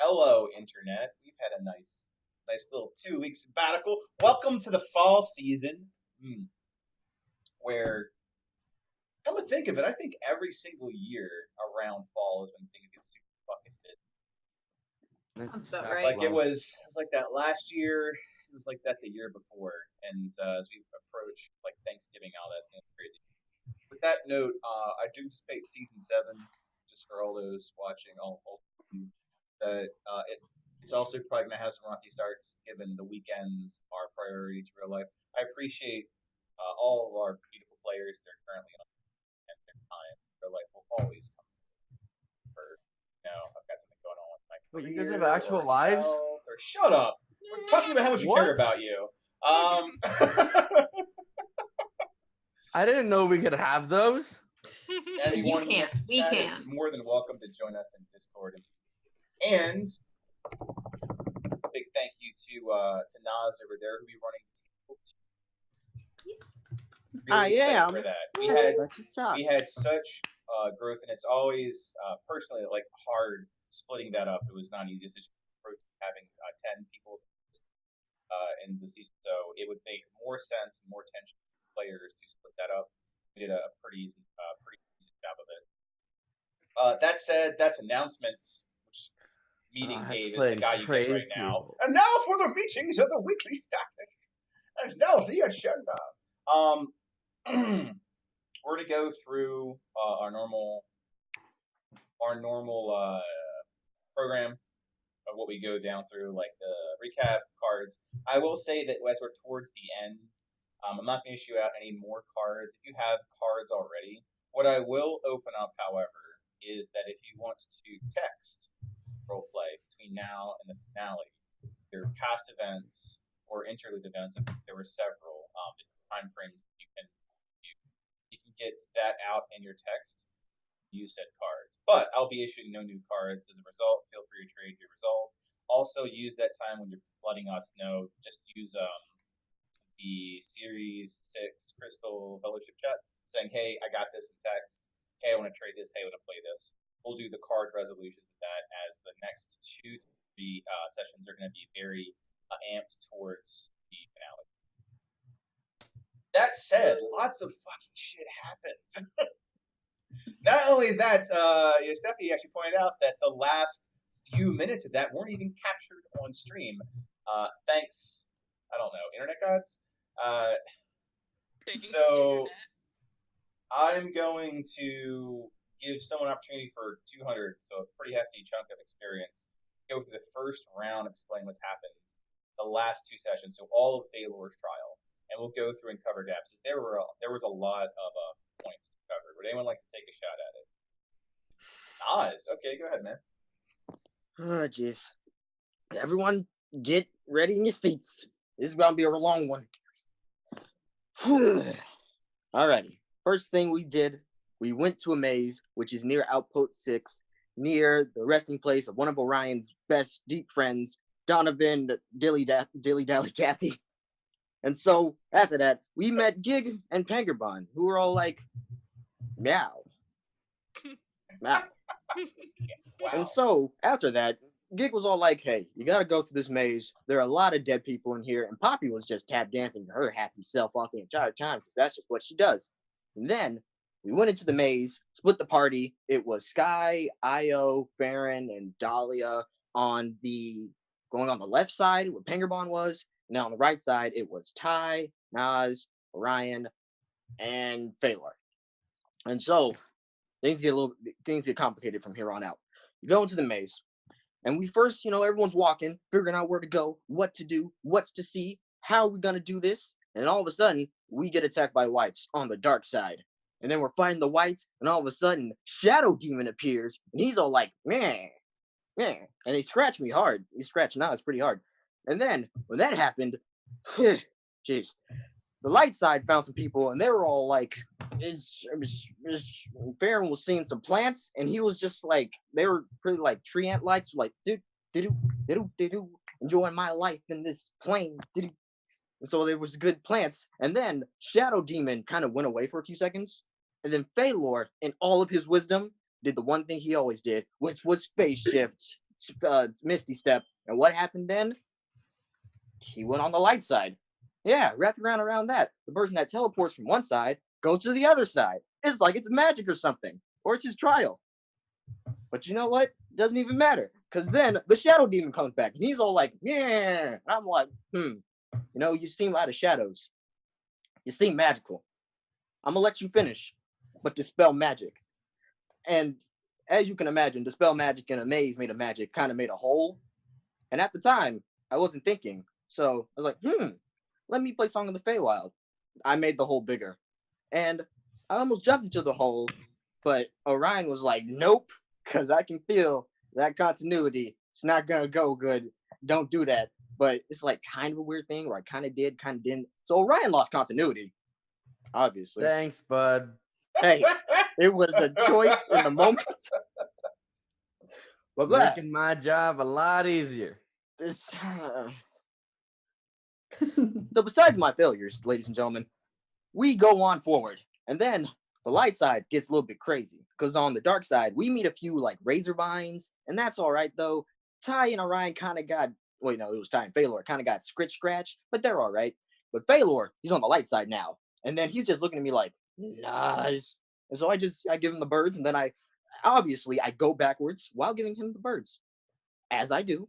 Hello, Internet. We've had a nice little 2 week sabbatical. Welcome to the fall season, where, come to think of it, I think every single year around fall is when things get super fucking Sounds about busy. right. Like it was like that last year. It was like that the year before, and as we approach like Thanksgiving, all that's gonna be crazy. With that note, I do anticipate season 7, just for all those watching, all that it's also probably going to have some rocky starts, given the weekends are priority to real life. I appreciate all of our beautiful players that are currently on and their time. Real life will always come for, I've got something going on with my Wait, you guys have career actual or lives? health, or shut up. We're talking about how much we What? care about you. I didn't know we could have those. Anyone You with us can't. in We chat can. is more than welcome to join us in Discord. And a big thank you to Nas over there, who'll be running table 2. I Really excited am. for that. That's such a shock. We had such growth, and it's always personally like hard splitting that up. It was not an easy decision having 10 people in the season, so it would make more sense and more tension for players to split that up. We did a pretty decent job of it. That said, that's announcements. Which meeting Dave is the guy you get right now. And now for the meetings of the weekly status. And now the agenda. We're gonna go through our normal program of what we go down through, like the recap cards. I will say that as we're towards the end, I'm not going to issue out any more cards. If you have cards already, what I will open up, however, is that if you want to text roleplay between now and the finale, your past events or interlude events, there were several time frames that you can get that out in your text. Use said cards, but I'll be issuing no new cards as a result. Feel free to trade your resolve. Also, use that time when you're letting us know. Just use the Series 6 Crystal Fellowship chat saying, hey, I got this in text. Hey, I want to trade this. Hey, I want to play this. We'll do the card resolutions of that, as the next 2 to 3 sessions are going to be very amped towards the finale. That said, lots of fucking shit happened. Not only that, Stephanie actually pointed out that the last few minutes of that weren't even captured on stream. Thanks, I don't know, internet gods. So I'm going to give someone an opportunity for 200, so a pretty hefty chunk of experience. Go through the first round, explain what's happened, the last 2 sessions, so all of Baylor's trial, and we'll go through and cover gaps. There was a lot of points to cover. Would anyone like to take a shot at it? Nas, okay, go ahead, man. Oh, jeez. Everyone, get ready in your seats. This is gonna be a long one. Alrighty. First thing we did, we went to a maze, which is near Outpost 6, near the resting place of one of Orion's best deep friends, Donovan Dilly Dally Cathy. And so after that, we met Gig and Pangerbon, who were all like, meow. Meow. Wow. And so after that, Gig was all like, hey, you gotta go through this maze. There are a lot of dead people in here. And Poppy was just tap dancing her happy self off the entire time, because that's just what she does. And then we went into the maze, split the party. It was Sky, Io, Farron, and Dahlia going on the left side where Pangerbon was. Now on the right side, it was Ty, Nas, Orion, and Phalar. And so things get complicated from here on out. You go into the maze, and we first, everyone's walking, figuring out where to go, what to do, what's to see, how are we gonna do this? And all of a sudden, we get attacked by whites on the dark side. And then we're fighting the whites, and all of a sudden, Shadow Demon appears, and he's all like, meh, meh. And he scratched me hard. He scratched Nas pretty hard. And then, when that happened, jeez, the light side found some people, and they were all like, Farron was seeing some plants, and he was just like, they were pretty like tree ant lights, like, enjoying my life in this plane. And so there was good plants, and then Shadow Demon kind of went away for a few seconds, and then Phalor, in all of his wisdom, did the one thing he always did, which was phase shift Misty Step. And what happened then? He went on the light side. Yeah, wrap your around that. The person that teleports from one side goes to the other side. It's like it's magic or something. Or it's his trial. But you know what? Doesn't even matter. Because then the Shadow Demon comes back. And he's all like, yeah. And I'm like, You know, you seem out of shadows. You seem magical. I'm going to let you finish. But dispel magic. And as you can imagine, dispel magic and a maze made a magic kind of made a hole. And at the time, I wasn't thinking. So I was like, let me play Song of the Feywild. I made the hole bigger. And I almost jumped into the hole, but Orion was like, nope, because I can feel that continuity. It's not going to go good. Don't do that. But it's like kind of a weird thing where I kind of did, kind of didn't. So Orion lost continuity, obviously. Thanks, bud. Hey, it was a choice in the moment. But Making my job a lot easier. this. So besides my failures, ladies and gentlemen, we go on forward. And then the light side gets a little bit crazy. Because on the dark side, we meet a few like razor vines. And that's all right, though. Ty and Orion kind of got, well, no, it was Ty and Phalor kind of got scratch. But they're all right. But Phalor, he's on the light side now. And then he's just looking at me like, nice. And so I give him the birds. And then I go backwards while giving him the birds. As I do.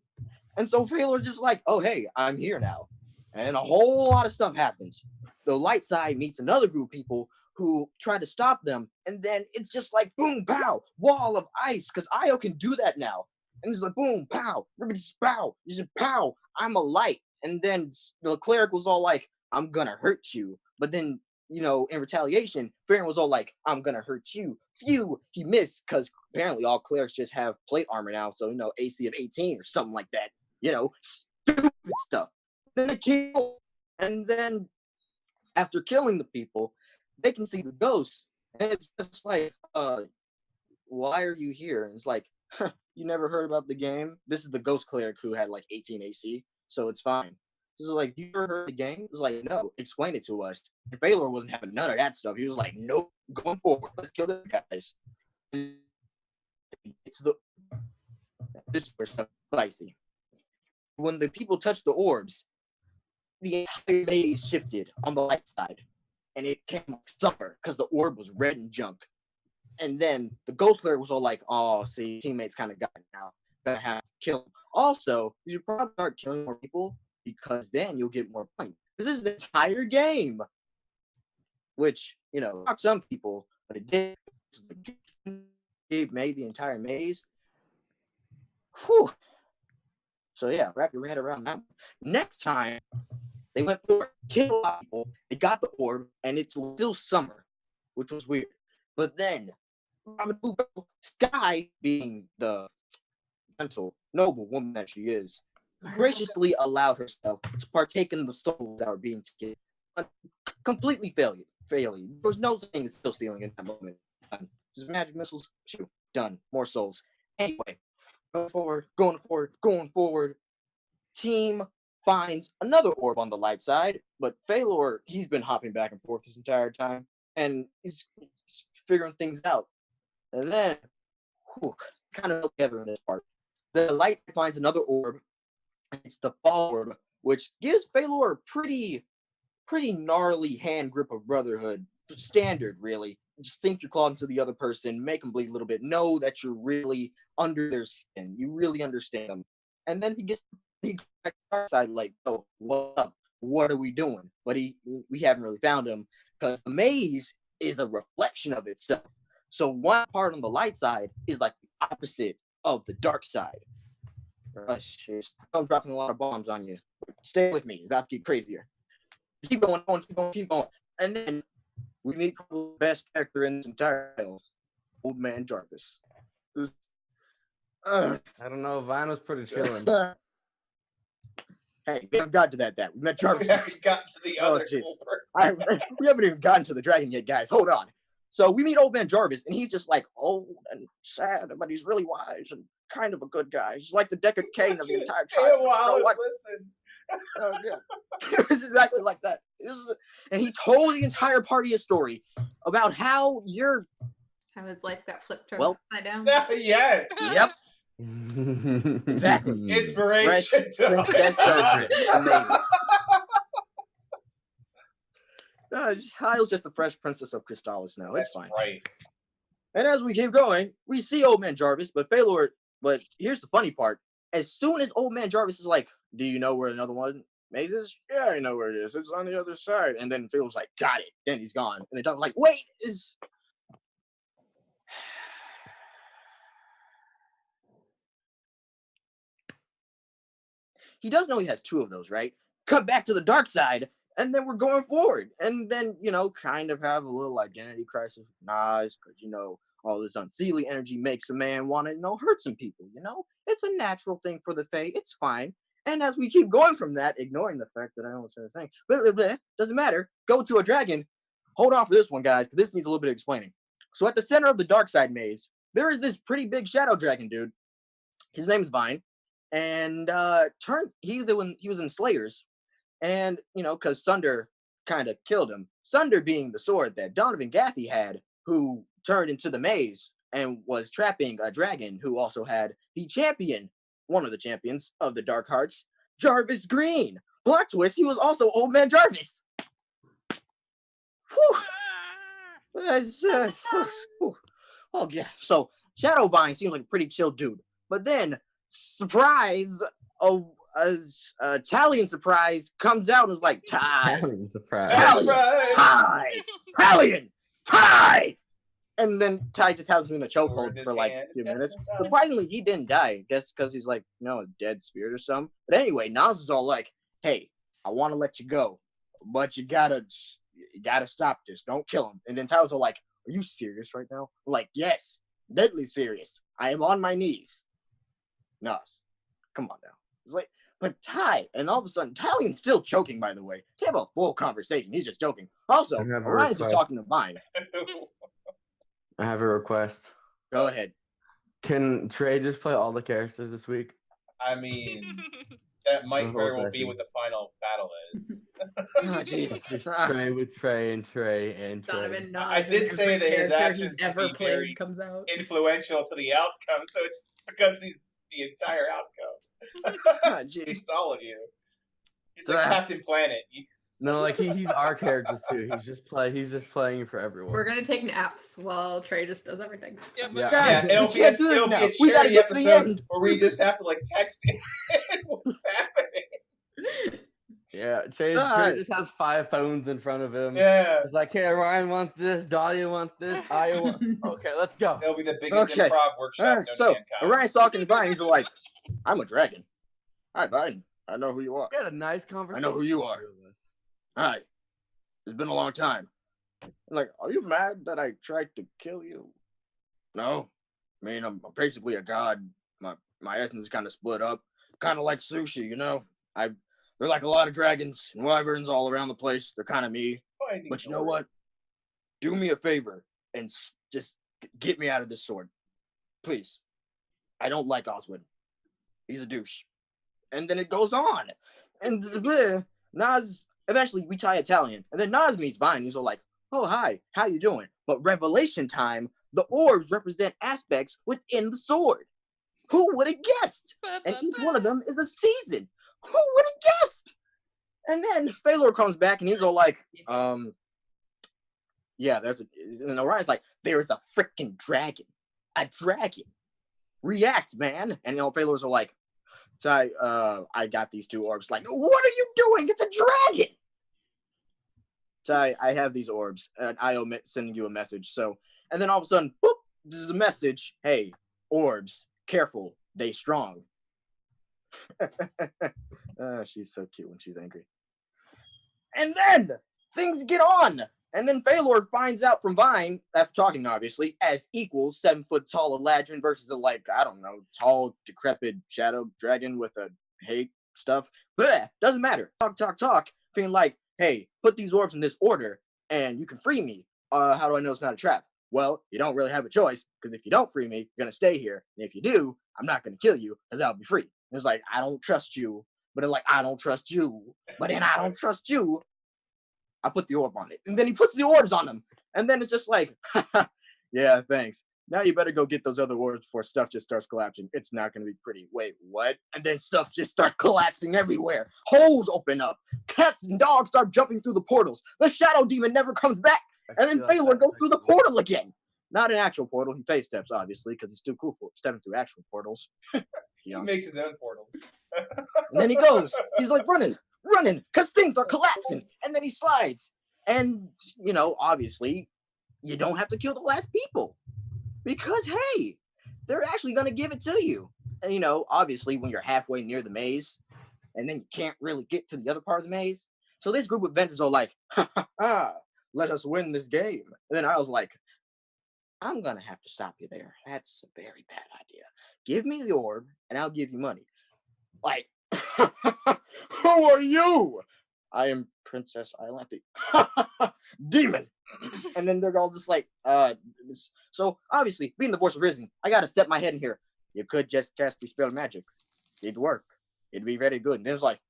And so Phalor's just like, oh, hey, I'm here now. And a whole lot of stuff happens. The light side meets another group of people who try to stop them. And then it's just like, boom, pow, wall of ice. Because Io can do that now. And it's like, boom, pow, just pow, just pow. I'm a light. And then the cleric was all like, I'm going to hurt you. But then, you know, in retaliation, Farron was all like, I'm going to hurt you. Phew, he missed. Because apparently all clerics just have plate armor now. So, you know, AC of 18 or something like that. You know, stupid stuff. Then they kill, and then after killing the people, they can see the ghosts, and it's just like, why are you here? And it's like, you never heard about the game? This is the ghost cleric who had like 18 AC, so it's fine. So it's like, you ever heard the game? It's like, no, explain it to us. And Baylor wasn't having none of that stuff. He was like, nope, going forward, let's kill the guys. And this is where stuff is spicy. When the people touch the orbs, the entire maze shifted on the light side, and it came like summer because the orb was red and junk. And then the ghost cleric was all like, oh, see, teammates kind of got it now. Gonna have to kill them. Also, you should probably start killing more people because then you'll get more points. This is the entire game. Which, you know, not some people, but it did. It made the entire maze. Whew. So yeah, wrap your head around that. Next time, they went for it, killed a lot of people, they got the orb, and it's still summer, which was weird. But then, Sky, being the gentle, noble woman that she is, graciously allowed herself to partake in the souls that were being taken. Completely failure. There was no thing still stealing in that moment. Just magic missiles, shoot, done. More souls. Anyway, going forward. Team finds another orb on the light side, but Phalor, he's been hopping back and forth this entire time, and he's figuring things out. And then, kind of together in this part. The light finds another orb. It's the fall orb, which gives Phalor a pretty gnarly hand grip of brotherhood. Standard, really. Just sink your claw into the other person, make them bleed a little bit. Know that you're really under their skin. You really understand them. And then he goes back to our side like, oh, what up? What are we doing? But we haven't really found him because the maze is a reflection of itself. So one part on the light side is like the opposite of the dark side. I'm dropping a lot of bombs on you. Stay with me. It's about to get crazier. Keep going. And then we meet the best character in this entire tale, Old Man Jarvis. I don't know. Vine was pretty chilling. Hey, we haven't gotten to that. We met Jarvis. We haven't gotten to the other cool person. We haven't even gotten to the dragon yet, guys. Hold on. So we meet Old Man Jarvis, and he's just like old and sad, but he's really wise and kind of a good guy. He's like the Deckard Cain of the entire tribe. You know what? Listen. Oh, yeah. It was exactly like that. And he told the entire party a story about how How his life got flipped Well, upside down. Yes. Yep. Exactly. Inspiration. Princess Secret. Amazing. Hyle's just the Fresh Princess of Crystallis now. It's That's fine. right. And as we keep going, we see Old Man Jarvis, but here's the funny part. As soon as Old Man Jarvis is like, do you know where another one maze is? Yeah, I know where it is. It's on the other side. And then Phelor's like, got it. Then he's gone. And the dog's like, wait, is... He does know he has 2 of those, right? Cut back to the dark side, and then we're going forward. And then, kind of have a little identity crisis with Nas, because, all this unseelie energy makes a man want to, hurt some people, It's a natural thing for the Fae. It's fine. And as we keep going from that, ignoring the fact that I don't say a thing, doesn't matter. Go to a dragon. Hold on for this one, guys, because this needs a little bit of explaining. So at the center of the dark side maze, there is this pretty big shadow dragon dude. His name's Vine. And he was in Slayers, and because Sunder kind of killed him. Sunder being the sword that Donovan Gaffey had, who turned into the maze and was trapping a dragon who also had the champion, one of the champions of the Dark Hearts, Jarvis Green. Plot twist: he was also Old Man Jarvis. Whew. Oh yeah. So Shadowvine seems like a pretty chill dude, but then. Surprise! Talion surprise comes out and is like, Ty! Talion surprise. Talion! Ty! And then Ty just has him in a chokehold for like a few minutes. Surprisingly, he didn't die. I guess because he's like, a dead spirit or something. But anyway, Nas is all like, hey, I want to let you go, but you gotta stop this. Don't kill him. And then Ty's all like, are you serious right now? I'm like, yes, deadly serious. I am on my knees. Nas, come on now. It's like, but Ty, and all of a sudden, Talion's still choking, by the way. They have a full conversation. He's just joking. Also, Orion's just talking to Vine. I have a request. Go ahead. Can Trey just play all the characters this week? I mean, that might very well be what the final battle is. Oh, jeez. Trey with Trey and Trey and Trey. Donovan Nas I did say that his actions he's ever be played very comes out. influential to the outcome, so it's because he's the entire outcome. Oh, He saw you. He's like Captain Planet. No, like he's our characters too. He's just playing for everyone. We're gonna take naps while Trey just does everything. Yeah. Guys, it'll we be can't do this it'll now. be a We gotta charity get to the episode end. where we just have to text in what's happening. Yeah, Trey just has 5 phones in front of him. Yeah. It's like, hey, Ryan wants this, Dahlia wants this, I want. Okay, let's go. It'll be the biggest improv workshop. So Orion's talking to Vine. He's like, I'm a dragon. Hi, Vine. I know who you are. We had a nice conversation. I know who you are. Hi. It's been a long time. I'm like, are you mad that I tried to kill you? No. I mean, I'm basically a god. My essence is kind of split up. Kind of like sushi, They're like a lot of dragons and wyverns all around the place. They're kind of me. But you know what? Do me a favor and just get me out of this sword. Please. I don't like Oswin. He's a douche. And then it goes on. And Nas, eventually we tie Italian. And then Nas meets Vine. He's all like, oh, hi, how you doing? But revelation time, the orbs represent aspects within the sword. Who would have guessed? And each one of them is a season. Who would have guessed? And then Phelor comes back and he's all like, yeah, and Orion's like, there's a freaking dragon. A dragon. React, man. And Phelor's all like, so I got these 2 orbs. Like, what are you doing? It's a dragon. So I have these orbs and I'll send you a message. So, and then all of a sudden, boop, this is a message. Hey, orbs, careful, they strong. She's so cute when she's angry. And then things get on. And then Phelor finds out from Vine, after talking obviously, as equals 7 foot tall Eladrin versus a tall, decrepit shadow dragon with a hate stuff. Bleh, doesn't matter. Talk. Feeling like, hey, put these orbs in this order and you can free me. How do I know it's not a trap? Well, you don't really have a choice, because if you don't free me, you're gonna stay here. And if you do, I'm not gonna kill you, because I'll be free. And it's like, I don't trust you. But then I don't trust you. But then I don't trust you. I put the orb on it. And then he puts the orbs on him. And then it's just like, yeah, thanks. Now you better go get those other orbs before stuff just starts collapsing. It's not going to be pretty. Wait, what? And then stuff just starts collapsing everywhere. Holes open up. Cats and dogs start jumping through the portals. The shadow demon never comes back. And then Phalor goes through the portal again. Not an actual portal. He face steps, obviously, because it's too cool for stepping through actual portals. He makes his own portals. And then he goes. He's like running, because things are collapsing. And then he slides. And, obviously, you don't have to kill the last people. Because, hey, they're actually going to give it to you. And, obviously, when you're halfway near the maze, and then you can't really get to the other part of the maze. So this group of vendors are like, ha, let us win this game. And then I was like, I'm going to have to stop you there. That's a very bad idea. Give me the orb, and I'll give you money. Like, who are you? I am Princess Iolanthe. Demon. And then they're all just like, so obviously, being the voice of Risen, I got to step my head in here. You could just cast the spell magic. It'd work. It'd be very good. And then it's like,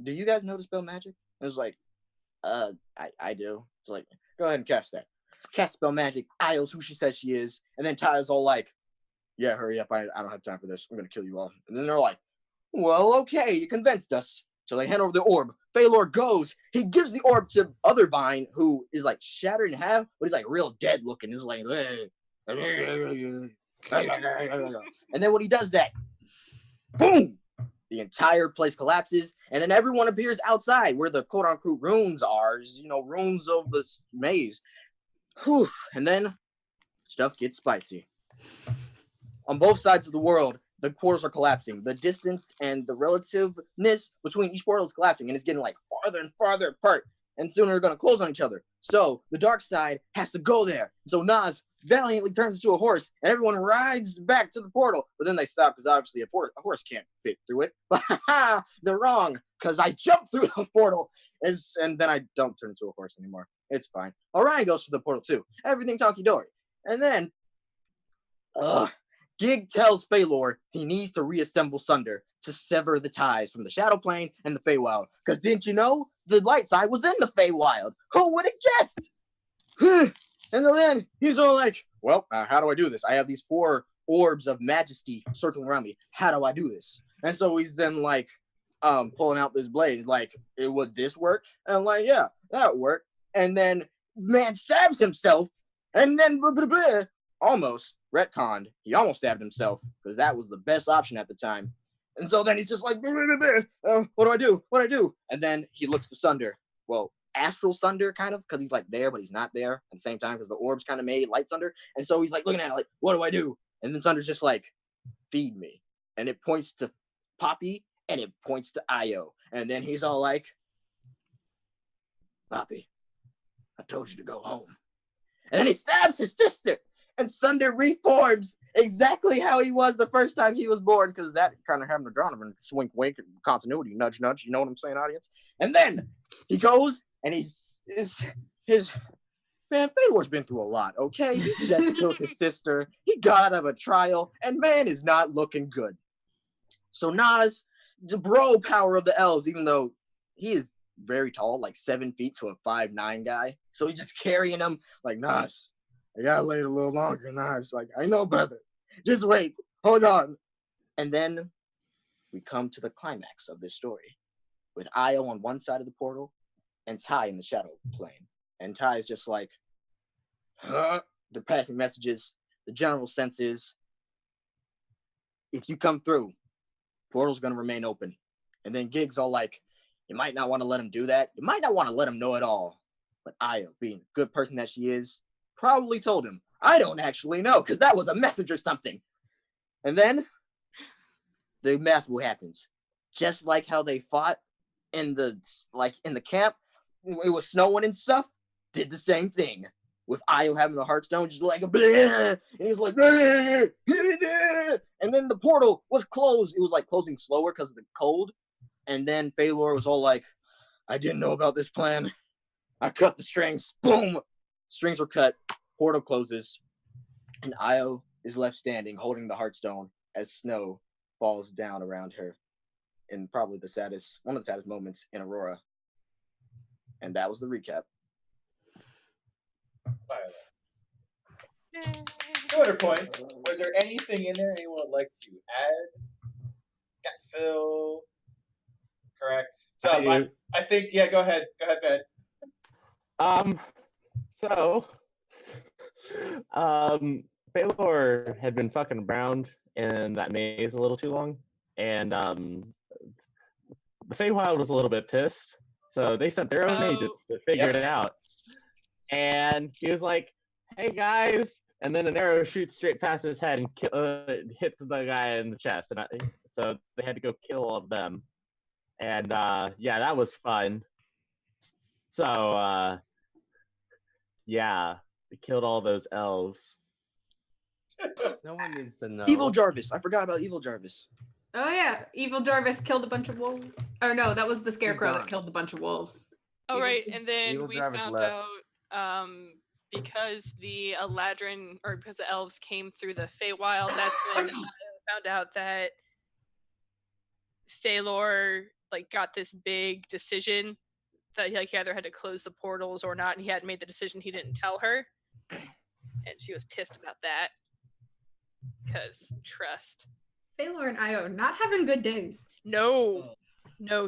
do you guys know the spell magic? And it's like, I do. It's like, go ahead and cast that. Cast spell magic. Io's who she says she is. And then Ty's all like, yeah, hurry up. I don't have time for this. I'm going to kill you all. And then they're like, well, okay, you convinced us. So they hand over the orb. Phalor goes. He gives the orb to Other Vine, who is like shattered in half, but he's like real dead looking. He's like, and then when he does that, boom, the entire place collapses, and then everyone appears outside where the quote-unquote runes are, runes of the maze. Whew. And then stuff gets spicy. On both sides of the world, the portals are collapsing. The distance and the relativeness between each portal is collapsing, and it's getting like farther and farther apart, and soon they're going to close on each other. So the dark side has to go there. So Nas valiantly turns into a horse, and everyone rides back to the portal, but then they stop because obviously a horse can't fit through it. But they're wrong, because I jumped through the portal, and then I don't turn into a horse anymore. It's fine. Orion goes through the portal too. Everything's honky-dory. And then, Gig tells Phalor he needs to reassemble Sunder to sever the ties from the Shadow Plane and the Feywild. Because didn't you know the light side was in the Feywild? Who would have guessed? And then he's all like, well, how do I do this? I have these 4 orbs of majesty circling around me. How do I do this? And so he's then like pulling out this blade. Like, would this work? And I'm like, yeah, that would work. And then man stabs himself. And then almost retconned. He almost stabbed himself because that was the best option at the time. And so then he's just like, what do I do? What do I do? And then he looks to Sunder. Well, astral Sunder, kind of, because he's like there, but he's not there at the same time because the orbs kind of made light Sunder. And so he's like looking at it like, what do I do? And then Sunder's just like, feed me. And it points to Poppy and it points to Io. And then he's all like, Poppy, I told you to go home. And then he stabs his sister. And Sunder reforms exactly how he was the first time he was born, because that kind of happened to Donovan. Wink, wink, continuity, nudge, nudge. You know what I'm saying, audience? And then he goes and his man, Phalor's been through a lot, okay? He just killed his sister. He got out of a trial, and man is not looking good. So Nas, the bro power of the elves, even though he is very tall, like 7 feet to a 5'9" guy. So he's just carrying him like, Nas, I gotta wait a little longer. Nas, like, I know, brother. Just wait. Hold on. And then we come to the climax of this story with Io on one side of the portal and Ty in the shadow plane. And Ty is just like, they're passing messages. The general sense is, if you come through, portal's gonna remain open. And then Gig's all like, you might not want to let him do that. You might not want to let him know at all. But Io, being the good person that she is, probably told him, I don't actually know, because that was a message or something. And then the massacre happens. Just like how they fought in the camp, it was snowing and stuff, did the same thing. With Io having the Heartstone, just like, bleh, and he was like, bleh, and then the portal was closed. It was like closing slower because of the cold. And then Phalor was all like, I didn't know about this plan. I cut the strings. Boom. Strings were cut. Portal closes. And Io is left standing, holding the Heartstone as snow falls down around her in probably one of the saddest moments in Arhor'ha. And that was the recap. Violet. 200 points. Was there anything in there anyone would like to add? Got Phil. Correct. So I think go ahead. Go ahead, Ben. So, Baylor had been fucking around in that maze a little too long, and the Feywild was a little bit pissed, so they sent their own agents to figure it out. And he was like, "Hey guys," and then an arrow shoots straight past his head and hits the guy in the chest, and so they had to go kill all of them. And that was fun. So they killed all those elves. No one needs to know. Evil Jarvis. I forgot about Evil Jarvis. Oh yeah, Evil Jarvis killed a bunch of wolves. Or no, that was the Scarecrow that killed a bunch of wolves. Oh right, and then Evil we Jarvis found left. out because the Eladrin or because the elves came through the Feywild, that's when I found out that Thalor got this big decision that he either had to close the portals or not, and he hadn't made the decision. He didn't tell her, and she was pissed about that because trust. Thalor and Io not having good days. No,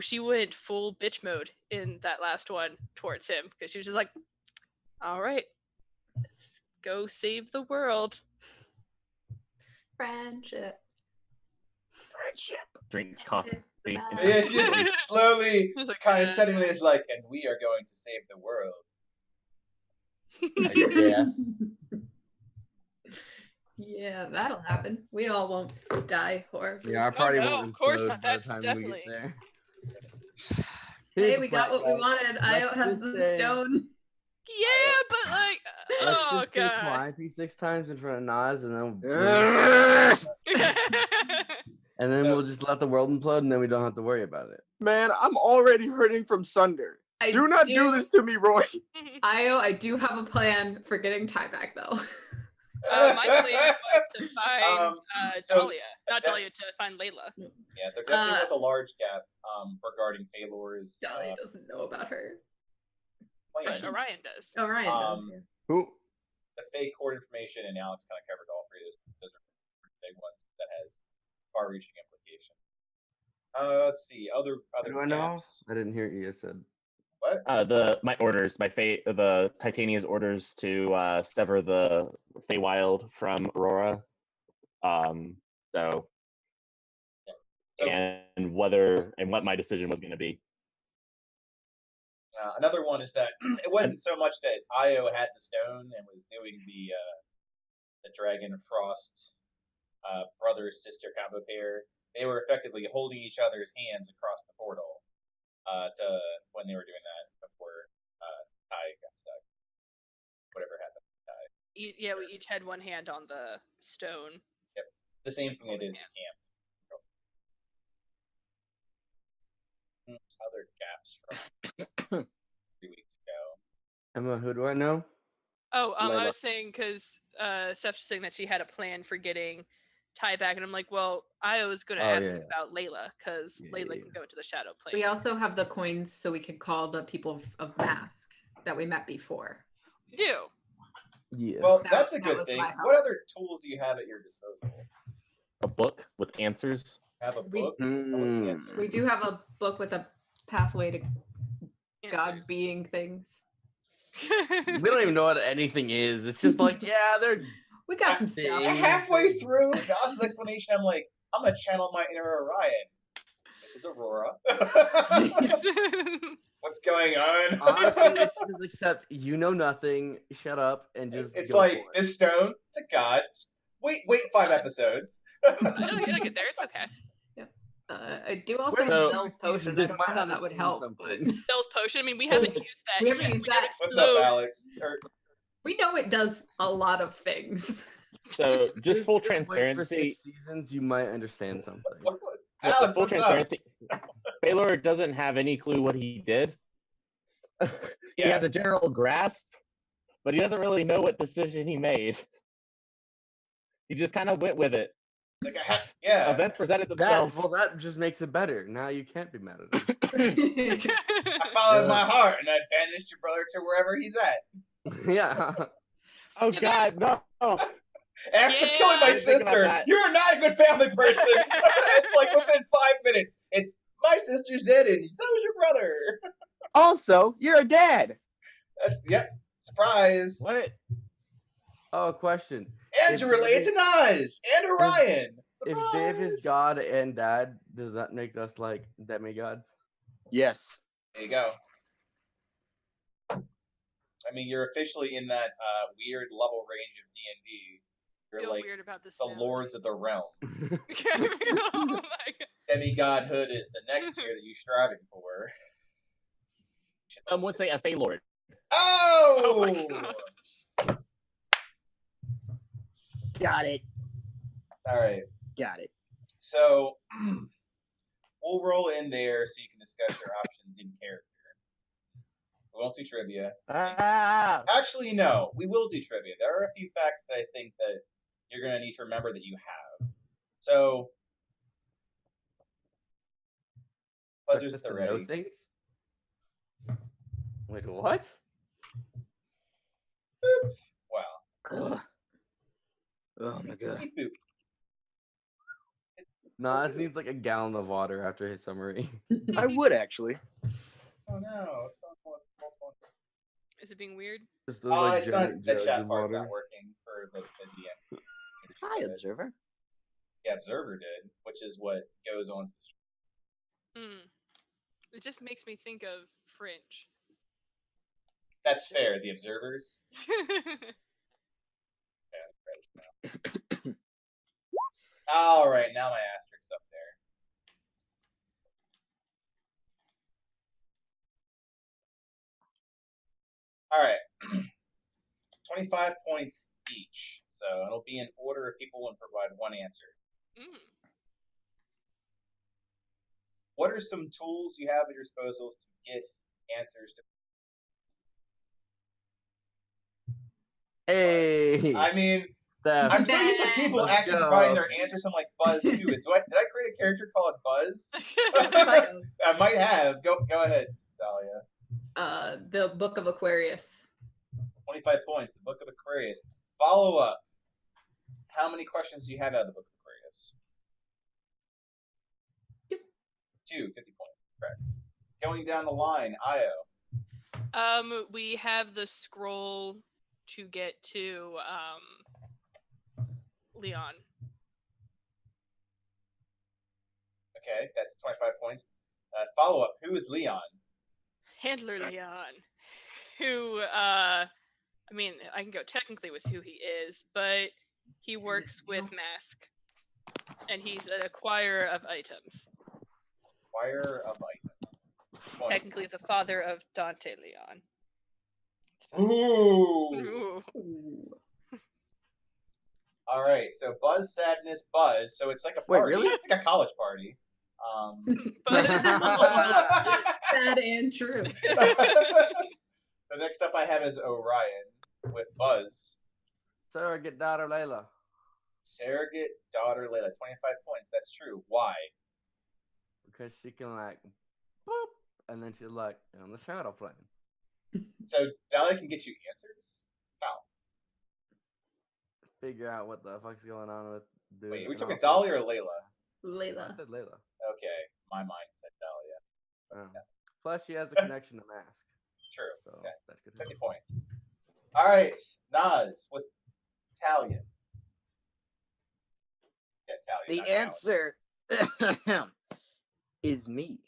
she went full bitch mode in that last one towards him because she was just like, "All right, let's go save the world." Friendship. Drinks coffee. Yeah, she's just slowly, kind of steadily is like, and we are going to save the world. Yes. Yeah, that'll happen. We all won't die horribly. Yeah, our party no, won't of course implode not. by the That's time definitely- we get there. Hey, Here's we the got plan, what we guys. wanted. Io Let's has just the say- stone. Yeah, but Let's oh just say god. Calliope 6 times in front of Nas, and then Man, So- we'll just let the world implode, and then we don't have to worry about it. I'm already hurting from Sunder. Do not do this to me, Roy. Io, I do have a plan for getting Ty back though. My plan was to find so Dahlia, not that- Dahlia, to find Layla. Yeah, there definitely was a large gap regarding Taylor's Dahlia doesn't know about her. plans. Orion does. Orion does. Yeah. Who? The fake court information, and Alex kind of covered all three of those. Those are big ones that has far-reaching implication. Let's see, other Do I know? gaps. I didn't hear what you guys said. What? The Titania's orders to sever the Feywild from Arhor'ha. So So- and what my decision was going to be. Another one is that it wasn't so much that Io had the stone and was doing the Dragon Frost brother sister combo pair. They were effectively holding each other's hands across the portal when they were doing that before Ty got stuck. Whatever happened to Ty. We each had one hand on the stone. The same thing they did at camp. Other gaps from 3 weeks ago. Emma, who do I know? Oh, I Layla. was saying because Steph was saying that she had a plan for getting Ty back, and I'm like, well, I was going to ask yeah, him about Layla because Yeah, Layla yeah. can go into the shadow plane. We also have the coins so we could call the people of Mask that we met before. We do. Yeah. Well, That- that's a that good was thing. my What thought. other tools do you have at your disposal? A book with answers. Have a We- book? with answers. We do have a book with a pathway to God Answers. being things. We don't even know what anything is. It's just like, yeah, they're We got some Thing. stuff. Halfway through Josh's explanation, I'm like, I'm gonna channel my inner Orion. This is Aurora. What's going on? honestly, it's just accept you know nothing, shut up, and just It's go like for it. this stone to God. Wait 5 episodes. It'll get there. It's okay. I do also So- have Zell's potion. I don't know how that would help, but Bell's potion. I mean, we haven't used that. We haven't yet. used We have that. What's up, loads. Alex? we know it does a lot of things. So, just full Just transparency. wait For 6 seasons, you might understand something. Alex, full what's up? transparency. Baylor doesn't have any clue what he did. He Yeah. has a general grasp, but he doesn't really know what decision he made. He just kind of went with it. Like, yeah. Events presented Oh, themselves. That just makes it better. Now you can't be mad at him. I followed my heart and I banished your brother to wherever he's at. Yeah. Oh Yeah, God, no! After Yeah, killing I my was thinking about sister, that. you're not a good family person. It's like within 5 minutes, it's my sister's dead and so is your brother. Also, you're a dad. That's surprise. What? Oh, question. And If you're related to Dave Nas and Orion. If Dave is God and Dad, does that make us like demigods? Yes. There you go. I mean, you're officially in that weird level range of D&D. I You're feel like weird about this the analogy. lords of the realm. Oh my God. Demigodhood is the next tier that you're striving for. Some would say a Fey Lord. Oh my Oh! gosh. Got it. All right. Got it. So we'll roll in there so you can discuss your options in character. We won't do trivia. Ah! Actually, no, we will do trivia. There are a few facts that I think that you're going to need to remember that you have. So, buzzers at Breakfast the and no ready. things? Wait, what? Wow. Ugh. Oh my god. Beep boop. Nas needs like a gallon of water after his summary. I would actually. Oh no, what's going on? Is it being weird? Just those, Oh, like, it's not. giant The jugs chat of part's water. not working for the DM. Hi, observer. Yeah, Observer did, which is what goes on to the stream. It just makes me think of Fringe. That's fair. The Observers. All right, now my asterisks up there. All right. 25 points each. So it'll be in order if people want to provide one answer. What are some tools you have at your disposal to get answers to? Hey, I mean, Steph. I'm so used to people Let's actually go. providing their answers. I'm like, Buzz, who is? Did I create a character called Buzz? Kind of. I might have. Go ahead, Dahlia. The Book of Aquarius. 25 points. The Book of Aquarius. Follow up. How many questions do you have out of the Book of Aquarius? 2, 50 points. Correct. Going down the line, Io. We have the scroll to get to Leon. Okay, that's 25 points. Follow up. Who is Leon? Handler Leon, who I mean, I can go technically with who he is, but he works with Mask, and he's an acquirer of items. Acquirer of items. Points. Technically, the father of Dante Leon. Ooh. Ooh. All right. So Buzz, Sadness, Buzz. So it's like a Wait, party. really? It's like a college party. But Sad and true. The next up I have is Orion with Buzz. Surrogate daughter Layla. Surrogate daughter Layla. 25 points. That's true. Why? Because she can like boop, and then she's like on the shadow plane. So Dahlia can get you answers? How? Figure out what the fuck's going on with dude. Wait, are we and talking also- Dahlia or Layla? I Layla. said Layla. Okay. My mind said Dahlia. Oh. Plus, she has a connection to Mask, True. so Okay. that's good. 50 points. All right. Nas with Italian. Yeah, Italian. The answer is me.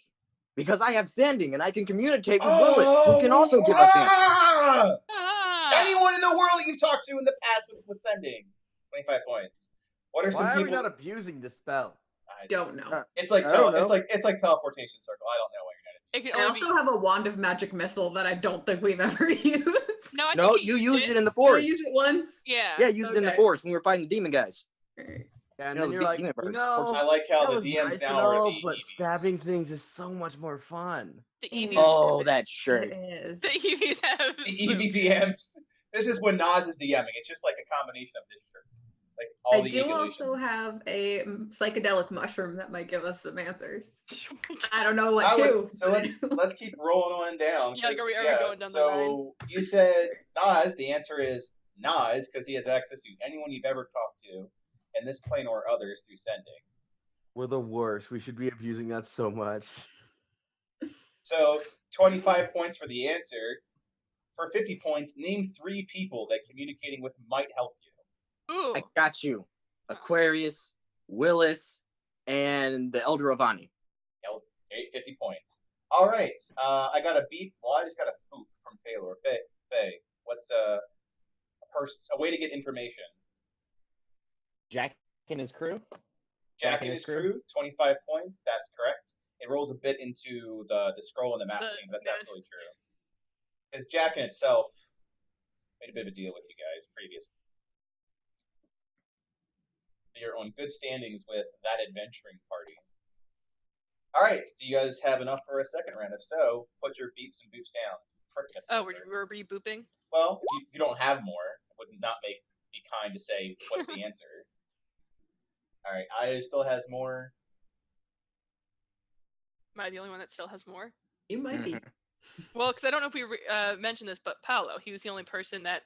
Because I have standing and I can communicate with Willis, who can also give us answers. Ah! Ah! Anyone in the world that you've talked to in the past with sending. 25 points. What are some Why are we people? not abusing the spell? Don't know. It's like I don't know. it's like teleportation circle. I don't know what you're It can I only also have a wand of magic missile that I don't think we've ever used. No, I No, think you used it in the Did I forest. use it once? Yeah. Yeah, used it in the Okay. forest when we were fighting the demon guys. Alright. And No, then the you're big like, demon you birds. know, I like how that the was DMs nice now and are all, the but EVs. stabbing things is so much more fun. The EVs. Oh, that's true. It is. The EVs have. The EV DMs. This is when Nas is DMing. It's just like a combination of this shirt. Like all I the do evolutions. also have a psychedelic mushroom that might give us some answers. I don't know what I to. would, so let's keep rolling on down. Yeah, like, 'cause, are we going down the so you said Nas. The answer is Nas, because he has access to anyone you've ever talked to, in this plane or others through sending. We're the worst. We should be abusing that so much. So 25 points for the answer. For 50 points, name 3 people that communicating with might help you. Ooh. I got you. Aquarius, Willis, and the Elder Ravani. 50 points. All right. I got a beep. Well, I just got a boop from Taylor. Faye, what's a way to get information? Jack and his crew. Jack and his crew, 25 points. That's correct. It rolls a bit into the scroll and the masking. That's absolutely true. Because Jack in itself made a bit of a deal with you guys previously. You're on good standings with that adventuring party. All right. Do you guys have enough for a second round? If so, put your beeps and boops down. Oh, we're rebooping? Well, if you don't have more, it would not be kind to say what's the answer. All right. I still has more. Am I the only one that still has more? You might be. Well, because I don't know if we mentioned this, but Paolo, he was the only person that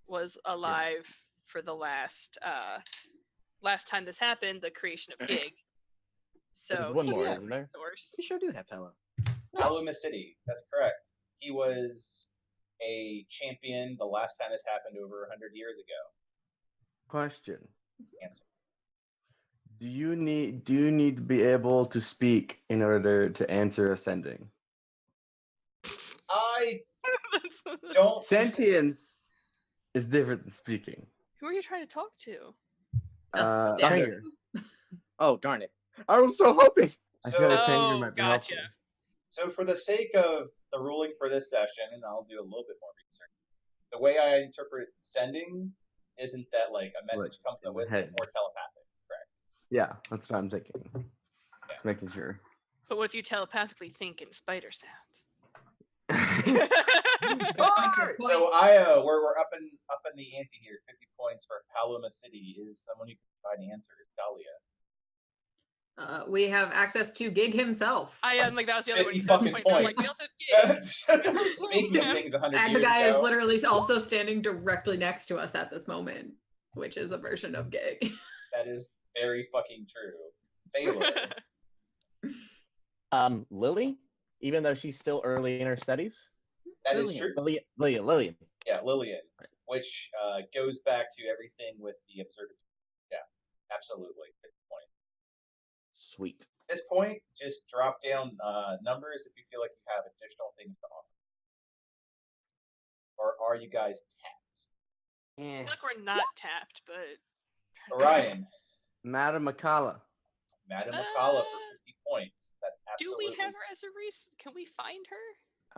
was alive for the last time this happened, the creation of Gig. So There's one he's more, a isn't there? resource. We sure do have Pella. Paloma City. That's correct. He was a champion the last time this happened over 100 years ago. Question. Answer. Do you need to be able to speak in order to answer ascending? I don't. Sentience is different than speaking. Who are you trying to talk to? Tanger. Oh, darn it. I was so hoping. I feel like So, Tanger might be gotcha. helpful. so for the sake of the ruling for this session, and I'll do a little bit more research, the way I interpret sending isn't that like a message comes to the whistle, it's more telepathic, correct? Yeah, that's what I'm thinking. Just making sure. But what if you telepathically think in spider sounds? So we're up in the ante here. 50 points for Paloma City. Is someone who can provide an answer? Dahlia. We have access to Gig himself. I'm like, that was the other 50 one. So fucking point, I'm like, points. we also have Gig. Speaking of things 100 And years the guy ago, is literally also standing directly next to us at this moment, which is a version of Gig. that is very fucking true. Taylor. Lily, even though she's still early in her studies. That is true. Lillian. Yeah, Lillian, which goes back to everything with the observatory. Yeah, absolutely. Good point. Sweet. At this point, just drop down numbers if you feel like you have additional things to offer. Or are you guys tapped? I feel like we're not tapped, but Orion, Madam Makala. Madam Makala for 50 points. That's do absolutely. we have her as a race? Can we find her?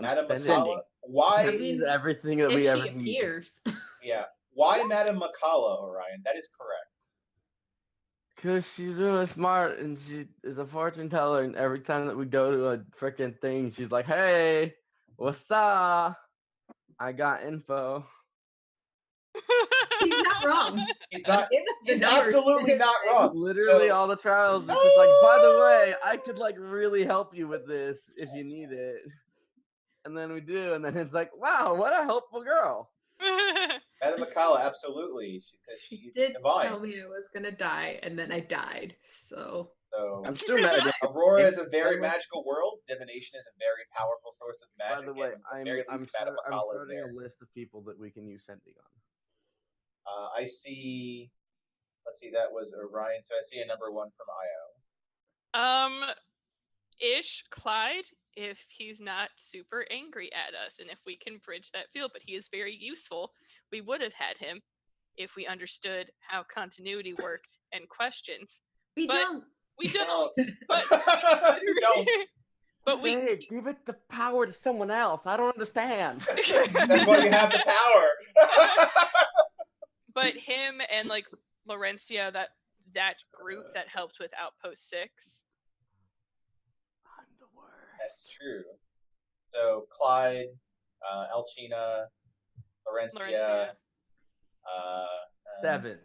Madam sending. Makala? Why? That means everything that we If ever she need. appears. Yeah. Why Madam Makala, Orion? That is correct. Because she's really smart and she is a fortune teller, and every time that we go to a freaking thing, she's like, hey, what's up? I got info. He's not wrong. He's not. Give us the He's numbers. absolutely not wrong. Literally So- all the trials. It's just like, by the way, I could like really help you with this if you need it. And then we do, and then it's like, wow, what a helpful girl. Madam Makala, absolutely, because She she did divines. tell me I was gonna die, and then I died. So So I'm still mad at you. Aurora is a very By the way- magical world. Divination is a very powerful source of By magic. the way, and at the I'm very least, Madam Makala is starting there. a list of people that we can use sending on. I see. Let's see. That was Orion. So I see a number 1 from Io. Clyde, if he's not super angry at us, and if we can bridge that field, but he is very useful. We would have had him if we understood how continuity worked and questions. we But- don't. We don't. But You don't. but we Hey, give it the power to someone else. I don't understand. That's why you have the power. but him and like Laurencia, that group that helped with Outpost 6. I'm the worst. That's true. So Clyde, Elchina, Laurencia. Seven.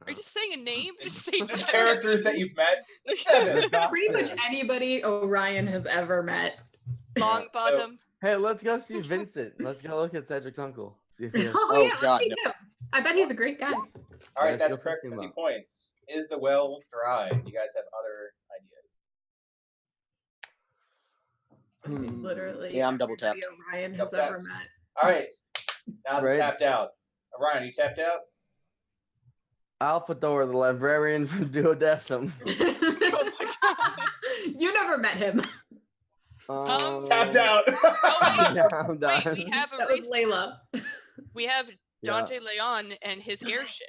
Are you just saying a name? Just say Just Devin. characters that you've met. 7. Pretty much anybody Orion has ever met. Long bottom. Hey, let's go see Vincent. Let's go look at Cedric's uncle. See if he has- Oh, Oh, yeah, let's God, meet no. him. I bet he's a great guy. All right, Yes, that's go correct. pick him 50 up. points. Is the well dry? Do you guys have other ideas? Literally. Yeah, I'm double everybody tapped. Orion Double has ever tapped. met. All right, now it's Right. tapped out. Ryan, you tapped out? Alphador, the librarian from Duodecim. Oh my god. You never met him. Tapped out. Oh, Yeah, I'm Wait, done. we have a That was resource. Layla. We have Yeah. Dante Leon and his airship.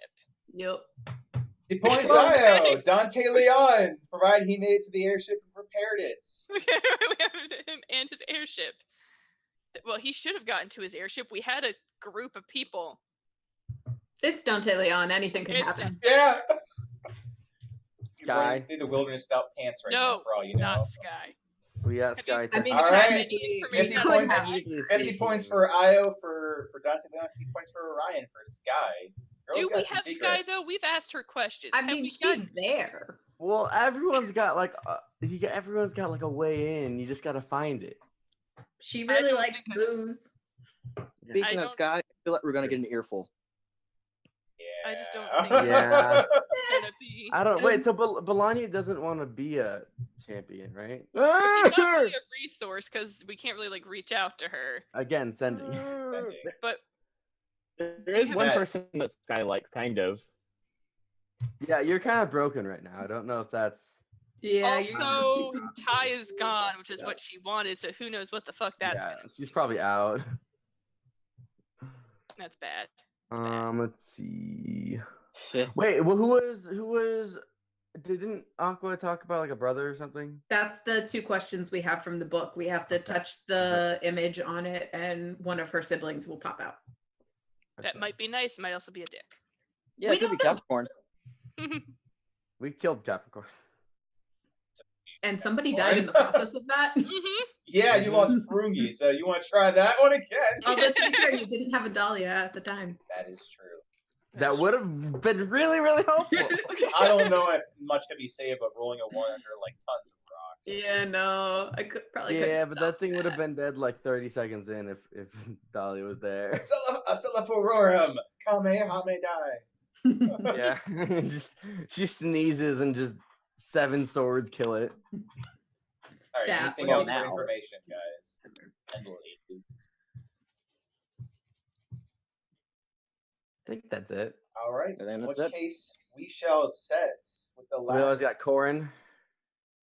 Yep. The points Okay. Io. Dante Leon, provided he made it to the airship and repaired it. We have him and his airship. Well, he should have gotten to his airship. We had a group of people. It's Dante Leon. Anything can It's happen. Yeah. He's Guy. running through the wilderness without pants right now, No, for all you know. not Sky. We got Sky. I mean, All it's right. technically- 50 it could points. happen. 50 points for Io for Dante Leon, 50 points for Orion for Sky. Girl's Do got we some have Sky secrets. though? We've asked her questions. I Have mean, we she's gotten- there. Well, everyone's got like everyone's got like a way in. You just gotta find it. She I really don't likes think I- booze. Speaking I of Sky, I feel like we're gonna get an earful. Yeah. I just don't think- Yeah. gonna be. I don't wait. So Belania doesn't want to be a champion, right? She's not really a resource because we can't really like reach out to her. Again, sending. But There is one Matt. person that Sky likes, kind of. Yeah, you're kind of broken right now. I don't know if that's. Yeah. also, Ty is gone, which is what she wanted. So who knows what the fuck that's Yeah, gonna. she's probably out. That's bad. Let's see. Fifth. Wait, well, who was? Didn't Aqua talk about like a brother or something? That's the two questions we have from the book. We have to touch the image on it, and one of her siblings will pop out. That Okay. might be nice. It might also be a dick. Yeah, We it could be don't know. Capricorn. We killed Capricorn. And somebody died in the process of that. Yeah, you lost Frungi, so you want to try that one again? Although, to be fair, you didn't have a Dahlia at the time. That is true. That would have been really, really helpful. I don't know if much can be saved, but rolling a 1 under like tons of rocks. Yeah, no, I could probably. Yeah, couldn't but stop that thing would have been dead like 30 seconds in if Dahlia was there. Acela Furorum, Kamehameha. Yeah, just she sneezes and just 7 swords kill it. All right, Yeah, anything well, else for now. information, guys? Endlessly. I think that's it. All right. I think In that's which it. case, we shall set with the We always last. got Corin.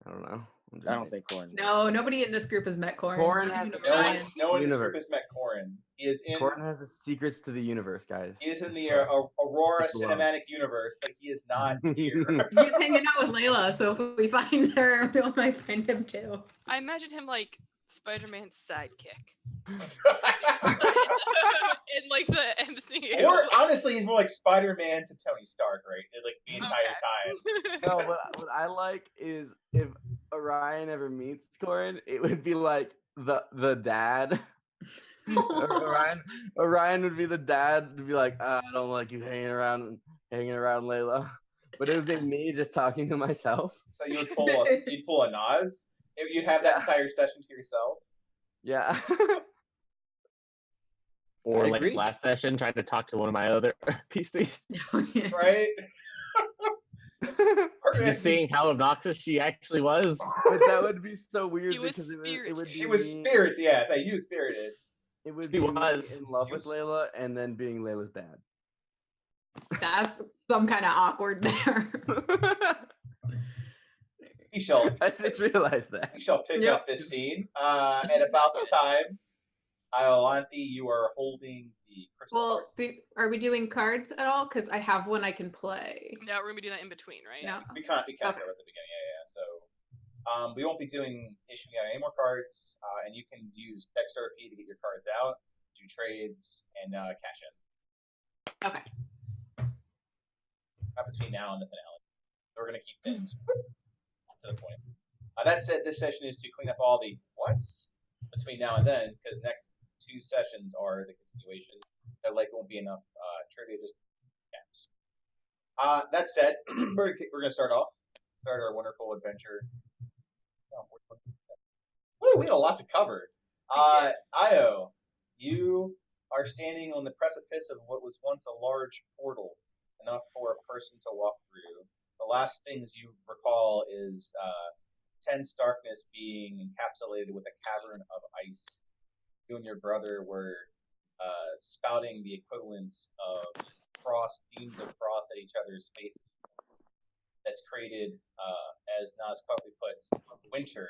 I don't know. I don't think Corin. No, nobody in this group has met Corin. Corin Not has even the No one, Orion. no one in this group Universe. has met Corin. He is in. Corin has the secrets to the universe, guys. He is in the That's Aurora It's love. cinematic universe, but he is not here. He's hanging out with Layla, so if we find her, we might find him too. I imagine him like Spider-Man's sidekick in like the MCU. Or honestly, he's more like Spider-Man to Tony Stark, right? Like the entire time. No, what I like is if Orion ever meets Corin, it would be like the dad. Orion would be the dad to be like, I don't like you hanging around Layla. But it would be me just talking to myself. So you'd pull a Nas. You'd have that entire session to yourself. Yeah. Or I like agree. last session, trying to talk to one of my other PCs. Right? Just seeing how obnoxious she actually was. But that would be so weird He was because it would be She was me- spirits, yeah. She was spirited. It would She be me was. in love She with was- Layla and then being Layla's dad. That's some kind of awkward there. We shall I just realized that. we shall pick Yep. up this scene. At about the time, Iolanthi, you are holding the crystal Well, heart. are we doing cards at all? Because I have one I can play. No, we're gonna be doing that in between, right? No. We can't Okay. go at the beginning, yeah. So we won't be issuing out any more cards, and you can use Dexterity to get your cards out, do trades, and cash in. Okay. Not between now and the finale. So we're gonna keep things to the point. That said, this session is to clean up all the what's between now and then, because next 2 sessions are the continuation. There likely won't be enough trivia, just gaps. That said, we're gonna start our wonderful adventure. Woo, we had a lot to cover. Io, you are are standing on the precipice of what was once a large portal, enough for a person to walk through. The last things you recall is tense darkness being encapsulated with a cavern of ice. You and your brother were spouting the equivalent of frost, beams of frost at each other's faces. That's created, as Nas Coffee puts, winter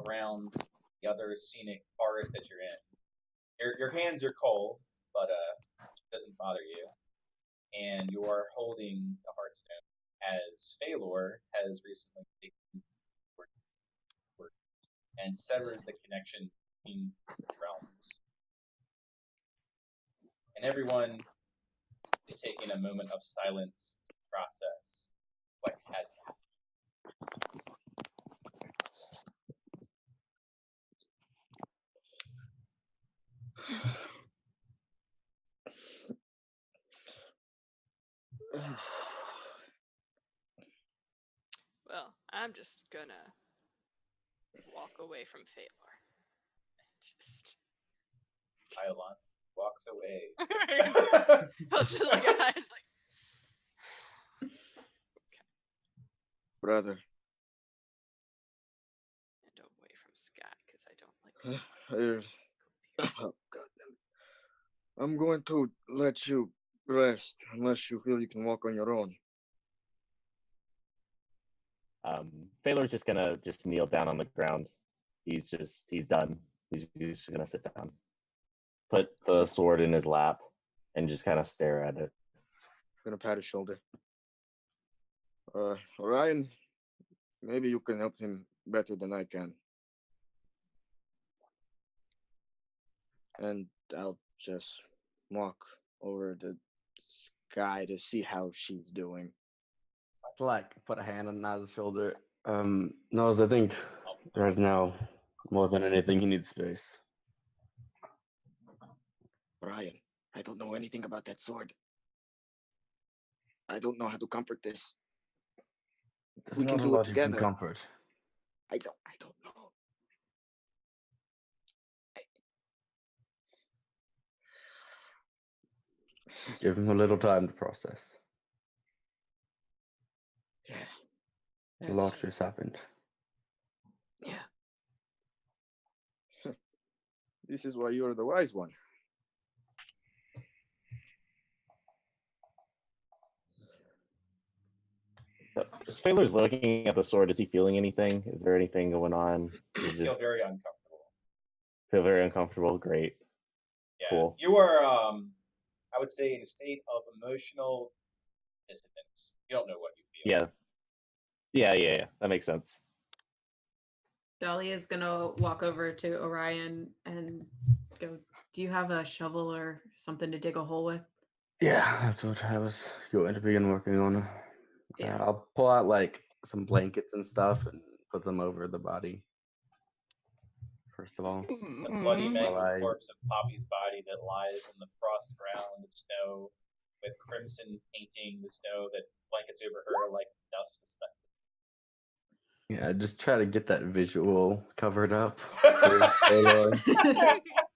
around the other scenic forest that you're in. Your hands are cold, but it doesn't bother you. And you are holding the Heartstone, as Phalor has recently taken work and severed the connection between realms. And everyone is taking a moment of silence to process what has happened. Well, I'm just gonna walk away from Phalor. Just Iolon walks away. I'll just look at eyes like Brother, and away from Scott because I don't like. oh, God damn it. I'm going to let you rest unless you feel you can walk on your own. Phalor's just gonna kneel down on the ground. He's done. He's just gonna sit down, put the sword in his lap, and just kind of stare at it. I'm gonna pat his shoulder. Orion, maybe you can help him better than I can. And I'll just walk over the sky to see how she's doing. Like, put a hand on Naz's shoulder. Naz, I think right now, more than anything, he needs space. Orion, I don't know anything about that sword. I don't know how to comfort this. There's We can not a do it lot you can together. comfort. I don't know. Give him a little time to process. Yeah. A lot just happened. Yeah. This is why you're the wise one. As Phalor's looking at the sword, is he feeling anything? Is there anything going on? You feel very uncomfortable. Feel very uncomfortable. Great. Yeah. Cool. You are, I would say, in a state of emotional dissonance. You don't know what you feel. Yeah. That makes sense. Dolly is gonna walk over to Orion and go, do you have a shovel or something to dig a hole with? Yeah, that's what I was going to begin working on. Yeah. I'll pull out like some blankets and stuff and put them over the body. First of all, The bloody mangled I- corpse of Poppy's body that lies in the frost ground of snow, with crimson painting the snow that blankets over her like dust asbestos. yeah, just try to get that visual covered up.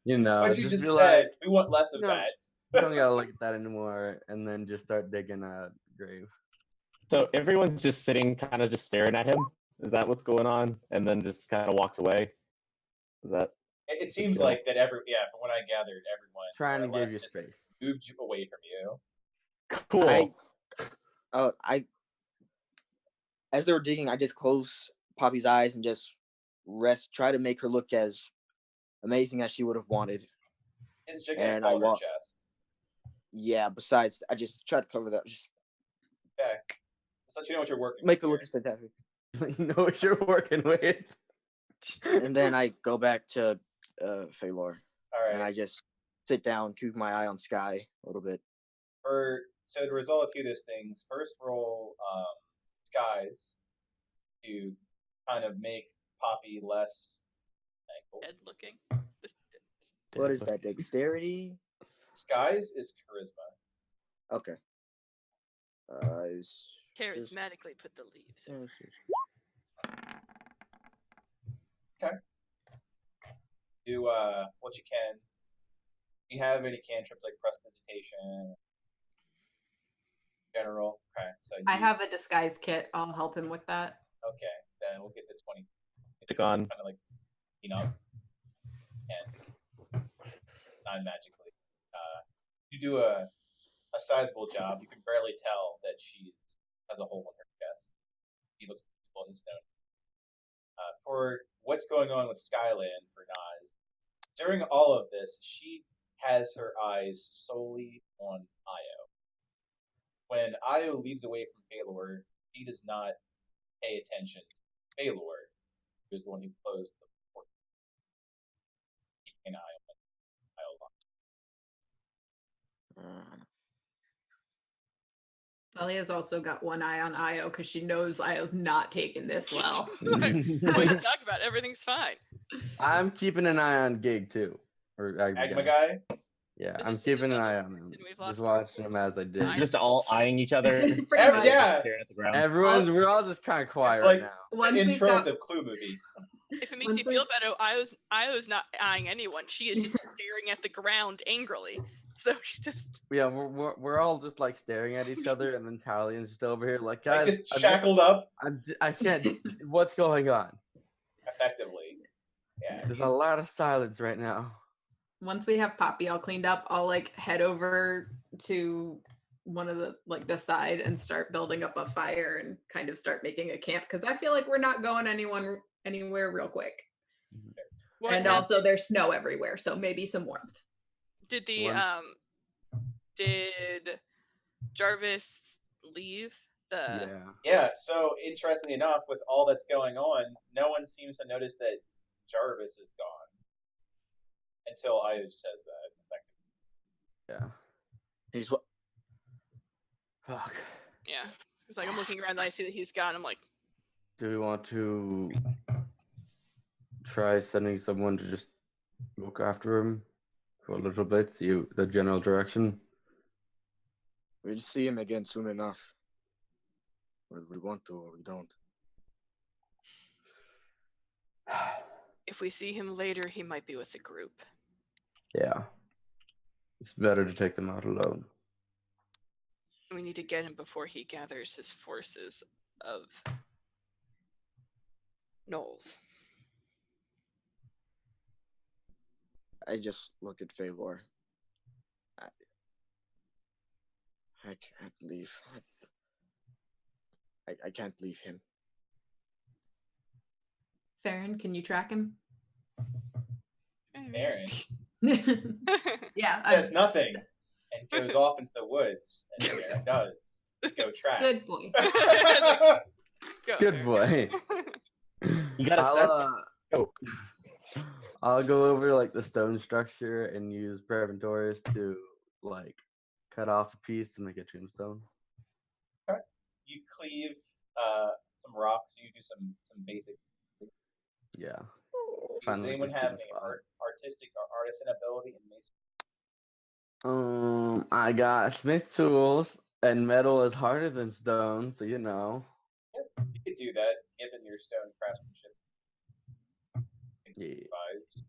You know, What you just just be said, like, we want less of no. that. don't gotta look at that anymore, and then just start digging a grave. So everyone's just sitting, kind of just staring at him. Is that what's going on? And then just kind of walks away. Is that? It seems Yeah. like that from what I gathered, everyone Trying to more or give less you just space. moved you away from you. Cool. I as they were digging, I just closed Poppy's eyes and just try to make her look as amazing as she would have wanted. It's a gigantic And I ball in her walk. chest. Yeah, besides, I just tried to cover that. Just Okay. Just let you know what you're working make her with look as fantastic. You know what you're working with. And then I go back to Phalor. All right. And I just sit down, keep my eye on Sky a little bit. So to resolve a few of those things, first roll skies to kind of make Poppy less thankful. Dead looking. What is that? Dexterity? Skies is charisma. Okay. Charismatically put the leaves over. Do what you can. Do you have any cantrips like prestidigitation? General. Okay, so I have use- a disguise kit. I'll help him with that. Okay, then we'll get the 20. Stick on. Kind of like, and non-magically. You do a sizable job. You can barely tell that she's has a hole in her chest. She looks visible in the stone. For what's going on with Skyland for Nas, during all of this, she has her eyes solely on Io. When Io leaves away from Phalor, she does not pay attention to Phalor, who is the one who closed the portal. Keeping an eye on Io. Dahlia's also got one eye on Io because she knows Io's not taking this well. What are you talking about? Everything's fine. I'm keeping an eye on Gig too. Or Agma guy? Yeah, This I'm is just keeping an another eye on him. person we've lost Just watching him as I did. Fine. Just all eyeing each other. Pretty much. Yeah, Staring at the ground. We're all just kind of quiet it's like right now. Once the we've intro got of the Clue movie. If it makes Once you feel better, Io's not eyeing anyone. She is just staring at the ground angrily. So she just Yeah, we're all just like staring at each other, and then Talian's just over here like, Like guys, just shackled up I can't. What's going on? effectively. Yeah. There's a he's- lot of silence right now. once we have Poppy all cleaned up, I'll like head over to one of the side and start building up a fire and kind of start making a camp because I feel like we're not going anywhere real quick. what And also there's snow everywhere, so maybe some warmth. did the Once- did Jarvis leave the Yeah. Yeah, so interestingly enough, with all that's going on, no one seems to notice that Jarvis is gone. Until Io says that. Yeah. He's what? Fuck. Yeah. It's like I'm looking around and I see that he's gone. I'm like, Do we want to try sending someone to just look after him for a little bit, see the general direction? We'll see him again soon enough. Whether we want to or we don't. if we see him later, he might be with the group. Yeah. It's better to take them out alone. We need to get him before he gathers his forces of gnolls. I just look at Favor. I can't leave. I can't leave him. Farron, can you track him? Aaron Yeah, says nothing and goes off into the woods, and Aaron does. Go track. good boy. Go, Good Aaron. boy. You got a I'll, set? Go. I'll go over like the stone structure and use Preventoris to like cut off a piece to make a tombstone. You cleave some rocks. You do some basic. Yeah. Does Finally anyone get to have the any spot. artistic or artisan ability in mason? I got smith tools, and metal is harder than stone, so you know. You could do that given your stone craftsmanship. Yeah. Advised.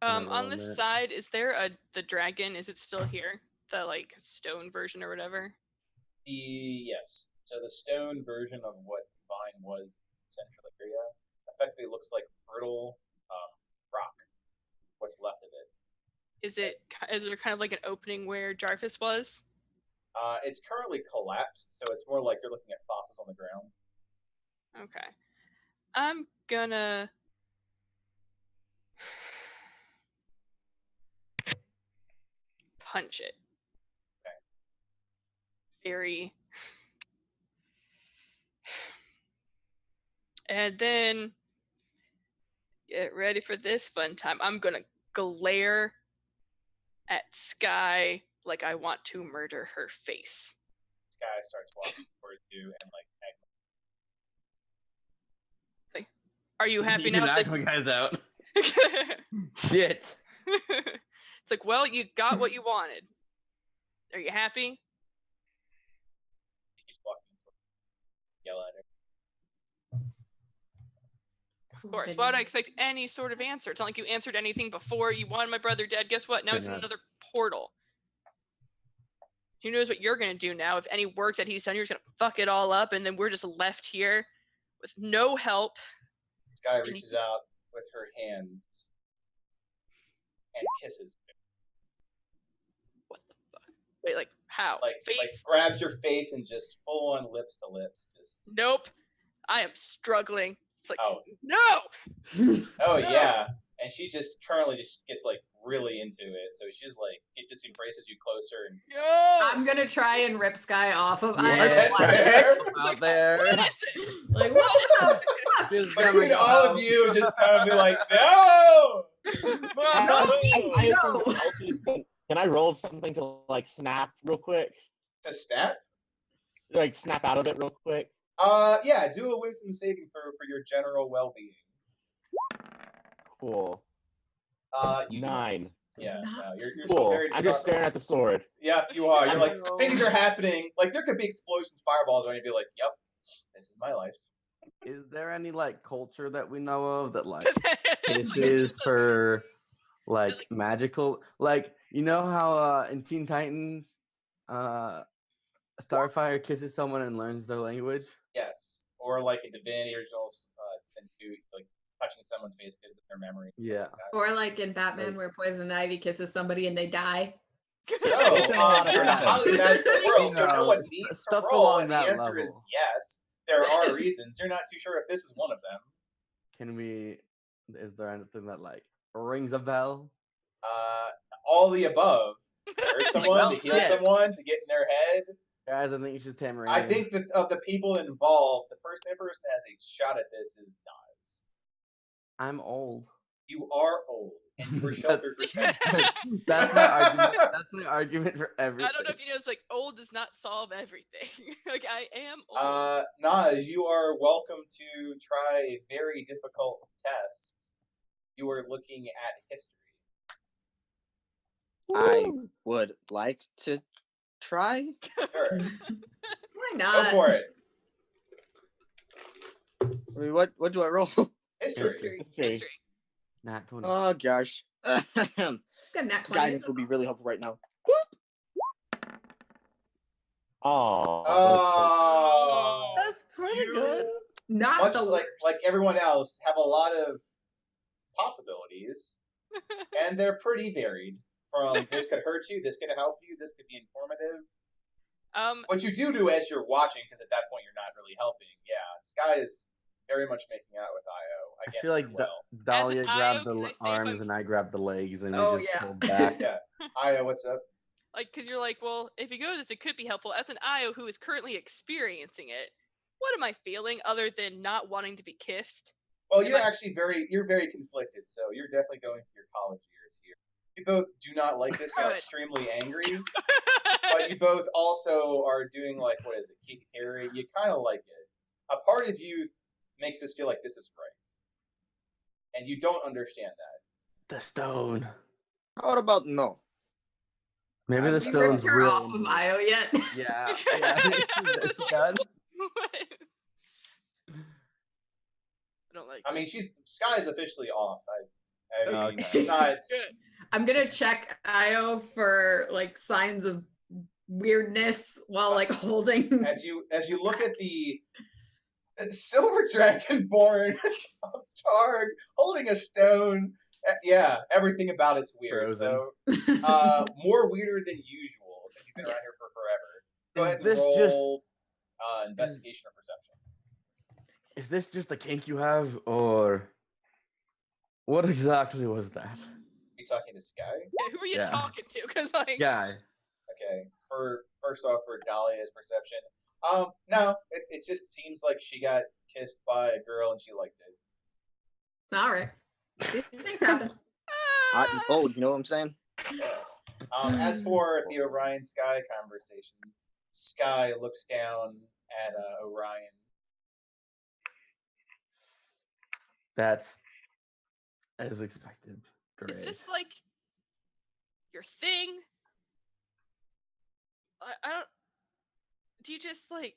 Another On one this that- side, is there the dragon? Is it still here? The like stone version or whatever? Yes. So the stone version of what Vine was in the central area effectively looks like brittle rock. What's left of it. Is there kind of like an opening where Jarvis was? It's currently collapsed, so it's more like you're looking at fossils on the ground. Okay. I'm gonna punch it. Okay. Very. And then get ready for this fun time. I'm gonna glare at Sky like I want to murder her face. This guy starts walking towards you and like Are you happy You now? can This knock is- my guys out. it's Shit. like, well, you got what you wanted. Are you happy? he keeps walking towards you, yell at her. Of course. Why would I expect any sort of answer? It's not like you answered anything before. You wanted my brother dead. Guess what? Now he's in Yeah. another portal. Who knows what you're going to do now? If any work that he's done, you're just going to fuck it all up, and then we're just left here with no help. Sky reaches out with her hands and kisses you. What the fuck? Wait, like, how? Like Face? grabs your face and just full on lips to lips. Just Nope. I am struggling. It's like, Oh. no! Oh No! yeah. And she just currently just gets like really into it. So she's like, it just embraces you closer and No! I'm gonna try and rip Sky off of Yeah, Io. out there. What is it? Like, what the fuck? Just between coming all out. of you just kind of be like, no! No. Can I roll something to like snap real quick? To snap? Like snap out of it real quick? Yeah, do a wisdom saving throw for your general well-being. Cool. You 9. don't. Yeah, no, you're still Cool. very I'm just staring at the sword. Yep, you are. You're like, No. things are happening. Like, there could be explosions, fireballs, or you'd be like, yep, this is my life. Is there any like culture that we know of that like kisses for like magical, like you know how in Teen Titans Starfire kisses someone and learns their language? Yes. Or like in Divinity Original Sin 2, like touching someone's face gives them their memory. Yeah. Or like in Batman, where Poison Ivy kisses somebody and they die. So, It's in a lot of you're in a things. highly magical world, so no No, one s- needs to stuff roll, along and the that answer is level. yes. There are reasons. You're not too sure if this is one of them. Can we? Is there anything that like rings a bell? All the above. To hurt someone, Well, to heal shit. someone, to get in their head. Guys, I think you should tamarind. I think that of the people involved, the person that has a shot at this is Nas. I'm old. You are old, and you were sheltered for centuries. That's my argument. That's my argument for everything. I don't know if you know, it's like old does not solve everything. Like, I am old. Nas, you are welcome to try a very difficult test. You are looking at history. I would like to try. Sure. Why Go not? for it. I mean, what do I roll? History. History. Not 20. Oh gosh. Just got a nat 20. Guidance would be really helpful right now. Oh. Oh. That's pretty You- good. Not Much the like everyone else, have a lot of possibilities, and they're pretty varied. From this could hurt you, this could help you, this could be informative. What you do as you're watching, because at that point you're not really helping. Yeah, Sky is very much making out with Io. I Against feel like her will. Dahlia Io, grabbed the can I say if arms I'm- and I grabbed the legs and Oh, we just yeah. pulled back. Yeah, Io, what's up? Like, because you're like, well, if you go to this, it could be helpful. As an Io who is currently experiencing it, what am I feeling other than not wanting to be kissed? Well, you're actually you're very conflicted. So you're definitely going through your college years here. You both do not like this. You're Good. extremely angry, but you both also are doing like what is it, Keith Harry? You kind of like it. A part of you makes us feel like this is right, and you don't understand that. The stone. How about no? Maybe Have the You stone's ripped her real. off of Io yet? Yeah. She's done. I don't like. I mean, Sky is officially off. I mean, Okay. it's not. Good. I'm gonna check Io for like signs of weirdness while like holding. As you look at the silver dragonborn of Targ holding a stone. Yeah, everything about it's weird. Frozen. So, more weirder than usual because you've been around here for forever. Go Is ahead and this roll investigation or perception. Is this just a kink you have, or what exactly was that? Are you talking to Sky? Yeah, who are you Yeah. talking to? Because like, Guy. Okay. First off, for Dahlia's perception, no, it just seems like she got kissed by a girl and she liked it. All right, these things happen. Hot and cold, you know what I'm saying? Yeah. As for the Orion Sky conversation, Sky looks down at Orion. That's as expected. Great. is this like your thing? I don't. Do you just like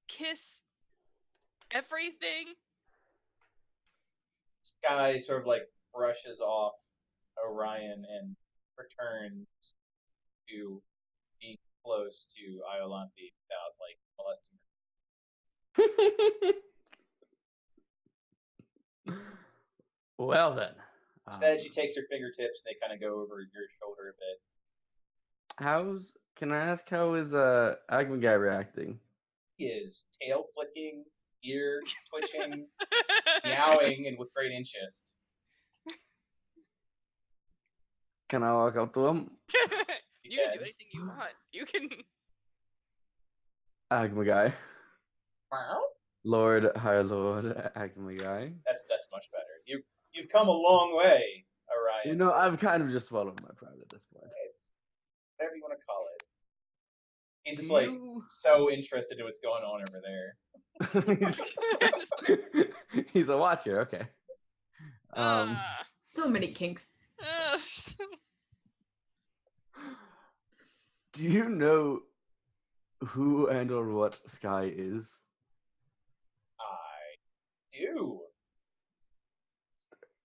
kiss everything? Sky sort of like brushes off Orion and returns to being close to Iolanthe without like molesting her. Well then. Instead, she takes her fingertips and they kind of go over your shoulder a bit. Can I ask how is Agma guy reacting? He is tail flicking, ear twitching, meowing, and with great interest. Can I walk up to him? You can do anything you want. You can. Agma guy. Wow. High Lord Agma guy. That's much better. You've come a long way, Orion. You know, I've kind of just swallowed my pride at this point. It's whatever you want to call it. He's just like so interested in what's going on over there. He's a watcher, okay. So many kinks. Do you know who and or what Sky is? I do.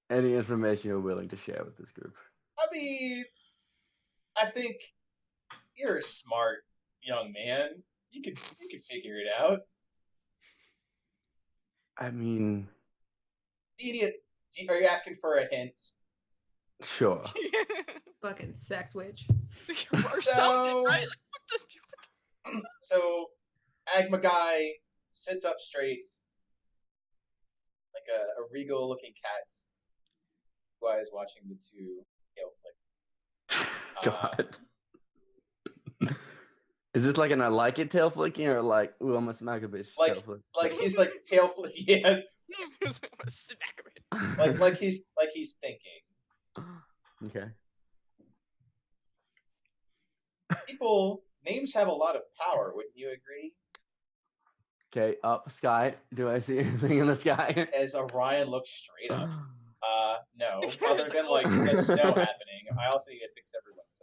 Any information you're willing to share with this group? I mean, I think you're a smart young man. You could figure it out. I mean, Idiot. Are you asking for a hint? sure. Fucking sex witch. Or something, right? Like, So, Agma guy sits up straight, like a regal-looking cat. Who is watching the two tail flick. God. Is this like an I like it tail flicking or like, ooh, I'm a smack a bitch tail flick? Like he's like tail flick. Yes. Smack of it. Like he's thinking. Okay. Names have a lot of power. Wouldn't you agree? Okay, up sky. Do I see anything in the sky? As Orion looks straight up. No. Other than like the snow happening. I also need to fix everyone's.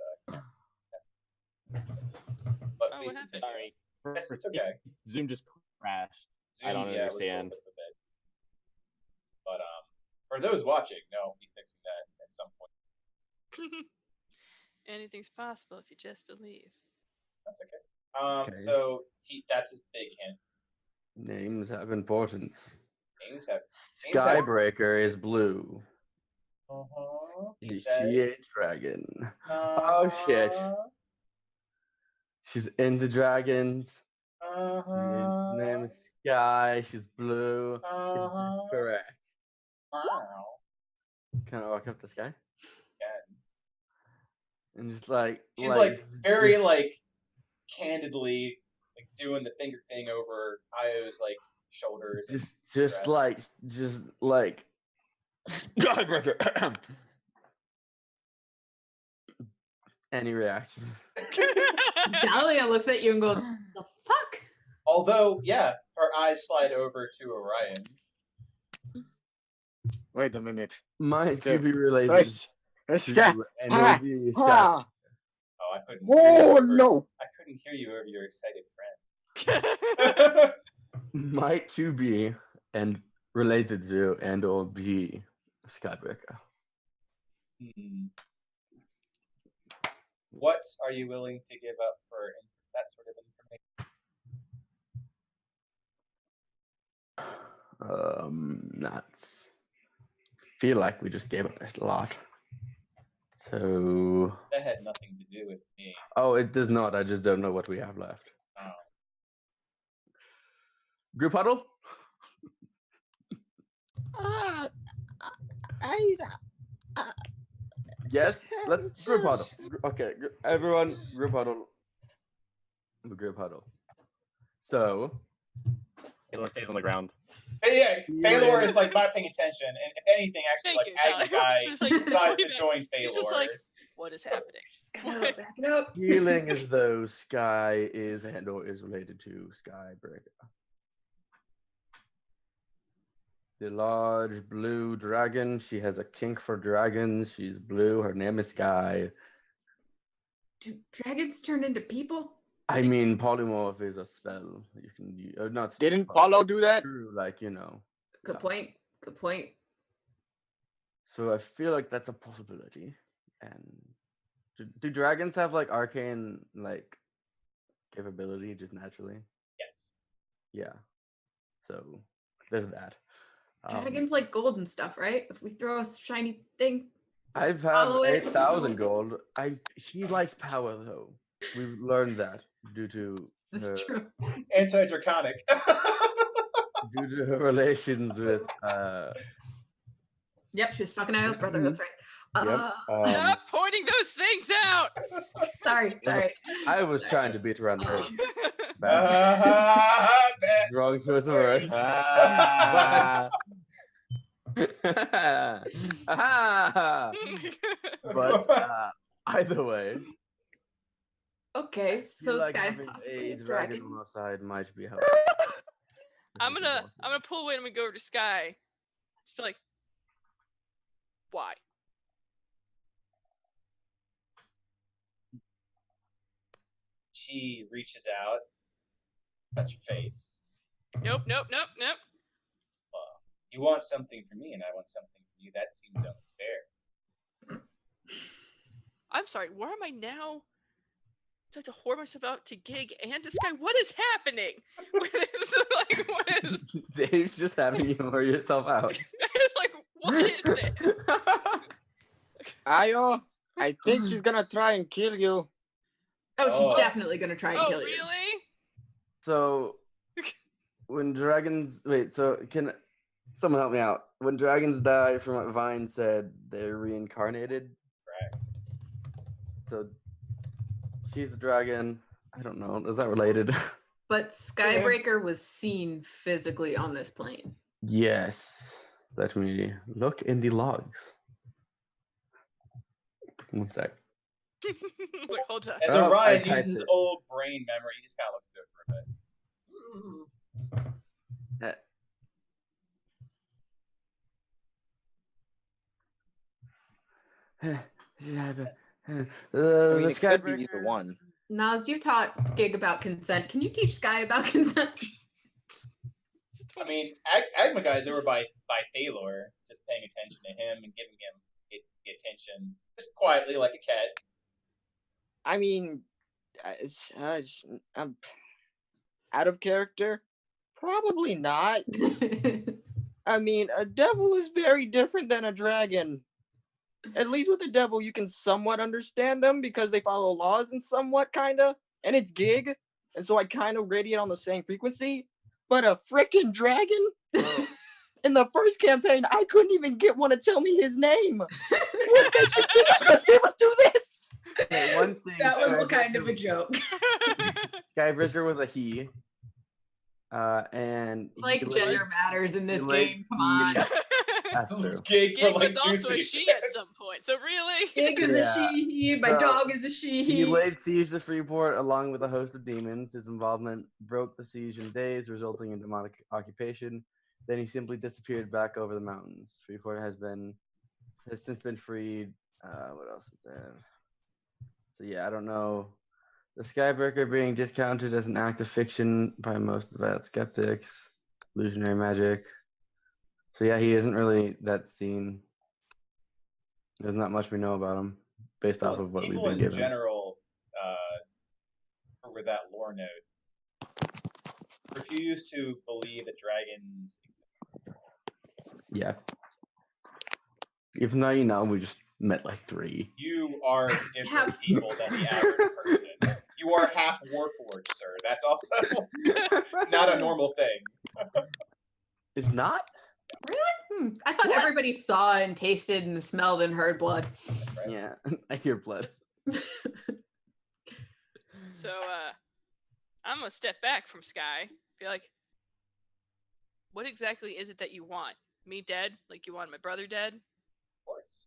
But please continue. Sorry. It's okay. Zoom just crashed. I don't Was understand. a little bit. But for those watching, no, I'll be fixing that at some point. Anything's possible if you just believe. That's okay. So that's his big hint. Names have importance. Names have. Skybreaker is blue. Uh-huh. Is she a dragon? Oh shit. She's into dragons. Uh-huh. Her name is Sky. She's blue. Is Uh-huh. this correct? Wow. Can I walk up to Sky? Yeah. And just like She's like very like candidly like doing the finger thing over Io's like shoulders. just like Skybreaker. Any reaction? Dahlia looks at you and goes, "The fuck?" Although, yeah, her eyes slide over to Orion. Wait a minute. Might you be related Let's to get. Energy Sky? Ah, Oh, I couldn't. oh no! I couldn't hear you over your excited friend. Might you be and related to and or be Skybreaker? What are you willing to give up for that sort of information? That's feel like we just gave up a lot. So That had nothing to do with me. oh, it does not. I just don't know what we have left. Oh. Group huddle. Yes, let's group huddle. Okay, everyone, group huddle. Group huddle. So, It stays on the ground. But yeah, Phalor is like not paying attention, and if anything, actually, Thank like you, Agma She's guy like, decides to looking join She's just Phalor. like, what is happening? Back it up. feeling as though Sky is and or is related to Skybreaker. The large blue dragon. She has a kink for dragons. She's blue. Her name is Sky. Do dragons turn into people? I mean, polymorph is a spell you can use. Not Didn't Paulo do that? true, like you know. Good point. Good point. So I feel like that's a possibility. And do dragons have like arcane like capability just naturally? Yes. Yeah. So there's that. Dragons like gold and stuff, right? If we throw a shiny thing, I've have follow it. 8,000 gold. She likes power though. We've learned that due to This her is true. Anti-draconic. due to her relations with Yep, she was fucking Isle's brother. That's right. yep. Stop pointing those things out. Sorry. I was trying to beat around the bush. Ah, Wrong choice of words. Ah. But either way, Okay, I so feel like Sky's having possibly a a dragon dragon. on our side might be helpful. I'm gonna pull away and I'm gonna go over to Sky. Just be like, why? she reaches out, touch your face. Nope. You want something from me, and I want something from you. That seems unfair. I'm sorry. Why am I now? Do I have to whore myself out to Gig and to Sky? What is happening? What is Dave's just having you whore yourself out. it's like, what is this? Ayo, I think she's gonna try and kill you. Oh, Oh. she's definitely gonna try and Oh, kill you. really? So when dragons so can someone help me out? When dragons die, from what Vine said, they're reincarnated. Correct. So she's the dragon. I don't know. Is that related? But Skybreaker was seen physically on this plane. Yes. Let me look in the logs. One sec. Like, hold on. As Oh, I Orion typed uses it. old brain memory, he just kind of looks through it for a bit. I mean, The it could be either Skybreaker. one. Nas, you taught Gig about consent. Can you teach Sky about consent? I mean, Agmaga is over by Thalor, just paying attention to him and giving him the attention, just quietly like a cat. I mean, I'm out of character. Probably not. I mean, a devil is very different than a dragon. At least with a devil, you can somewhat understand them because they follow laws and somewhat, kinda. And it's Gig, and so I kind of radiate on the same frequency. But a freaking dragon? In the first campaign, I couldn't even get one to tell me his name. What makes you think I'm gonna be able to do this? Okay, one thing. That was kind of a joke. Skybreaker was a he. And he Like laid- gender matters in this he laid game. Come on. siege- That's true. Gig for Gig like was 2 also a seasons. she at some point. So really? Gig is a Yeah. she, my So, dog is a she. He laid siege to Freeport along with a host of demons. His involvement broke the siege in days, resulting in demonic occupation. Then he simply disappeared back over the mountains. Freeport has since been freed. What else is there? So yeah, I don't know. The Skybreaker being discounted as an act of fiction by most devout skeptics. Illusionary magic. So yeah, he isn't really that seen. There's not much we know about him based off of what we've People been in given. general, with that lore note, refuse to believe that dragons exist. Yeah. Even though we just met like 3. You are different people than the average person. You are half Warforged, sir. That's also not a normal thing. It's not? I thought everybody saw and tasted and smelled and heard blood. That's right. Yeah, I hear blood. So I'm gonna step back from Sky. Be like, what exactly is it that you want? Me dead? Like you want my brother dead? Of course.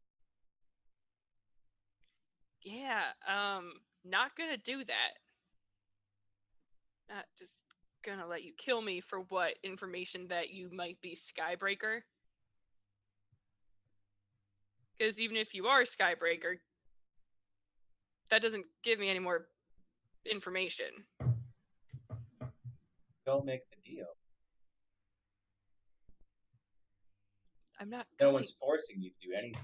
Yeah, not gonna do that. Not just gonna let you kill me for what information that you might be Skybreaker. Because even if you are Skybreaker, that doesn't give me any more information. Don't make the deal. I'm not No going. one's forcing you to do anything.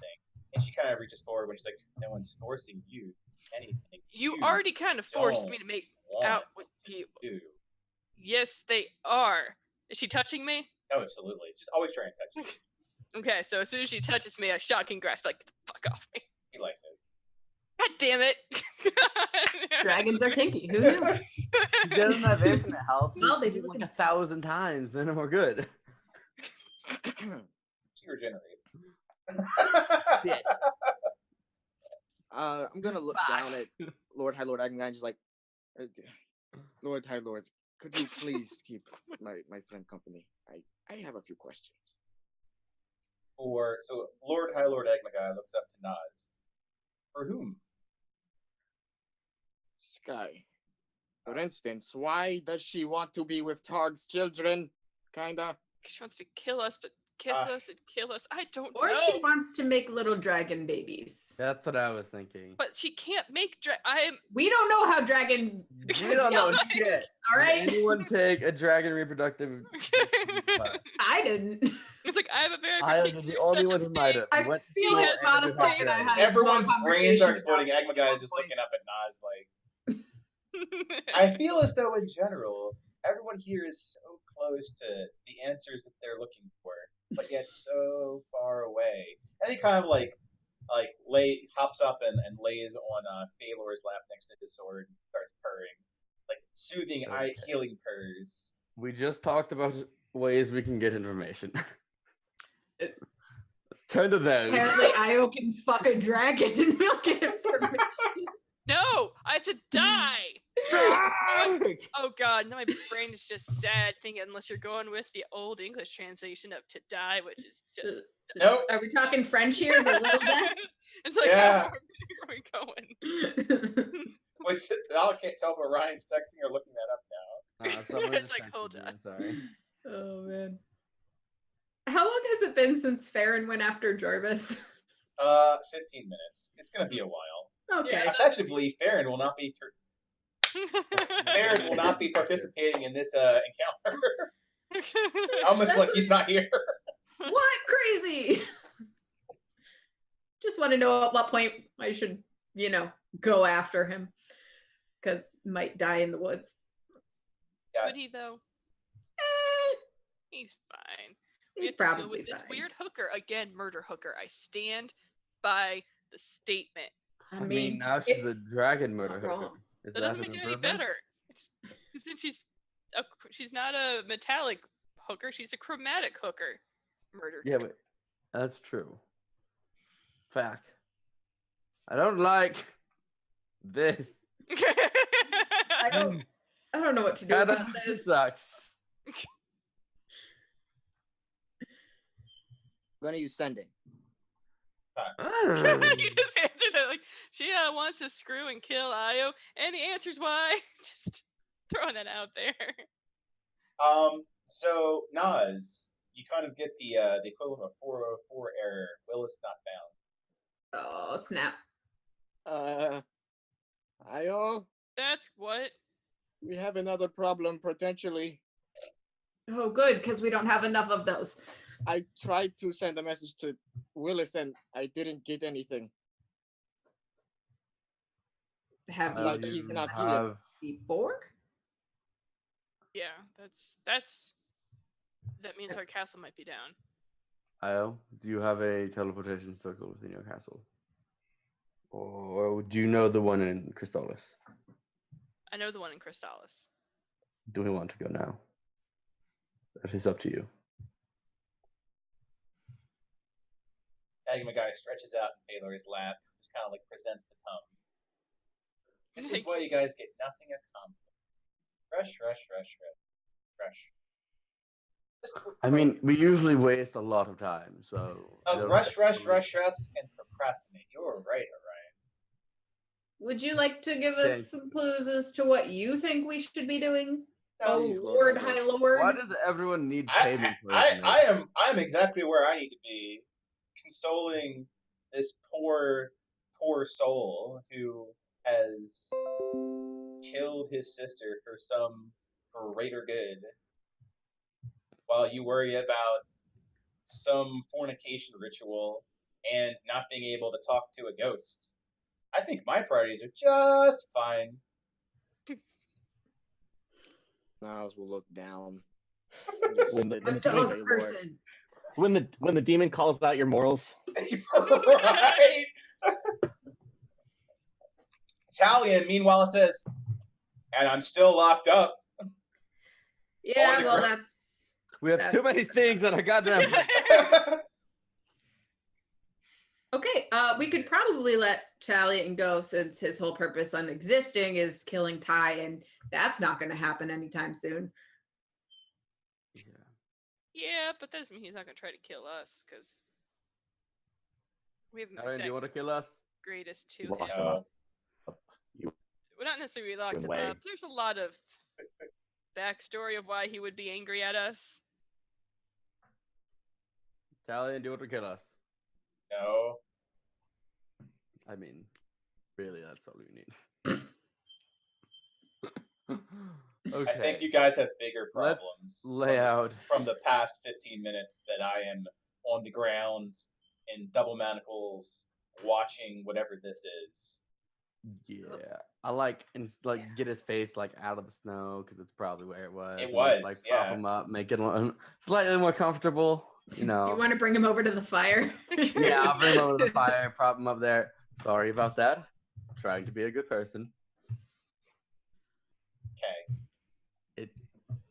And she kind of reaches forward when she's like, no one's forcing you to do anything. You already kind of forced me to make out with you. Do. Yes, they are. Is she touching me? Oh, absolutely. Just always try and touch you. Okay, so as soon as she touches me, I shocking grasp, like, get the fuck off me. He likes it. God damn it. Dragons are kinky. Who knew? She doesn't have infinite health. Well, they do do like one. 1,000 times, then we're good. She regenerates. Shit. I'm gonna look down at Lord High Lord Agni and just like, Lord High Lord, could you please keep my friend company? I have a few questions. So Lord High Lord Agmagai looks up to Nas. For whom? Sky. For instance, why does she want to be with Targ's children? Kinda. She wants to kill us, but kiss us and kill us. I don't Or know. she wants to make little dragon babies. That's what I was thinking. But she can't make We don't know how dragon. We don't know shit. All right. Did anyone take a dragon reproductive? I didn't. It's like I have a very I was particular the only set one of who might have. I Went feel to like has Modest every and I dragon. had a small Everyone's brains are conversation exploding. about Agmagai is this just point. looking up at Nas like, I feel as though in general, everyone here is so close to the answers that they're looking for, but yet so far away. And he kind of like hops up and lays on Phalor's lap next to his sword and starts purring. Like soothing Okay. healing purrs. We just talked about ways we can get information. Let's turn to those. Apparently, Io can fuck a dragon and we'll get information. No, I have to die. Drag! Oh god, now my brain is just sad thinking unless you're going with the old English translation of to die, which is just Nope. Are we talking French here? The little death? It's like Yeah. where are we going? Which I can't tell if Orion's texting or looking that up now. Someone It's just like, texted hold me, on. I'm sorry. Oh man. How long has it been since Farron went after Jarvis? 15 minutes. It's gonna be a while. Okay. Yeah. Effectively, Farron will not be participating in this encounter. Almost like he's not here. What? Crazy. Just want to know at what point I should, go after him. Because might die in the woods. Would he though? He's fine. We He's have to deal probably with this fine. weird hooker again, murder hooker. I stand by the statement. I mean, now she's a it's dragon murder not hooker. wrong. Is That that doesn't an make it any improvement? better. Since she's not a metallic hooker, she's a chromatic hooker. Murder. Yeah, but that's true. Fact. I don't like this. I don't know what to do Kinda about this. sucks. I'm gonna use sending. You just answered that like she wants to screw and kill Io, and the answer's why. Just throwing that out there. So Nas, you kind of get the equivalent of 404 error. Willis not found. Oh, snap. Io, That's what. we have another problem potentially. Oh, good, because we don't have enough of those. I tried to send a message to Willis and I didn't get anything. Have you Like seen he's not here. have before? Yeah, that means our castle might be down. Io, do you have a teleportation circle within your castle? Or do you know the one in Crystallis? I know the one in Crystallis. Do we want to go now? That is up to you. Agmagai stretches out in Phalor's lap, just kind of like presents the tongue. This is why you guys get nothing accomplished. Rush. I mean, we usually waste a lot of time, so. Rush, and procrastinate. You're right, Orion. Would you like to give us Thank some clues as to what you think we should be doing? Oh, Please, Lord, Lord. High Lord. Why does everyone need payment for information? I'm exactly where I need to be, consoling this poor soul who has killed his sister for some greater good, while you worry about some fornication ritual, and not being able to talk to a ghost. I think my priorities are just fine. Niles will look down. When the, A when the dog demon, person. when the demon calls out your morals. Right? Italian, meanwhile, says, and I'm still locked up. Yeah, the well, gr- that's. We have too That's- many things on our goddamn. Okay, we could probably let Chalian go since his whole purpose on existing is killing Ty, and that's not going to happen anytime soon. Yeah, but that doesn't mean he's not gonna try to kill us, because we haven't Aaron, do you exactly want to kill us? greatest to You lock him. him up. We're not necessarily locked him Way. up. There's a lot of backstory of why he would be angry at us. Italian, do you want to kill us? No. I mean, really, that's all we need. Okay. I think you guys have bigger Let's problems lay out. from the past 15 minutes that I am on the ground in double manacles watching whatever this is. Yeah, I like get his face like out of the snow because it's probably where it was. It and was, just, like prop yeah. him up, make it slightly more comfortable. You know. Do you want to bring him over to the fire? Yeah, I'll bring him over to the fire, prop him up there. Sorry about that. Trying to be a good person. Okay. It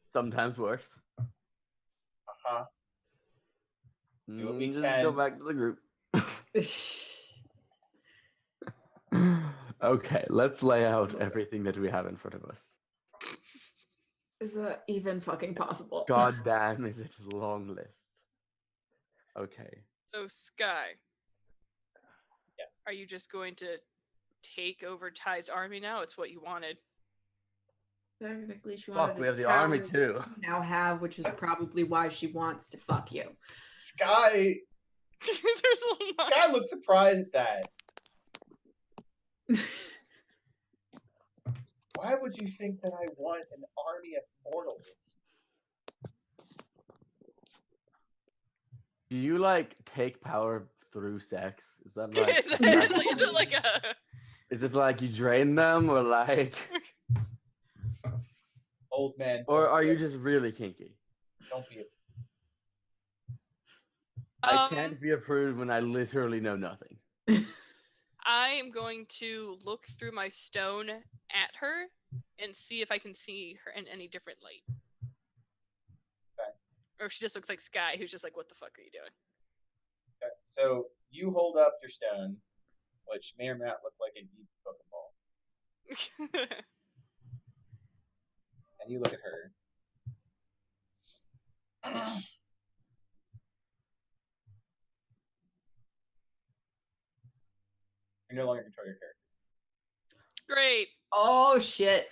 sometimes works. Uh-huh. Do what we Just can. go back to the group. Okay, let's lay out everything that we have in front of us. Is that even fucking possible? God damn, is it a long list? Okay. So, Sky, Yes. are you just going to take over Ty's army now? It's what you wanted. Technically, she wanted Fuck, we have the to army have- too. now have, which is probably why she wants to fuck you. Sky There's a lot. Sky looked surprised at that. Why would you think that I want an army of mortals? Do you like take power through sex? Is that like? is it like a? Is it like you drain them, or like, Old man. or don't are be you a- just really kinky? Don't be a I can't be approved when I literally know nothing. I am going to look through my stone at her and see if I can see her in any different light. Okay. Or if she just looks like Sky, who's just like, what the fuck are you doing? Okay, so you hold up your stone, which may or may not look like an deep Pokeball, and you look at her. You no longer control your character. Great. Oh shit!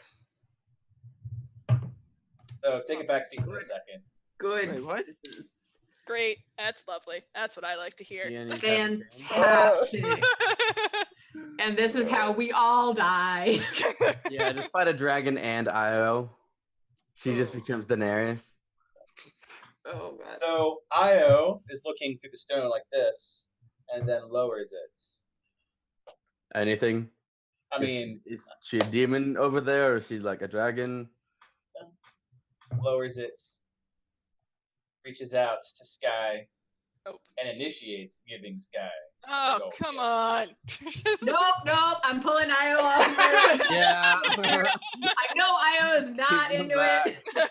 So take a back seat for a second. Good. Wait, what? Great. That's lovely. That's what I like to hear. Ian, you can't- Fantastic. And this is how we all die. Yeah, just fight a dragon and Io. She just becomes Daenerys. Oh god. So Io is looking through the stone like this, and then lowers it. Anything? I mean, is she a demon over there, or she's like a dragon? lowers it, reaches out to Sky, Oh. and initiates giving Sky. Oh, Oh, come yes. on. Nope. I'm pulling Io off. My Yeah. I know Io is not Keep into them it.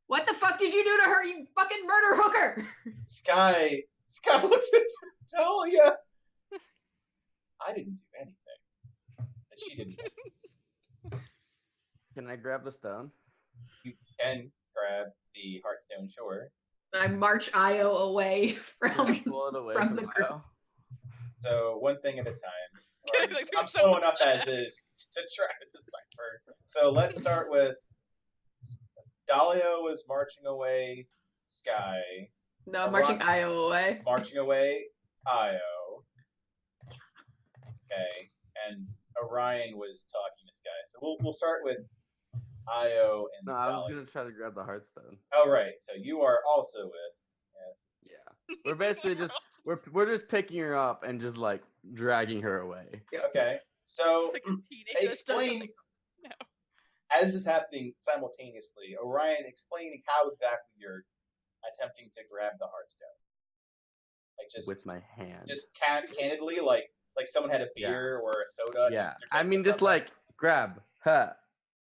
What the fuck did you do to her, you fucking murder hooker? Sky looks at Talia. I didn't do anything. And she didn't. Can I grab the stone? You can grab the Heartstone Shore. I march Io away Can I from. pull it away from from the group. Io? So one thing at a time. Or Like, I'm there's so slow much enough as is to try to decipher. So let's start with Dahlia was marching away Sky. No, I'm marching Io away. Marching away Io. Okay. And Orion was talking to Sky. So we'll start with Io and No, I was Dahlia. gonna try to grab the Hearthstone. Oh right. So you are also with antagonists. Yeah, we're basically just we're just picking her up and just like dragging her away. Okay, so Like a teenager that's done explain something. No. as this is happening simultaneously. Orion, explaining how exactly you're attempting to grab the Hearthstone. Like With my hand. just candidly, like someone had a beer or a soda. and Yeah, they're I taking mean it just from them. like grab, huh?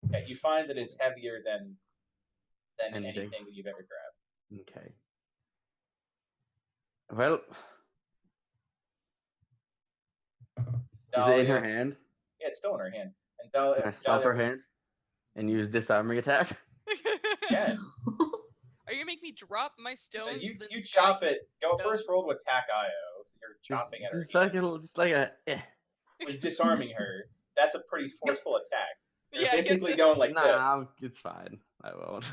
Okay, you find that it's heavier than Anything. anything that you've ever grabbed. Okay. Well, is it in her Dahlia- hand? Yeah, it's still in her hand. And Can I stop her Dahlia, hand and use disarming attack? yeah. Are you gonna make me drop my stones? So you then chop strike? it. Go No. first. Roll to attack Io. So you're chopping at her. Just like a. With disarming her. That's a pretty forceful attack. You're Yeah, I guess basically so. going like Nah, it's fine. I won't.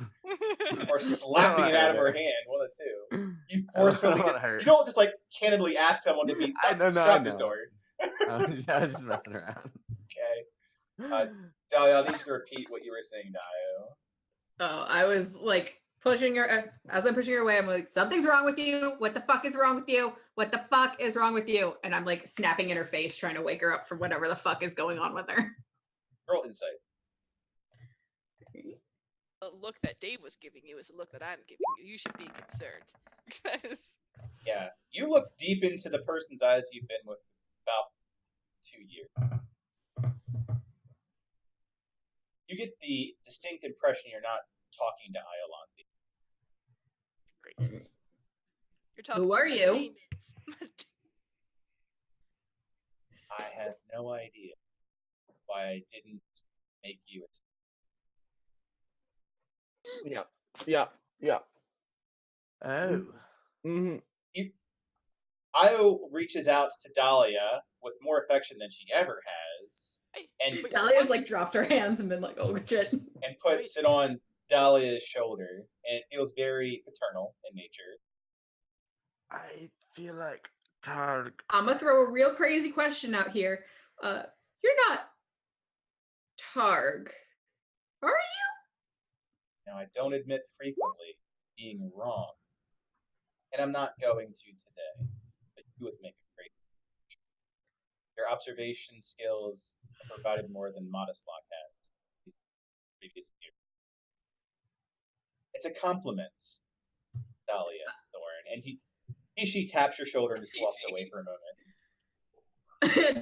this, or slapping it out of her hand. One of the two. You forcefully. wanna hurt. You don't just like candidly ask someone to beat. I know, Stop I your know. sword. I was just messing around. Okay. Dahlia, I'll need you to repeat what you were saying to Io. Oh, I was like pushing her as I'm pushing her away. I'm like, something's wrong with you. What the fuck is wrong with you? What the fuck is wrong with you? And I'm like snapping in her face, trying to wake her up from whatever the fuck is going on with her. Roll insight. The look that Dave was giving you is the look that I'm giving you. You should be concerned. Because Yeah. You look deep into the person's eyes you've been with about 2 years. You get the distinct impression you're not talking to Iolandi. great. You're talking Who to are my you? teammates. I have no idea why I didn't make you a Yeah. Oh. hmm Io reaches out to Dahlia with more affection than she ever has, and Wait, Dahlia's what? like dropped her hands and been like, oh shit. and puts it on Dahlia's shoulder, and it feels very paternal in nature. I feel like Targ. I'm gonna throw a real crazy question out here. You're not Targ, are you? Now, I don't admit frequently being wrong, and I'm not going to today, but you would make a great teacher. Your observation skills have provided more than Modeslock has these previous years. It's a compliment, Dahlia Thorn, and she taps your shoulder and just walks away for a moment.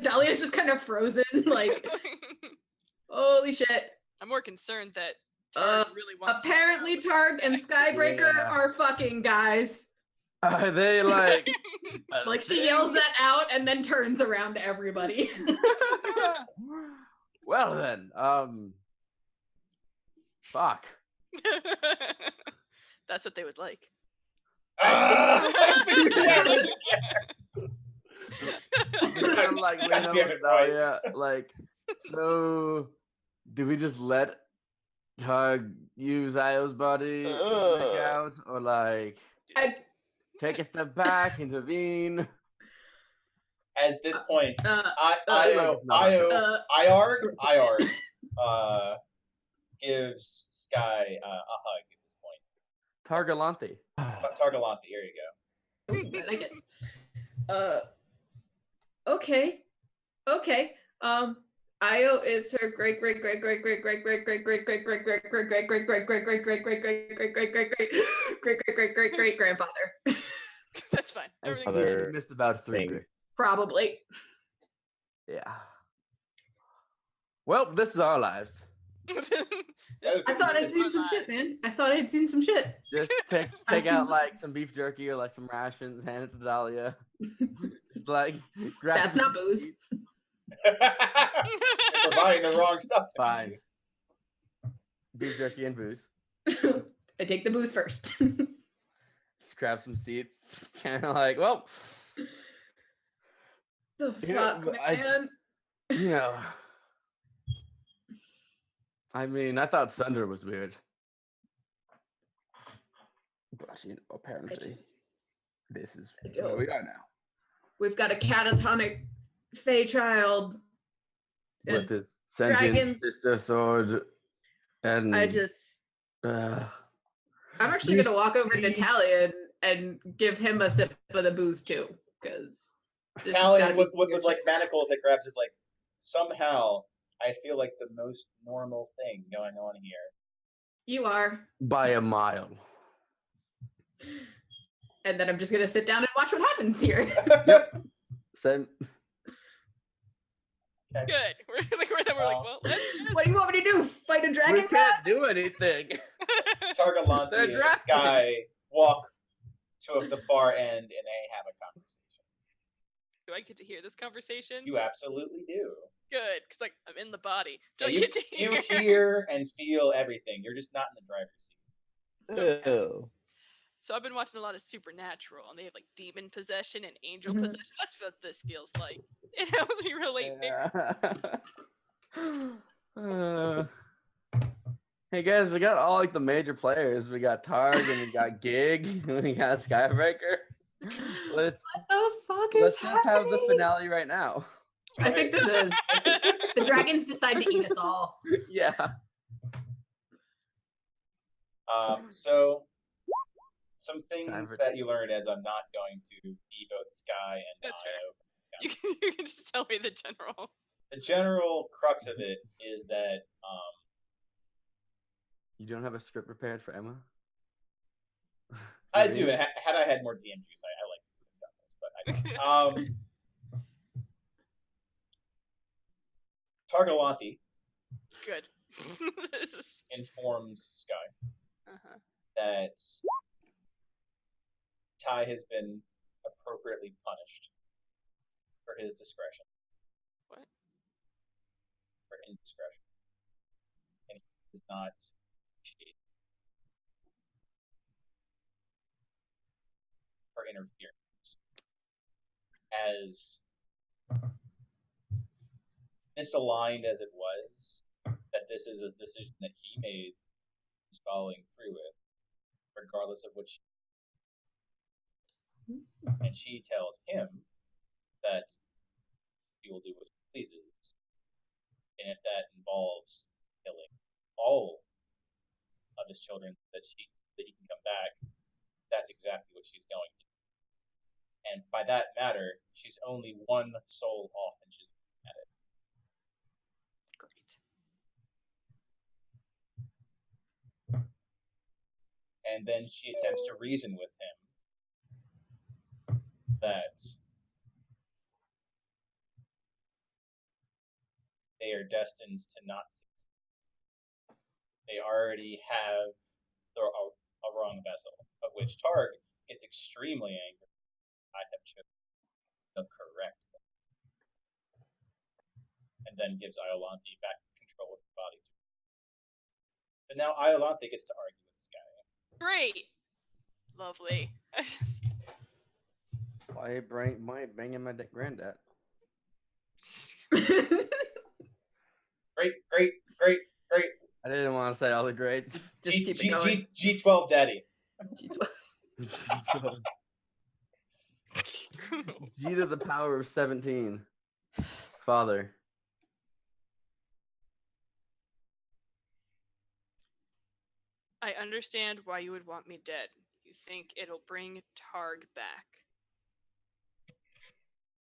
Dahlia's just kind of frozen, like, holy shit. I'm more concerned that Uh, Targ really wants to Apparently Targ and Skybreaker Yeah. are fucking guys. Are they like? Like she yells that out and then turns around to everybody. Well then, fuck. That's what they would like. Ah! I'm like, God wait, no, damn it, Roy. yeah, like, so, do we just let Tug use Io's body to make out, or like, I- take a step back, intervene? As this point, Io- Iarg gives Sky a hug at this point. Targalante. Targalante, here you go. Ooh, I like it. Okay. Io is her great grandfather. That's fine. I Everything's think Other you missed about 3 thing. grades. Probably. Yeah. Well, this is our lives. I thought I'd seen some shit, man. I thought I'd seen some shit. Just take I've out seen- like some beef jerky or like some rations, hand it to Dahlia. Just like grab. That's not booze. You're providing the wrong stuff to Fine. me. Beef jerky and booze. I take the booze first. Just grab some seats. Kind of like, well, The Yeah, fuck, but man. you know. I mean, I thought Thunder was weird. But you know, I apparently, just- this is I where don't. we are now. We've got a catatonic Fey child. With And his sentient dragons- sister sword. And I just uh, I'm actually gonna walk over to Please. Talia and give him a sip of the booze too, because Callan with like manacles that grabs his like somehow I feel like the most normal thing going on here. You are. By a mile. And then I'm just gonna sit down and watch what happens here. Yep. Same. Okay. Good. We're like, well, let's just. What do you want me to do? Fight a dragon? We can't do anything. Targalanthi They're and dragons. Sky walk to the far end and they have a conversation. Do I get to hear this conversation? You absolutely do. Good, because like I'm in the body. Do Yeah, I you, get to hear? you hear and feel everything. You're just not in the driver's seat. Ew. So I've been watching a lot of Supernatural, and they have like demon possession and angel Mhm. possession. That's what this feels like. It helps me relate there. Hey guys, we got all like the major players. We got Targ and we got Gig. We got Skybreaker. Let's What the fuck is let's just have the happening? finale right now. I think this is. The dragons decide to eat us all. Yeah. So some things Favorite. that you learned as I'm not going to be both Sky and That's fair. Io. You can just tell me the general. The general crux of it is that You don't have a script prepared for Emma? I do. And had I had more DM juice, I like done this, but I don't. Targalanthi Good. This is- informs Sky uh-huh. that Ty has been appropriately punished for his discretion. What? For indiscretion. And he does not appreciate for interference. As misaligned as it was, that this is a decision that he made, is following through with, regardless of which. And she tells him that he will do what he pleases, and if that involves killing all of his children, that he can come back, that's exactly what she's going to do. And by that matter, she's only one soul off, and she's at it. Great. And then she attempts to reason with him that they are destined to not succeed. They already have a wrong vessel, of which Targ gets extremely angry. I have chosen the correct one. And then gives Iolanthe back control of the body. But now Iolanthe gets to argue with Sky. Great. Lovely. Why banging my granddad? Great. I didn't want to say all the greats. Just keep it going. G12 Daddy. G to the power of 17. Father. I understand why you would want me dead. You think it'll bring Targ back.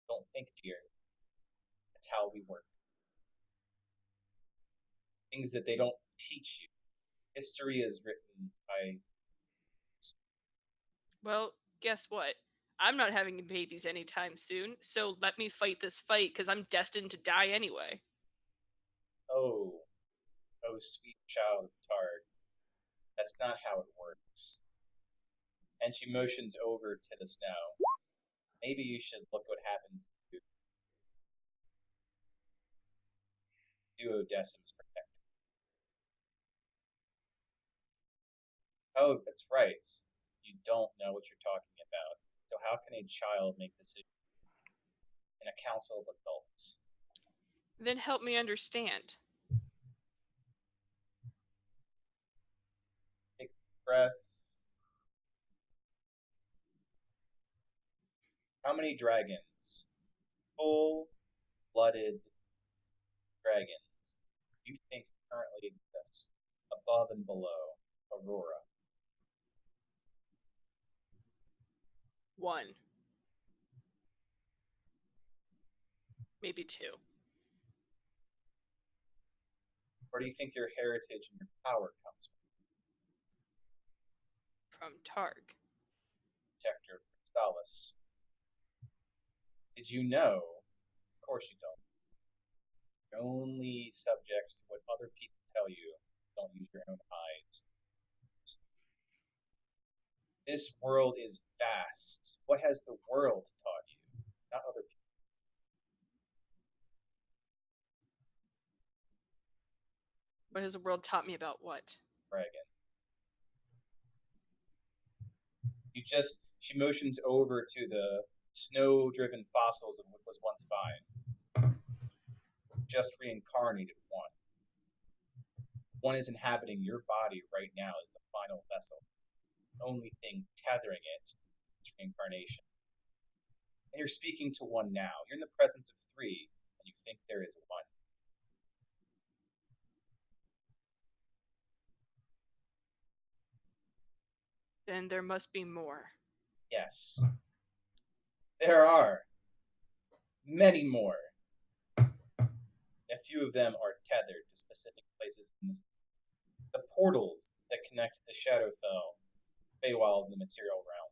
Don't think, dear. That's how we work. Things that they don't teach you. History is written by. Well, guess what? I'm not having babies anytime soon, so let me fight this fight because I'm destined to die anyway. Oh, sweet child of Targ. That's not how it works. And she motions over to the snow. Maybe you should look what happens to Duodecim's protector. Oh, that's right. You don't know what you're talking about. So how can a child make decisions in a council of adults? Then help me understand. Take a breath. How many dragons, full-blooded dragons, do you think currently exist above and below Arhor'ha? 1. Maybe 2. Where do you think your heritage and your power comes From Targ. from? Protector Crystallis. Did you know? Of course you don't. You're only subject to what other people tell you. Don't use your own eyes. This world is vast. What has the world taught you? Not other people. What has the world taught me about what? Dragon. She motions over to the snow-driven fossils of what was once fine. Just reincarnated one. One is inhabiting your body right now as the final vessel. The only thing tethering it is reincarnation. And you're speaking to one now. You're in the presence of 3, and you think there is one. Then there must be more. Yes. There are many more. A few of them are tethered to specific places in this. The portals that connect the Shadowfell, Feywild, and the material realm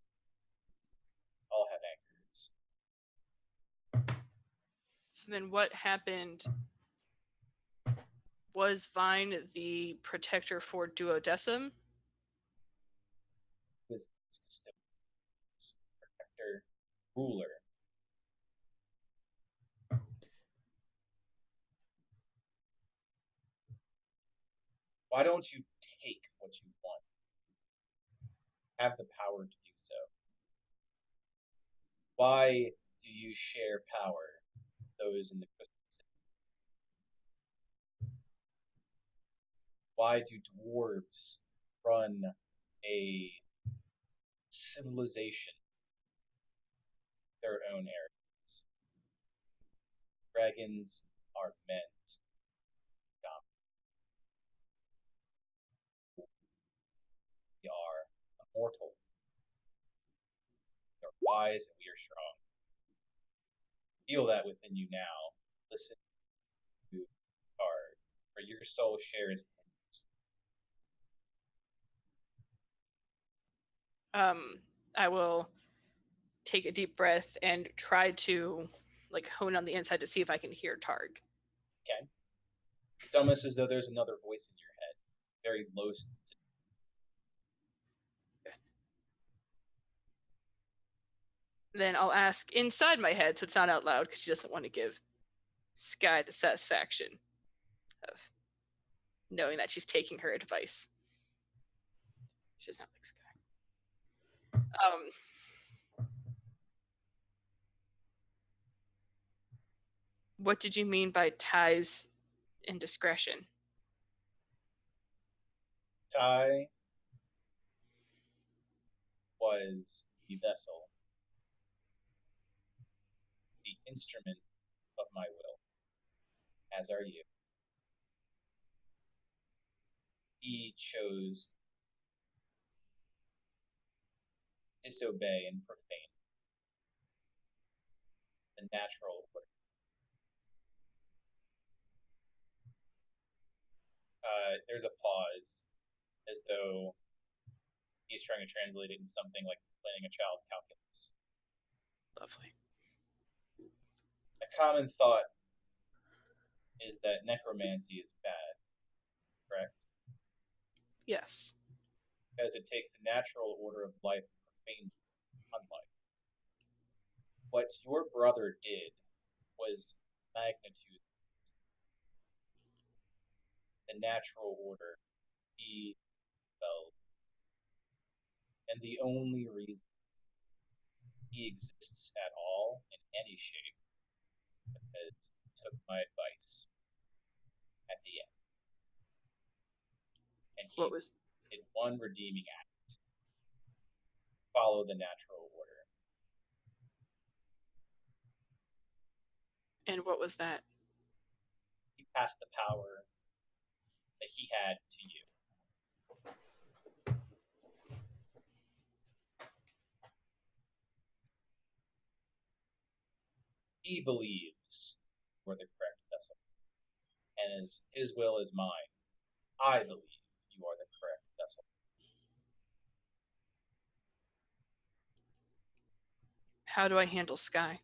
all have anchors. So then what happened? Was Vine the protector for Duodecim? Was protector, ruler. Why don't you take what you want? Have the power to do so. Why do you share power with those in the crystal city? Why do dwarves run a civilization their own areas? Dragons are meant to dominate. We are immortal. We are wise and we are strong. Feel that within you now. Listen to the card, for your soul shares hints. I will take a deep breath and try to hone on the inside to see if I can hear Targ. Okay. It's almost as though there's another voice in your head, very low. Then I'll ask inside my head, so it's not out loud, because she doesn't want to give Sky the satisfaction of knowing that she's taking her advice. She does not like Sky. What did you mean by ties and discretion? Ty was the vessel, the instrument of my will, as are you. He chose to disobey and profane the natural order. There's a pause, as though he's trying to translate it in something like playing a child calculus. Lovely. A common thought is that necromancy is bad, correct? Yes. Because it takes the natural order of life and profanes unlife. What your brother did was magnitude. The natural order he fell. And the only reason he exists at all in any shape is he took my advice at the end. And he did one redeeming act. Follow the natural order. And what was that? He passed the power that he had to you. He believes we're the correct vessel, and as his will is mine, I believe you are the correct vessel. How do I handle Sky?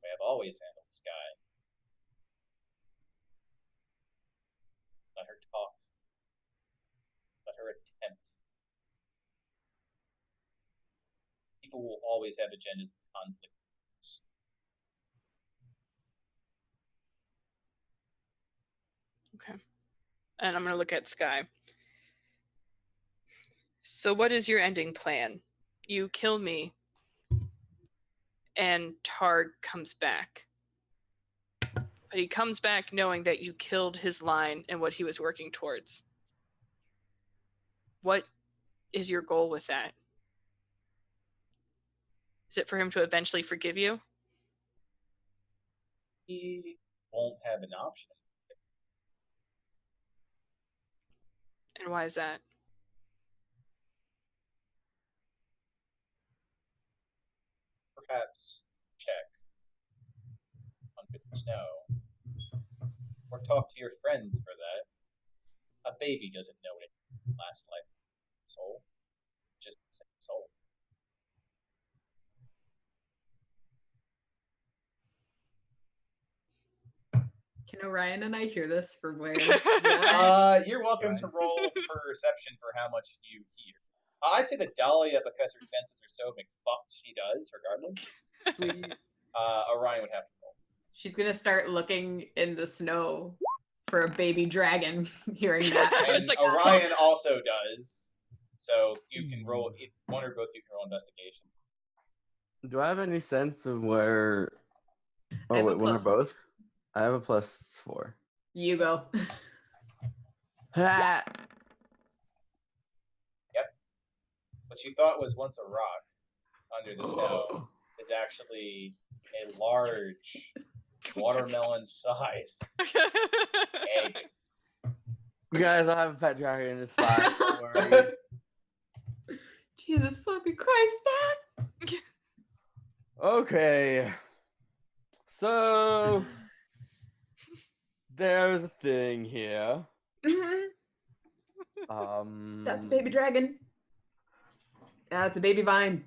I have always handled Sky. Let her talk. Let her attempt. People will always have agendas that conflict. Okay. And I'm going to look at Sky. So, what is your ending plan? You kill me, and Targ comes back. But he comes back knowing that you killed his line and what he was working towards. What is your goal with that? Is it for him to eventually forgive you? He won't have an option. And why is that? Perhaps check under the snow. Or talk to your friends for that. A baby doesn't know it last life. Soul. Just the same soul. Can Orion and I hear this from where? You're welcome to roll perception for how much you hear. I'd say that Dahlia, because her senses are so McFucked, she does, regardless. Orion would have to roll. She's gonna start looking in the snow for a baby dragon, hearing that. And like, Orion also does. So you can roll, one or both you can roll investigation. Do I have any sense of where? I Oh have a wait, one or plus- both? I have a +4. You go. Ha! What you thought was once a rock under the snow is actually a large watermelon-sized egg. You guys, I have a pet dragon. It's fine. Don't worry. Jesus fucking Christ, man! Okay. So there's a thing here. That's a baby dragon. That's a baby vine.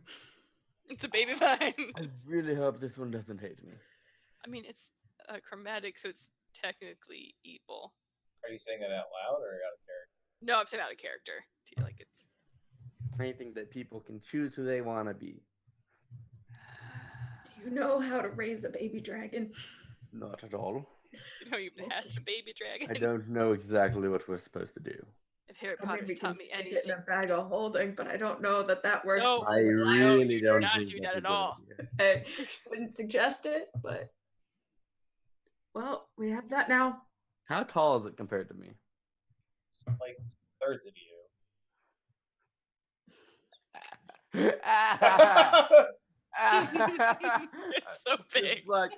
It's a baby vine. I really hope this one doesn't hate me. I mean, it's chromatic, so it's technically evil. Are you saying that out loud or out of character? No, I'm saying out of character. Like it's. Anything that people can choose who they want to be. Do you know how to raise a baby dragon? Not at all. You don't even hatch a baby dragon. I don't know exactly what we're supposed to do. If Harry I mean, Potter's we can taught me stick it anything. in a bag of holding, but I don't know that works. No. I you really do don't not think do that's that a at all. good idea. I wouldn't suggest it, but well, we have that now. How tall is it compared to me? It's like 2/3 of you. It's so big. It's like,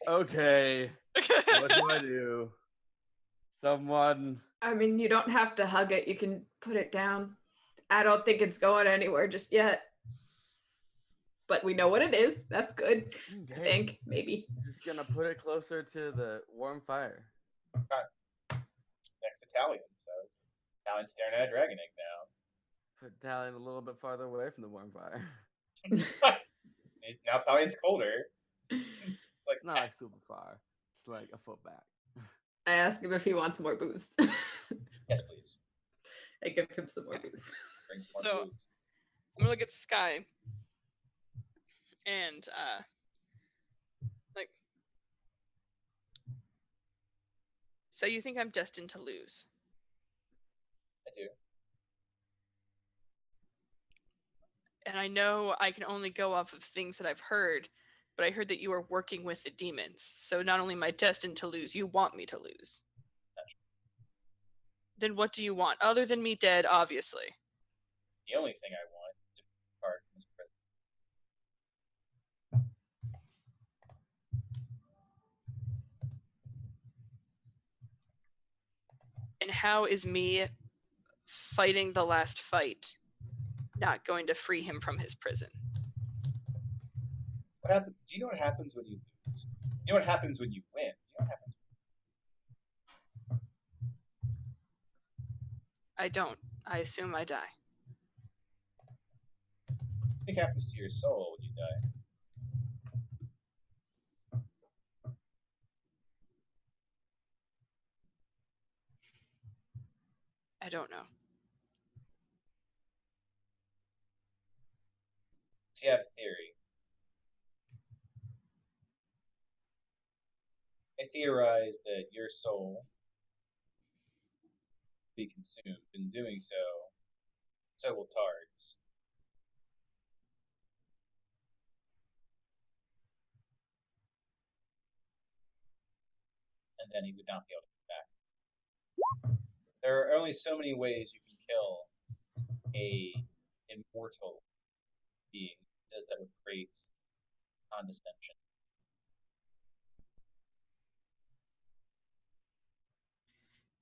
okay, what do I do? Someone. I mean, you don't have to hug it. You can put it down. I don't think it's going anywhere just yet. But we know what it is. That's good. I Okay. think, maybe. Just gonna put it closer to the warm fire. Next Italian, so it's Italian staring at a dragon egg now. Put Talon a little bit farther away from the warm fire. Now Italian's colder. It's like Not like super far. It's like a foot back. I ask him if he wants more booze. yes, please. I give him some more booze. Bring some more So- booze. I'm gonna look at Sky. And like, so you think I'm destined to lose? I do. And I know I can only go off of things that I've heard, but I heard that you are working with the demons. So not only am I destined to lose, you want me to lose. Then what do you want? Other than me dead, obviously. The only thing I want is to depart from this prison. And how is me fighting the last fight not going to free him from his prison? What happens? Do you know what happens when you lose? You know what happens when you win? You know what happens? I don't. I assume I die. What do you think happens to your soul when you die? I don't know. So you have a theory. I theorize that your soul will be consumed. In doing so, so will Tard's. And then he would not be able to come back. There are only so many ways you can kill a immortal being. Does that with great condescension.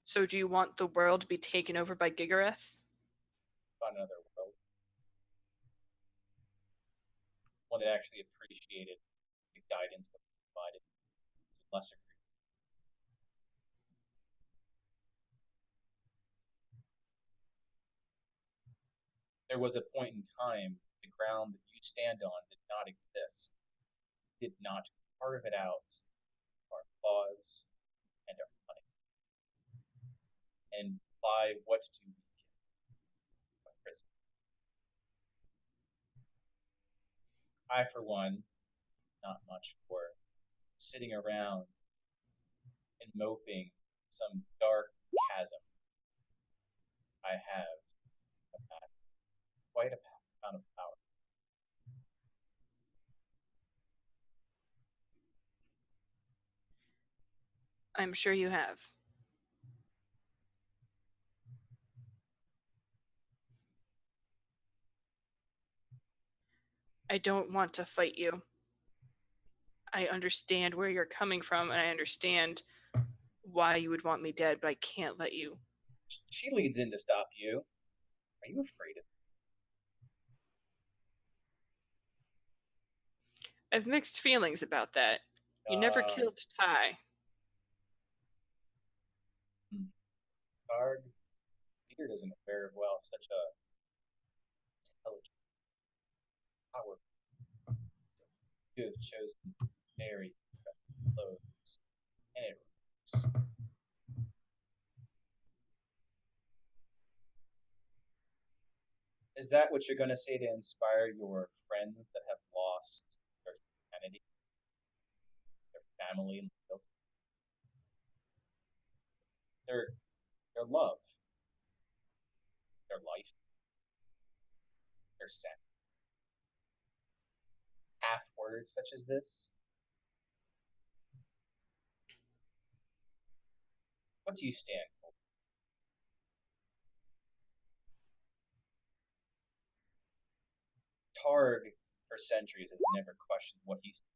So do you want the world to be taken over by Gigareth? Find another world. One that actually appreciated the guidance that was provided. It's a lesser creature. There was a point in time the ground that you stand on did not exist. Did not carve it out our claws and our money. And apply what to prison. I, for one, not much for sitting around and moping some dark chasm. I have quite a amount of power. I'm sure you have. I don't want to fight you. I understand where you're coming from, and I understand why you would want me dead, but I can't let you. She leads in to stop you. Are you afraid of I have mixed feelings about that. You never killed Ty. Tard? Peter doesn't fare well such a intelligent, powerful. You have chosen very clothes, and it hurts. Is that what you're going to say to inspire your friends that have lost their humanity, their family, and their love, their life, their sense? Half words such as this? What do you stand for? Tard, for centuries, has never questioned what he stands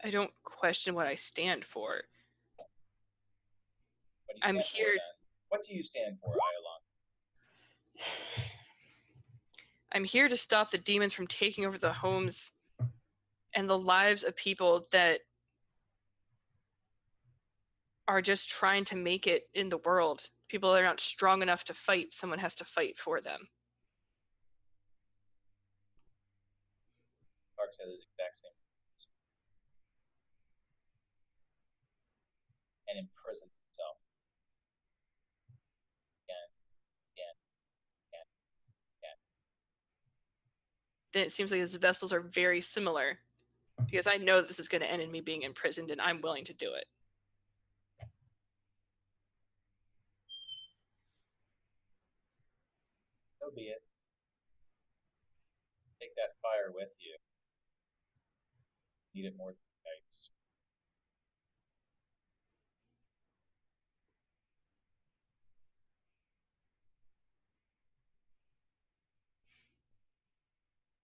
I don't question what I stand for. for. What do you I'm stand here. For, then? What do you stand for, Iolon? I'm here to stop the demons from taking over the homes and the lives of people that are just trying to make it in the world. People that are not strong enough to fight, someone has to fight for them. Clark said those exact same words. And imprisoned himself. Then it seems like his vessels are very similar, because I know this is going to end in me being imprisoned, and I'm willing to do it. So be it. Take that fire with you. Need it more than nights.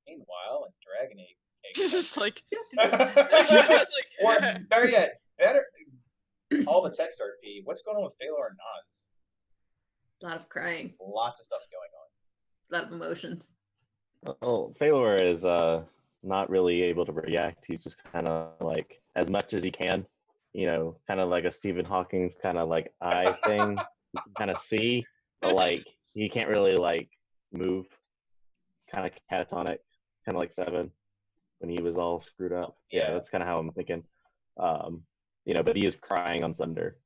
Meanwhile, in Dragon Age, This is like, or better yet, all the text RP. What's going on with Phalor and Nas? A lot of crying. Lots of stuff's going on. lot of emotions. Well, Phalor is not really able to react. He's just kind of like as much as he can, kind of like a Stephen Hawking's kind of like eye thing. You can kind of see, but like he can't really like move. Kind of catatonic, kind of like Seven when he was all screwed up. Yeah, that's kind of how I'm thinking. But he is crying on Thunder.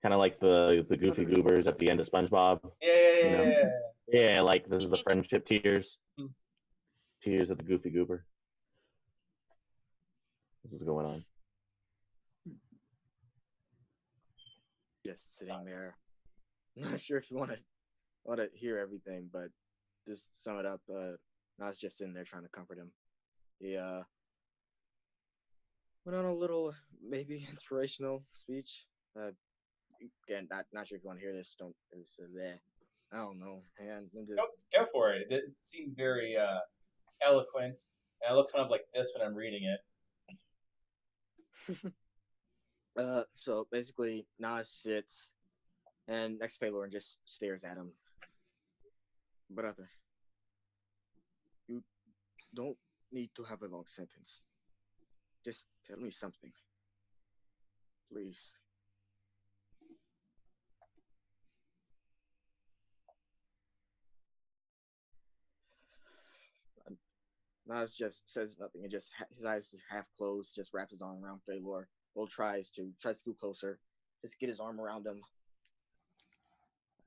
Kind of like the Goofy Goobers at the end of SpongeBob. Yeah. Yeah, like this is the friendship tears. Tears of the Goofy Goober. This is going on. Just sitting there. I'm not sure if you want to hear everything, but just sum it up. I was just sitting there trying to comfort him. He went on a little maybe inspirational speech. Again, not sure if you want to hear this. Don't. I don't know, man. Go for it. It seemed very eloquent, and I look kind of like this when I'm reading it. So basically, Nas sits and next to Phalor and just stares at him. Brother, you don't need to have a long sentence. Just tell me something. Please. Nas just says nothing and just his eyes just half closed, just wraps his arm around Phalor. Will tries to go closer, just get his arm around him.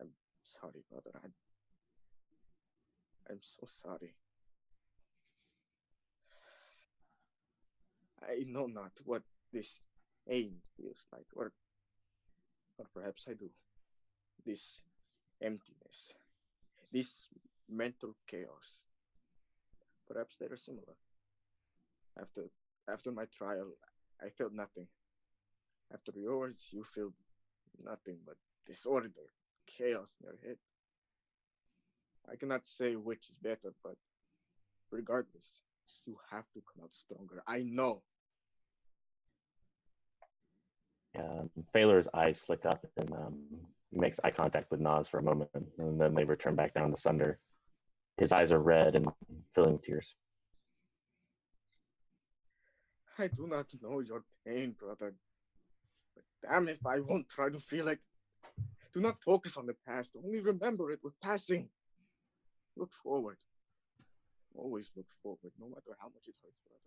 I'm sorry, brother. I'm so sorry. I know not what this pain feels like, or perhaps I do. This emptiness, this mental chaos. Perhaps they are similar. After my trial, I felt nothing. After yours, you feel nothing but disorder, chaos in your head. I cannot say which is better, but regardless, you have to come out stronger. I know. Phalor's eyes flick up and he makes eye contact with Nas for a moment, and then they return back down to Sunder. His eyes are red and filling with tears. I do not know your pain, brother. But damn if I won't try to feel it. Do not focus on the past. Only remember it with passing. Look forward. Always look forward, no matter how much it hurts, brother.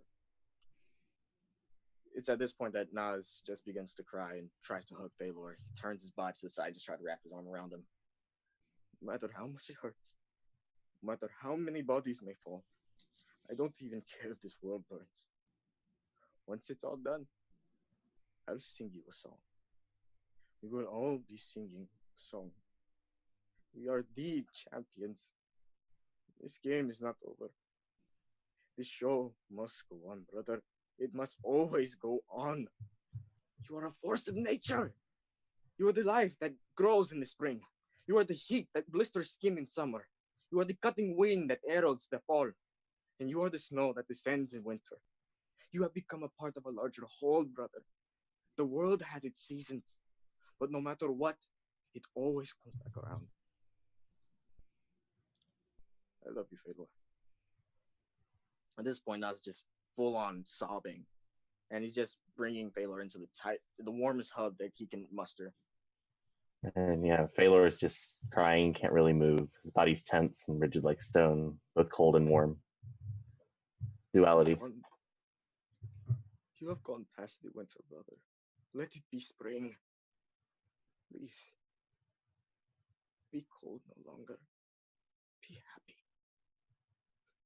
It's at this point that Nas just begins to cry and tries to hug Phalor. He turns his body to the side, just try to wrap his arm around him. No matter how much it hurts, no matter how many bodies may fall, I don't even care if this world burns. Once it's all done, I'll sing you a song. We will all be singing a song. We are the champions. This game is not over. This show must go on, brother. It must always go on. You are a force of nature. You are the life that grows in the spring. You are the heat that blisters skin in summer. You are the cutting wind that erodes the fall. And you are the snow that descends in winter. You have become a part of a larger whole, brother. The world has its seasons, but no matter what, it always comes back around. I love you, Phalor. At this point, Nas just full on sobbing, and he's just bringing Phalor into the warmest hug that he can muster. And yeah, Phalor is just crying, can't really move. His body's tense and rigid like stone, both cold and warm. Duality. You have gone past the winter, brother. Let it be spring. Please. Be cold no longer. Be happy.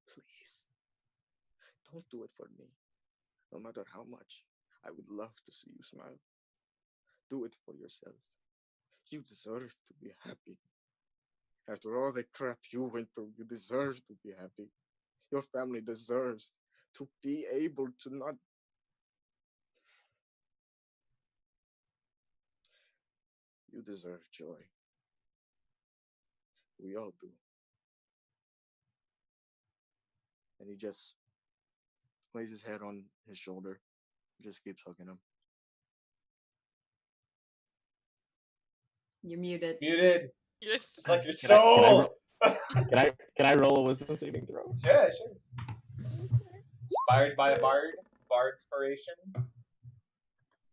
Please. Don't do it for me. No matter how much, I would love to see you smile. Do it for yourself. You deserve to be happy. After all the crap you went through, you deserve to be happy. Your family deserves to be able to not. You deserve joy. We all do. And he just lays his head on his shoulder, just keeps hugging him. You're muted. Muted. Yeah. Just like your Can I- can I soul. Can I roll a wisdom saving throw? Sure, sure. Inspired by a bard. Bardspiration.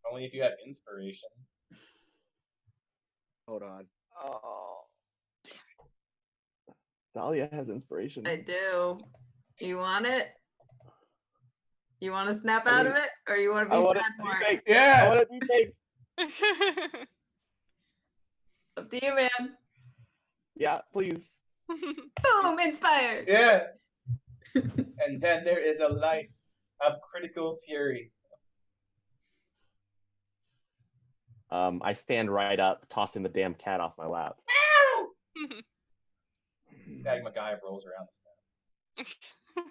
Only if you have inspiration. Hold on. Oh. Dahlia has inspiration. I do. You want it? You want to snap out of it, or you want to I be want sad to more? I Yeah. want to take. Up to you, man. Yeah, please. Boom, inspired. Yeah. And then there is a light of critical fury. I stand right up, tossing the damn cat off my lap. Dag MacGyver rolls around the snap.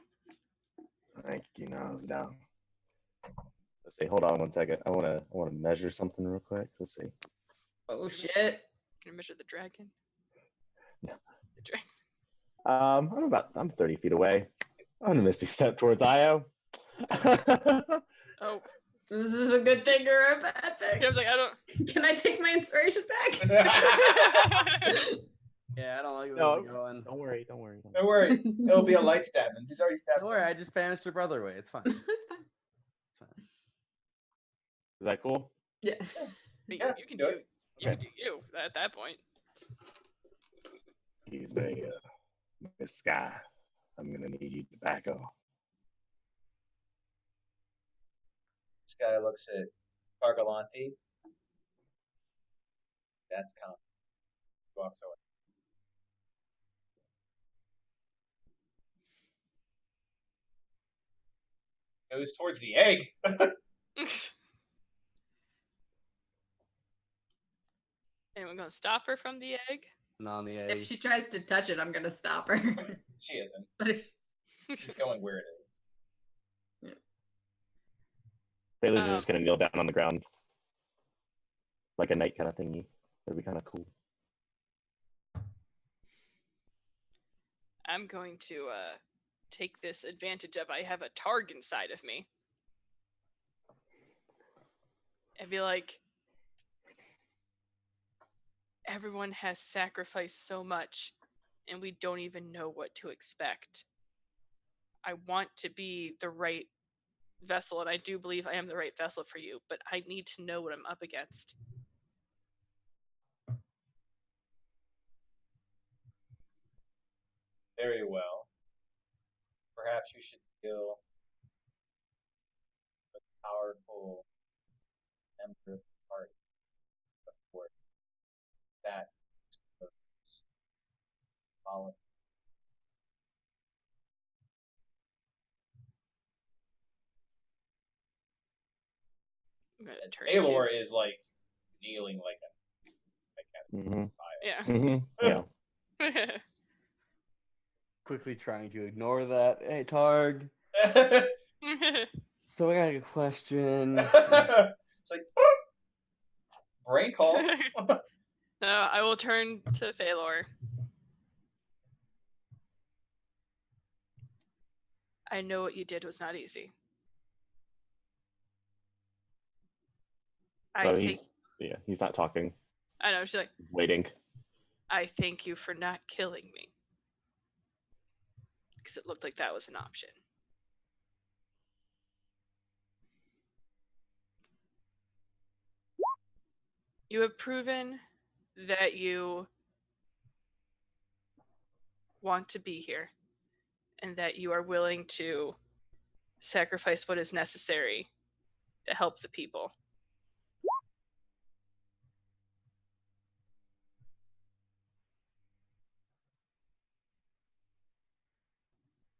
Thank you. Now it's down. Let's see. Hold on 1 second. I wanna measure something real quick. Let's see. Oh shit. Can you measure the dragon? No. The dragon. I'm 30 feet away. I'm gonna misty step towards Io. Oh, Is this a good thing or a bad thing? I was like, I don't. Can I take my inspiration back? Yeah, I don't like where No, this is going. don't worry. Don't worry. Don't worry. It'll be a light stab, and he's already stabbed. Don't worry, I once. just banished your brother away. It's fine. That's fine. It's fine. Is that cool? Yeah. Yeah, You can do do. it. You can do you at that point. Excuse me, Miss Sky. I'm gonna need you tobacco. This guy looks at Cargalante. That's calm. Walks away. Goes towards the egg. Anyone gonna stop her from the egg? Not on the If A. she tries to touch it, I'm gonna stop her. She isn't. But if She's going where it is. Bailey's Oh. just gonna kneel down on the ground, like a knight kind of thingy. That'd be kind of cool. I'm going to take this advantage of I have a targ inside of me. And be like, everyone has sacrificed so much, and we don't even know what to expect. I want to be the right vessel, and I do believe I am the right vessel for you, but I need to know what I'm up against. Very well. Perhaps you should kill a powerful member of the party before that explodes. Follow. I'm gonna As turn to Baylor is like kneeling like a Mm-hmm. yeah. Mm-hmm. Yeah. Quickly trying to ignore that. Hey, Targ. So I got a question. It's like brain call. No, I will turn to Phalor. I know what you did was not easy. I So think he's not talking. I know, she's like, He's waiting. I thank you for not killing me. Because it looked like that was an option. You have proven that you want to be here and that you are willing to sacrifice what is necessary to help the people.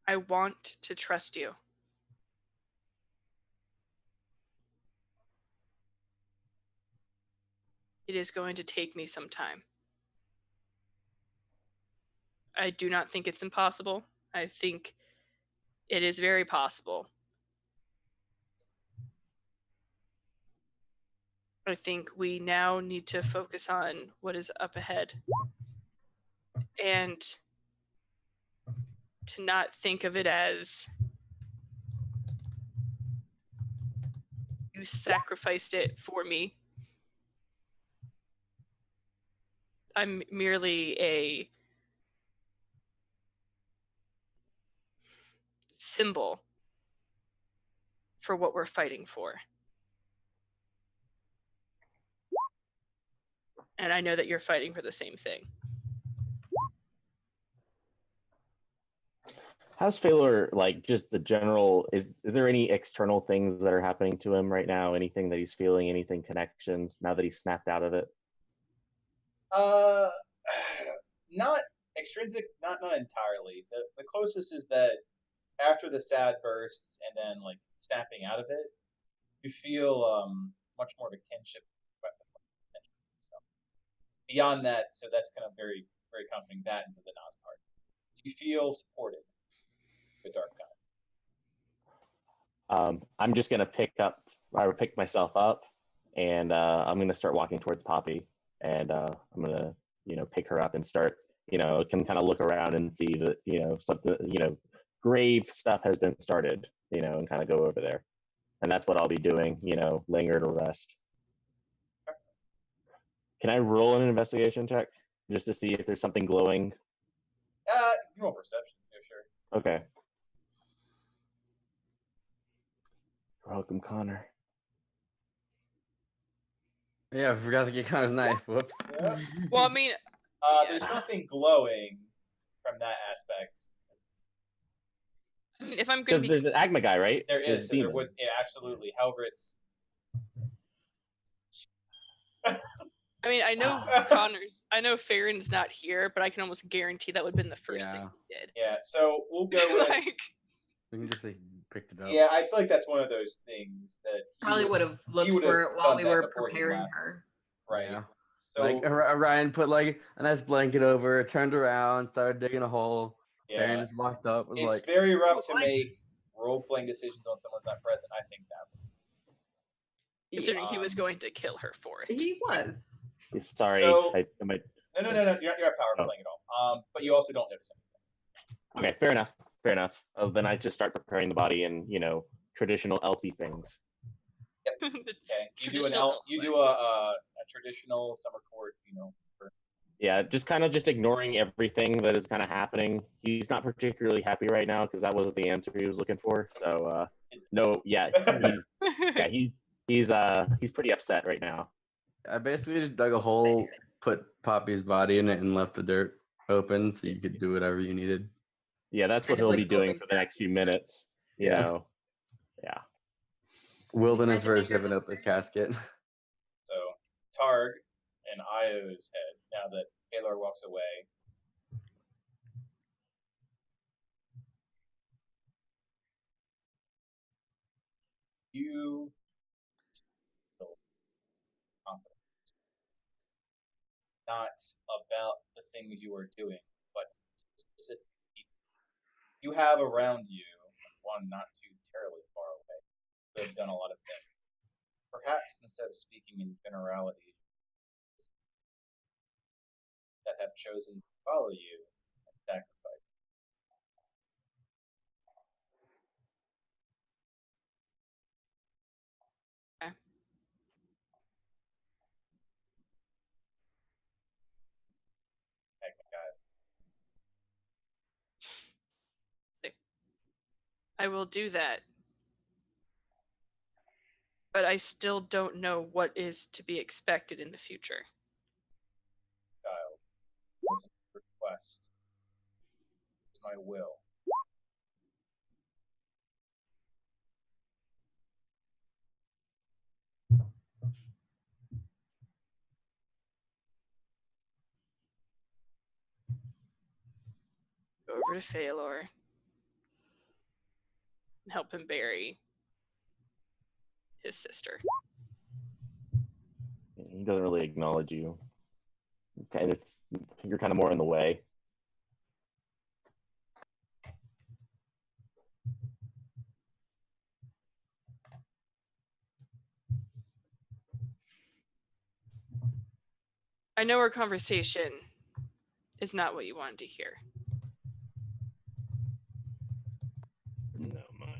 I want to trust you. It is going to take me some time. I do not think it's impossible. I think it is very possible. I think we now need to focus on what is up ahead and to not think of it as you sacrificed it for me. I'm merely a symbol for what we're fighting for. And I know that you're fighting for the same thing. How's Phalor, like, just the general, is there any external things that are happening to him right now? Anything that he's feeling, anything connections now that he's snapped out of it? Uh, not extrinsic, not entirely. The closest is that after the sad bursts and then like snapping out of it, you feel much more of a kinship weapon. So beyond that, so that's kind of very very comforting. That into the Nas part. Do you feel supported? The dark god. I'm just gonna pick myself up, and I'm gonna start walking towards Poppy, and I'm gonna pick her up and start can kind of look around and see that something grave stuff has been started, and kind of go over there, and that's what I'll be doing, laying her to rest. Can I roll an investigation check just to see if there's something glowing? You roll perception, yeah, sure. Okay. Welcome, Connor. Yeah, I forgot to get Connor's knife. Whoops. Yeah. Well, I mean, There's nothing glowing from that aspect. I mean, if I'm going Because to be, there's an Agma guy, right? There There's is, so a there demon. would, yeah, absolutely. However, it's. I mean, I know I know Farron's not here, but I can almost guarantee that would have been the first thing he did. Yeah, so we'll go with. Like, We can just say picked it up. Yeah, I feel like that's one of those things that Probably would have looked would for have it while done we that were before he preparing left. her. Right. Yeah. So Like Ryan put like a nice blanket over it, turned around, started digging a hole. Farron yeah, just walked up, was it's like, very rough to make role playing decisions when someone's not present. I think that. considering he was going to kill her for it. He was. Sorry, So- I might. No. You're not power playing at all. But you also don't notice anything. Okay, fair enough. Fair enough. Then I just start preparing the body and traditional elfy things. Okay. You do Traditional you elf do a traditional summer court. Yeah, just kind of just ignoring everything that is kind of happening. He's not particularly happy right now because that wasn't the answer he was looking for. So no, yeah, he's pretty upset right now. I basically just dug a hole, put Poppy's body in it, and left the dirt open so you could do whatever you needed. Yeah, that's what Kind of he'll be like doing open for the next few minutes. You Yeah. know. Yeah. Wilderness Trying to make version of an open casket. So Targ and Io's head. Now that Taylor walks away. You feel confident. Not about the things you are doing, but specific people you have around you, one not too terribly far away, who have done a lot of things. Perhaps instead of speaking in generalities, that have chosen to follow you and sacrifice. Okay. Heck, guys. I will do that. But I still don't know what is to be expected in the future. Child, it wasn't a request. It's my will. Go over to Phalor and help him bury his sister. He doesn't really acknowledge you. You're kind of more in the way. I know our conversation is not what you wanted to hear. No, my.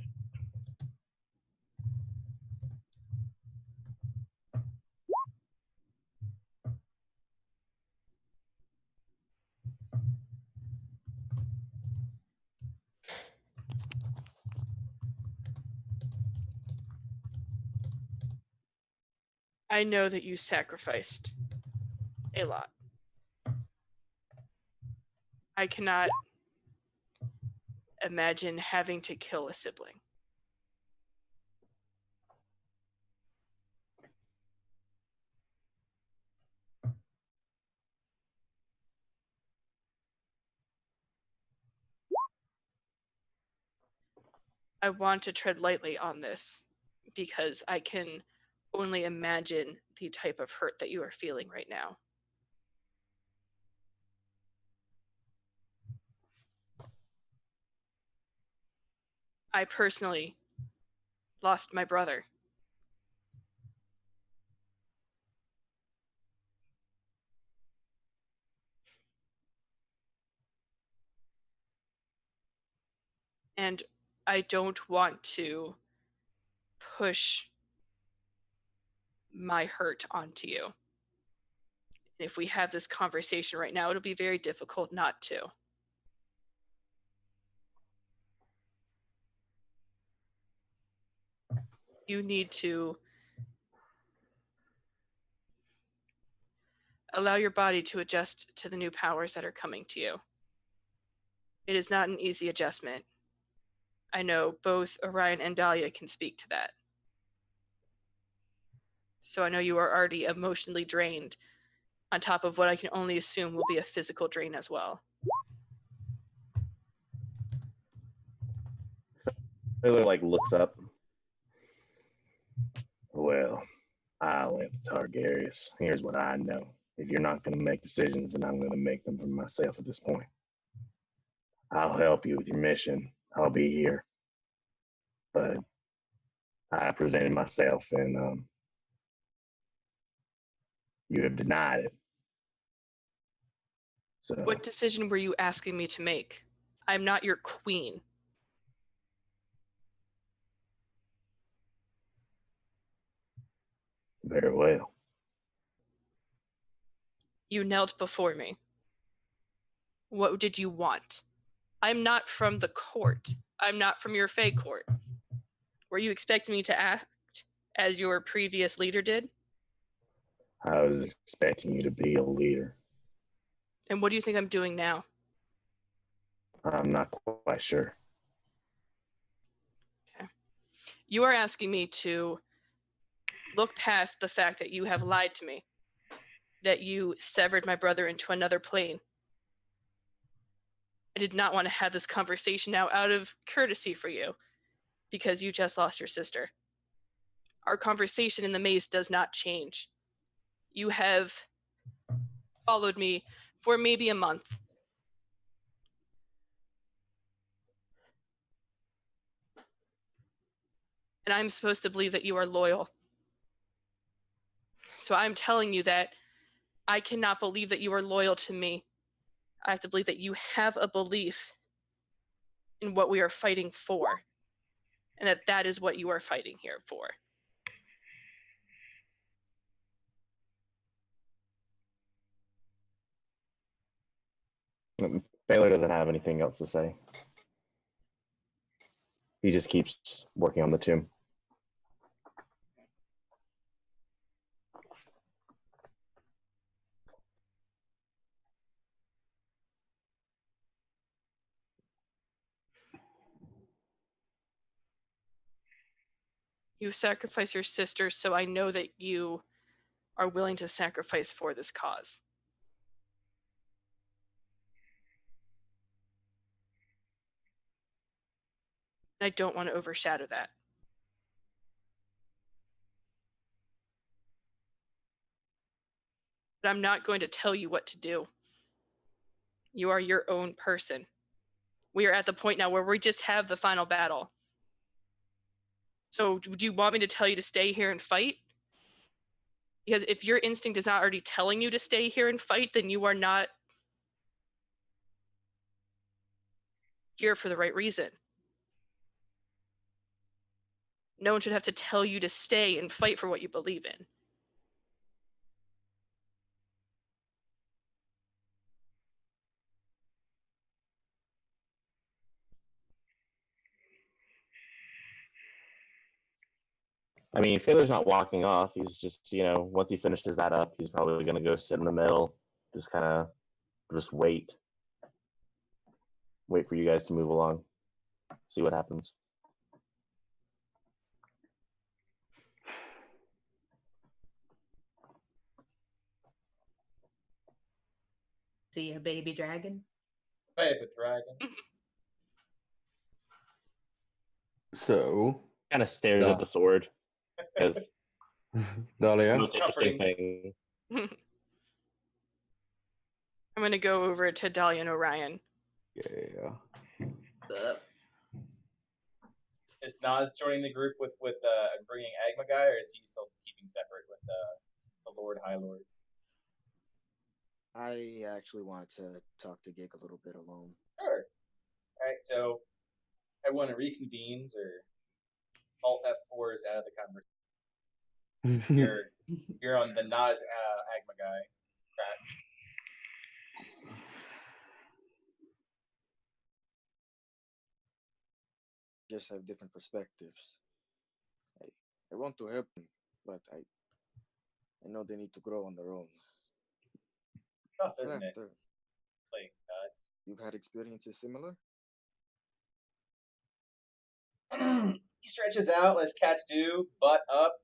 I know that you sacrificed a lot. I cannot imagine having to kill a sibling. I want to tread lightly on this because I can only imagine the type of hurt that you are feeling right now. I personally lost my brother. And I don't want to push my hurt onto you. And if we have this conversation right now, it'll be very difficult not to. You need to allow your body to adjust to the new powers that are coming to you. It is not an easy adjustment. I know both Orion and Dahlia can speak to that. So I know you are already emotionally drained, on top of what I can only assume will be a physical drain as well. Taylor like looks up. Well, I'll let Targaryen. Here's what I know. If you're not going to make decisions, then I'm going to make them for myself at this point. I'll help you with your mission. I'll be here. But I presented myself, and you have denied it. So, What decision were you asking me to make? I'm not your queen. very well. You knelt before me. What did you want? I'm not from the court. I'm not from your Fae court. Were you expecting me to act as your previous leader did? I was expecting you to be a leader. And what do you think I'm doing now? I'm not quite sure. Okay. You are asking me to look past the fact that you have lied to me, that you severed my brother into another plane. I did not want to have this conversation now out of courtesy for you, because you just lost your sister. Our conversation in the maze does not change. You have followed me for maybe a month. And I'm supposed to believe that you are loyal. So I'm telling you that I cannot believe that you are loyal to me. I have to believe that you have a belief in what we are fighting for, and that that is what you are fighting here for. Baylor doesn't have anything else to say. He just keeps working on the tomb. You sacrifice your sister, so I know that you are willing to sacrifice for this cause. I don't want to overshadow that. But I'm not going to tell you what to do. You are your own person. We are at the point now where we just have the final battle. So do you want me to tell you to stay here and fight? Because if your instinct is not already telling you to stay here and fight, then you are not here for the right reason. No one should have to tell you to stay and fight for what you believe in. I mean, Taylor's not walking off. He's just, once he finishes that up, he's probably going to go sit in the middle, just kind of just wait for you guys to move along, see what happens. See a baby dragon? Baby dragon. So, Kind of stares at the sword because the Dahlia, most interesting Comforting. thing. I'm gonna go over to Dahlia and Orion. yeah. Is Nas joining the group with bringing Agma guy, or is he still keeping separate with the Lord High Lord? I actually wanted to talk to Gig a little bit alone. Sure. All right, so everyone reconvenes or Alt F4 is out of the conversation. You're on the Nas Agma guy track. Just have different perspectives. I want to help them, but I know they need to grow on their own. Tough, isn't it? Like, You've had experiences similar? he stretches out as cats do, butt up,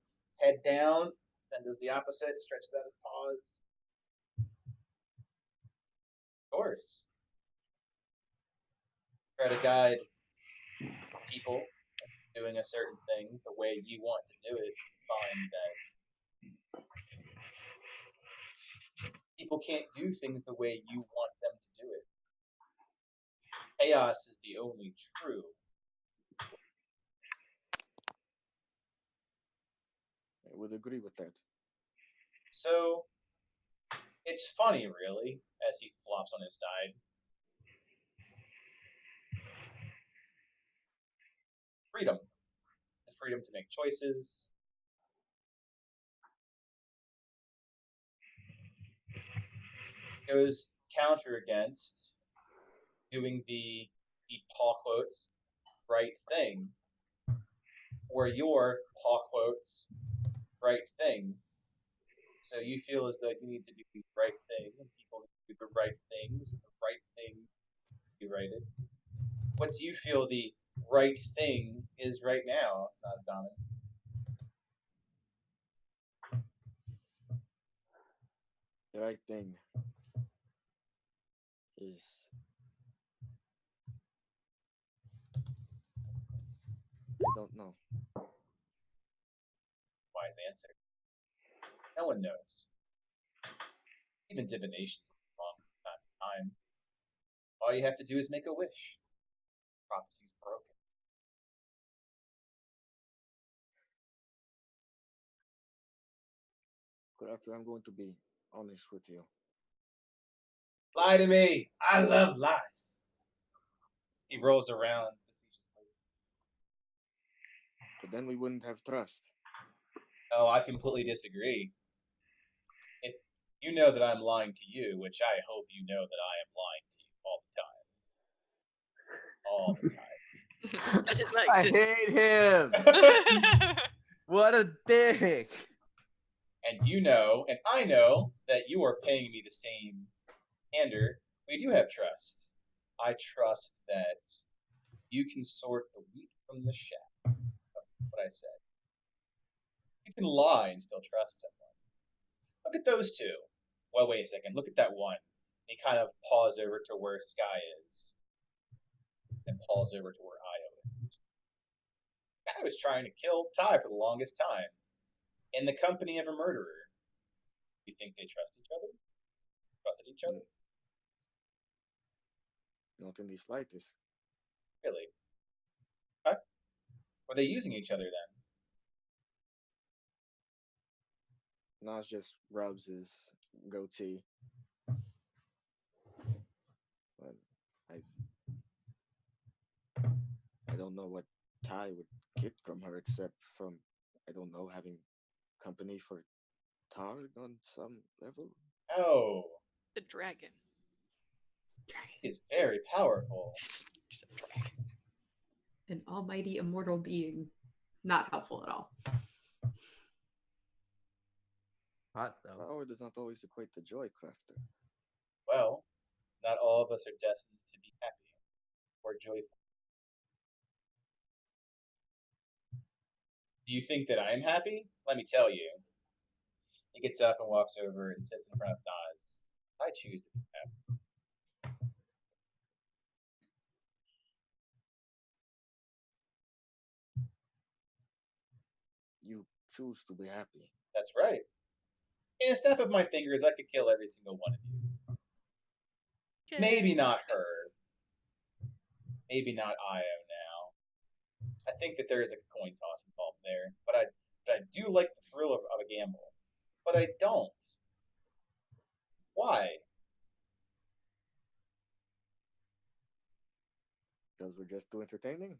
head down, then does the opposite, stretches out his paws. Of course. Try to guide people doing a certain thing the way you want to do it. Find that people can't do things the way you want them to do it. Chaos is the only true. I would agree with that. So, it's funny, really, as he flops on his side. Freedom. The freedom to make choices. Goes counter against doing the paw quotes right thing, or your paw quotes right thing. So you feel as though you need to do the right thing, and people do the right things, the right thing be righted. What do you feel the right thing is right now, Nazdaman? The right thing is I don't know. Wise answer. No one knows. Even divination's wrong from time to time. All you have to do is make a wish. Prophecy's broken. Kuratsu, I'm going to be honest with you. Lie to me. I love lies. He rolls around facetiously. But then we wouldn't have trust. Oh, I completely disagree. If you know that I'm lying to you, which I hope you know that I am lying to you all the time. All the time. That is not I exist. hate him. What a dick. And you know, and I know that you are paying me the same candor. We do have trust. I trust that you can sort the wheat from the chaff. What I said. You can lie and still trust someone. Look at those two. Well, wait a second. Look at that one. He kind of paws over to where Sky is. And paws over to where Io is. Guy was trying to kill Ty for the longest time. In the company of a murderer. You think they trust each other? Trusted each other? Not in the slightest. Really? Huh? Were they using each other then? Nas just rubs his goatee. But I don't know what Ty would get from her except from, I don't know, having company for Targ on some level. Oh. The dragon. He is very powerful. Just a dragon. An almighty immortal being. Not helpful at all. hot though. Power does not always equate to joy, Crafter. Well, not all of us are destined to be happy or joyful. Do you think that I am happy? Let me tell you. He gets up and walks over and sits in front of Nas. I choose to be happy. You choose to be happy. That's right. In a snap of my fingers, I could kill every single one of you. Maybe not her. Maybe not Io now. I think that there is a coin toss involved there, but I do like the thrill of a gamble. But I don't. Why? Because we're just too entertaining.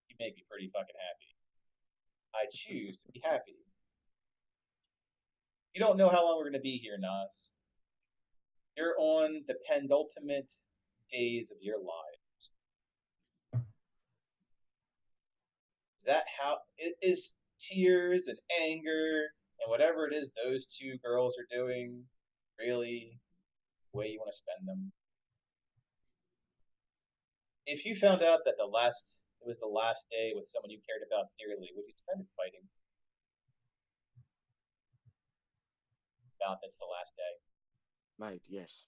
You make me pretty fucking happy. I choose to be happy. You don't know how long we're going to be here, Nas. You're on the penultimate days of your lives. Is that how it is? Tears and anger and whatever it is those two girls are doing really the way you want to spend them? If you found out that it was the last day with someone you cared about dearly, would you spend it fighting? About that's the last day. Might, yes.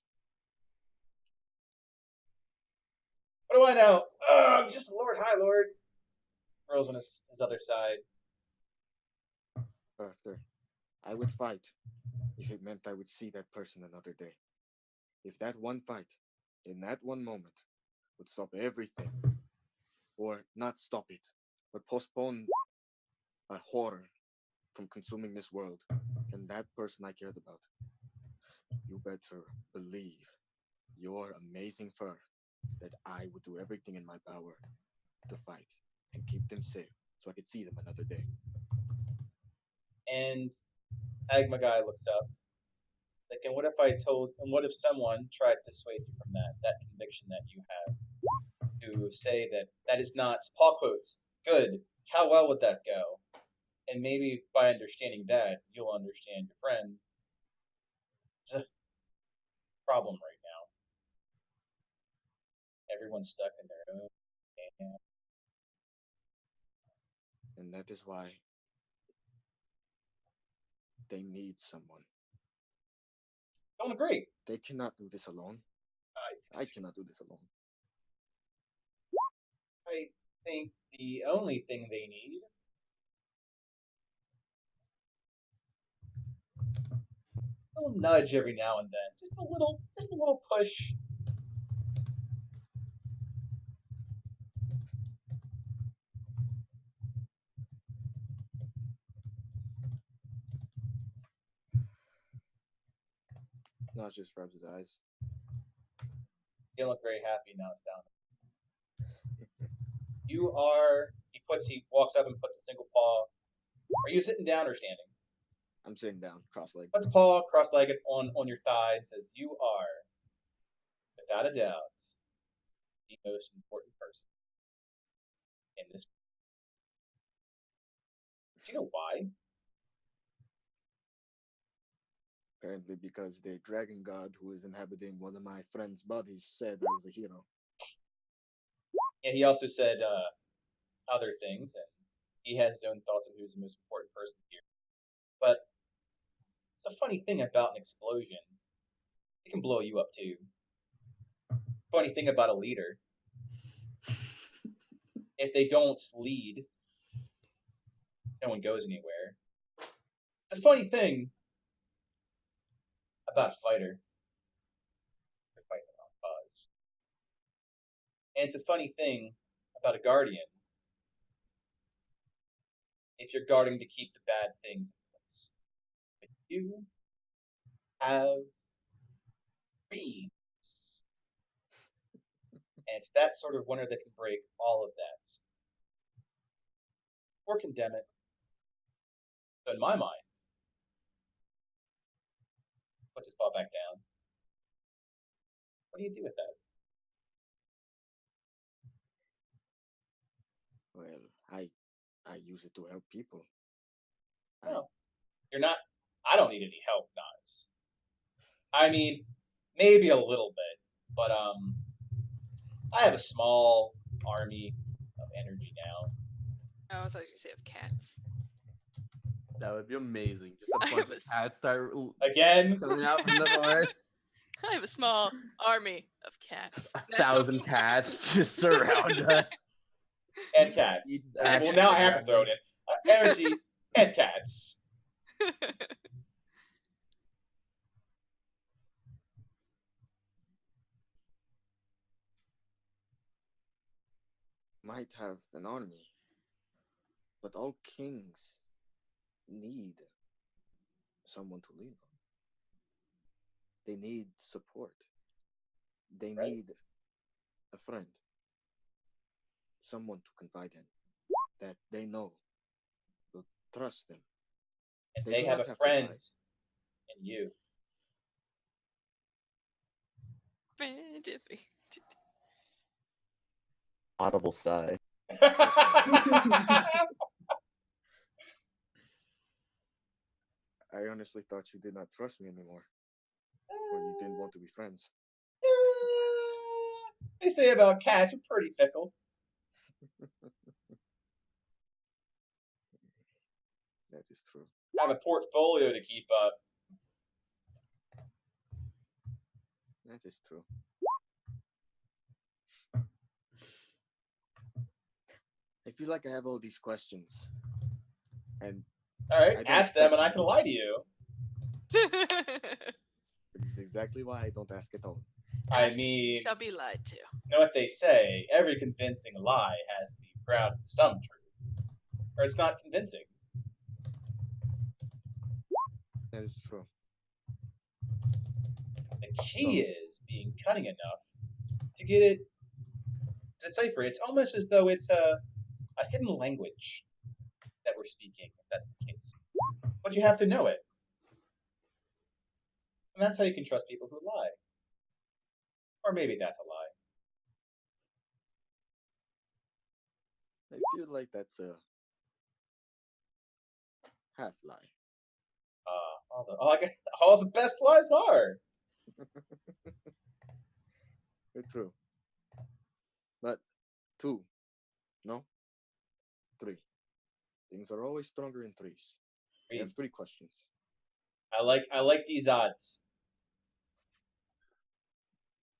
What do I know? Oh, I'm just a lord. Hi, lord. Girls on his other side. Crafter, I would fight if it meant I would see that person another day. If that one fight, in that one moment, would stop everything, or not stop it, but postpone a horror from consuming this world and that person I cared about, you better believe, your amazing fur, that I would do everything in my power to fight and keep them safe so I could see them another day. And Agma guy looks up. Like, and what if someone tried to dissuade you from that conviction that you have? To say that is not, Paul quotes, good, how well would that go? And maybe by understanding that, you'll understand your friend. It's a problem right now. Everyone's stuck in their own game. And that is why they need someone. Don't agree. They cannot do this alone. I cannot do this alone. I think the only thing they need a little nudge every now and then. Just a little push. Not just rubs his eyes. You don't look very happy now. It's down. He walks up and puts a single paw. Are you sitting down or standing? I'm sitting down, cross-legged. Puts a paw cross-legged on your thigh and says, "You are, without a doubt, the most important person in this." Do you know why? Apparently because the dragon god who is inhabiting one of my friend's bodies said I was a hero. And he also said other things, and he has his own thoughts on who's the most important person here. But it's a funny thing about an explosion. It can blow you up too. Funny thing about a leader. If they don't lead, no one goes anywhere. It's a funny thing about a fighter. They're fighting the wrong cause. And it's a funny thing about a guardian. If you're guarding to keep the bad things in place. But you have dreams. And it's that sort of winner that can break all of that. Or condemn it. So in my mind, put his paw back down. What do you do with that? Well, I use it to help people. No. You're not I don't need any help, guys. I mean, maybe a little bit, but I have a small army of energy now. Oh, I thought you were gonna say of cats. That would be amazing. Just a I bunch have of cats start Again, coming out from the forest. I have a small army of cats. Just 1,000 cats just surround us. and cats. Well, Actually, now I have to throw it in. Energy and cats. Might have an army, but all kings need someone to lean on. They need support. They Right. need a friend, someone to confide in, that they know will trust them. And They they do have not a have to friend lie. in you. Audible sigh. I honestly thought you did not trust me anymore, or you didn't want to be friends. They say about cats, you're pretty fickle. That is true. I have a portfolio to keep up. That is true. I feel like I have all these questions, and All right, I don't ask them, expect and I you can to- lie to you. exactly why I don't ask at all. I Ask, mean, shall be lied to. you know what they say? Every convincing lie has to be grounded in some truth, or it's not convincing. That is true. The key is being cunning enough to get it decipher. It's almost as though it's a hidden language that we're speaking, if that's the case. But you have to know it. And that's how you can trust people who lie. Or maybe that's a lie. I feel like that's a half lie. All the best lies are. You're true. But 2, no, 3. Things are always stronger in threes. I have 3 questions. I like these odds.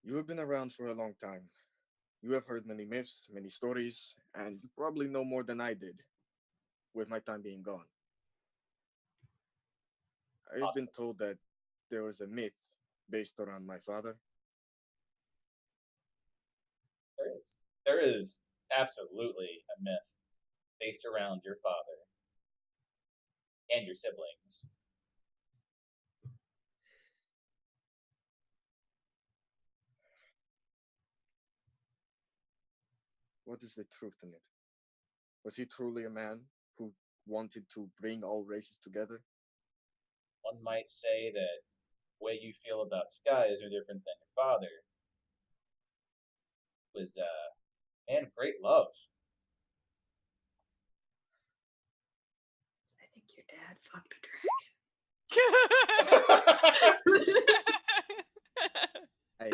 You have been around for a long time. You have heard many myths, many stories, and you probably know more than I did, with my time being gone. I've been told that there was a myth based around my father. There is. There is absolutely a myth based around your father and your siblings. What is the truth in it? Was he truly a man who wanted to bring all races together? One might say that the way you feel about Sky is no different than your father. Was a man of great love. I think your dad fucked a dragon. I,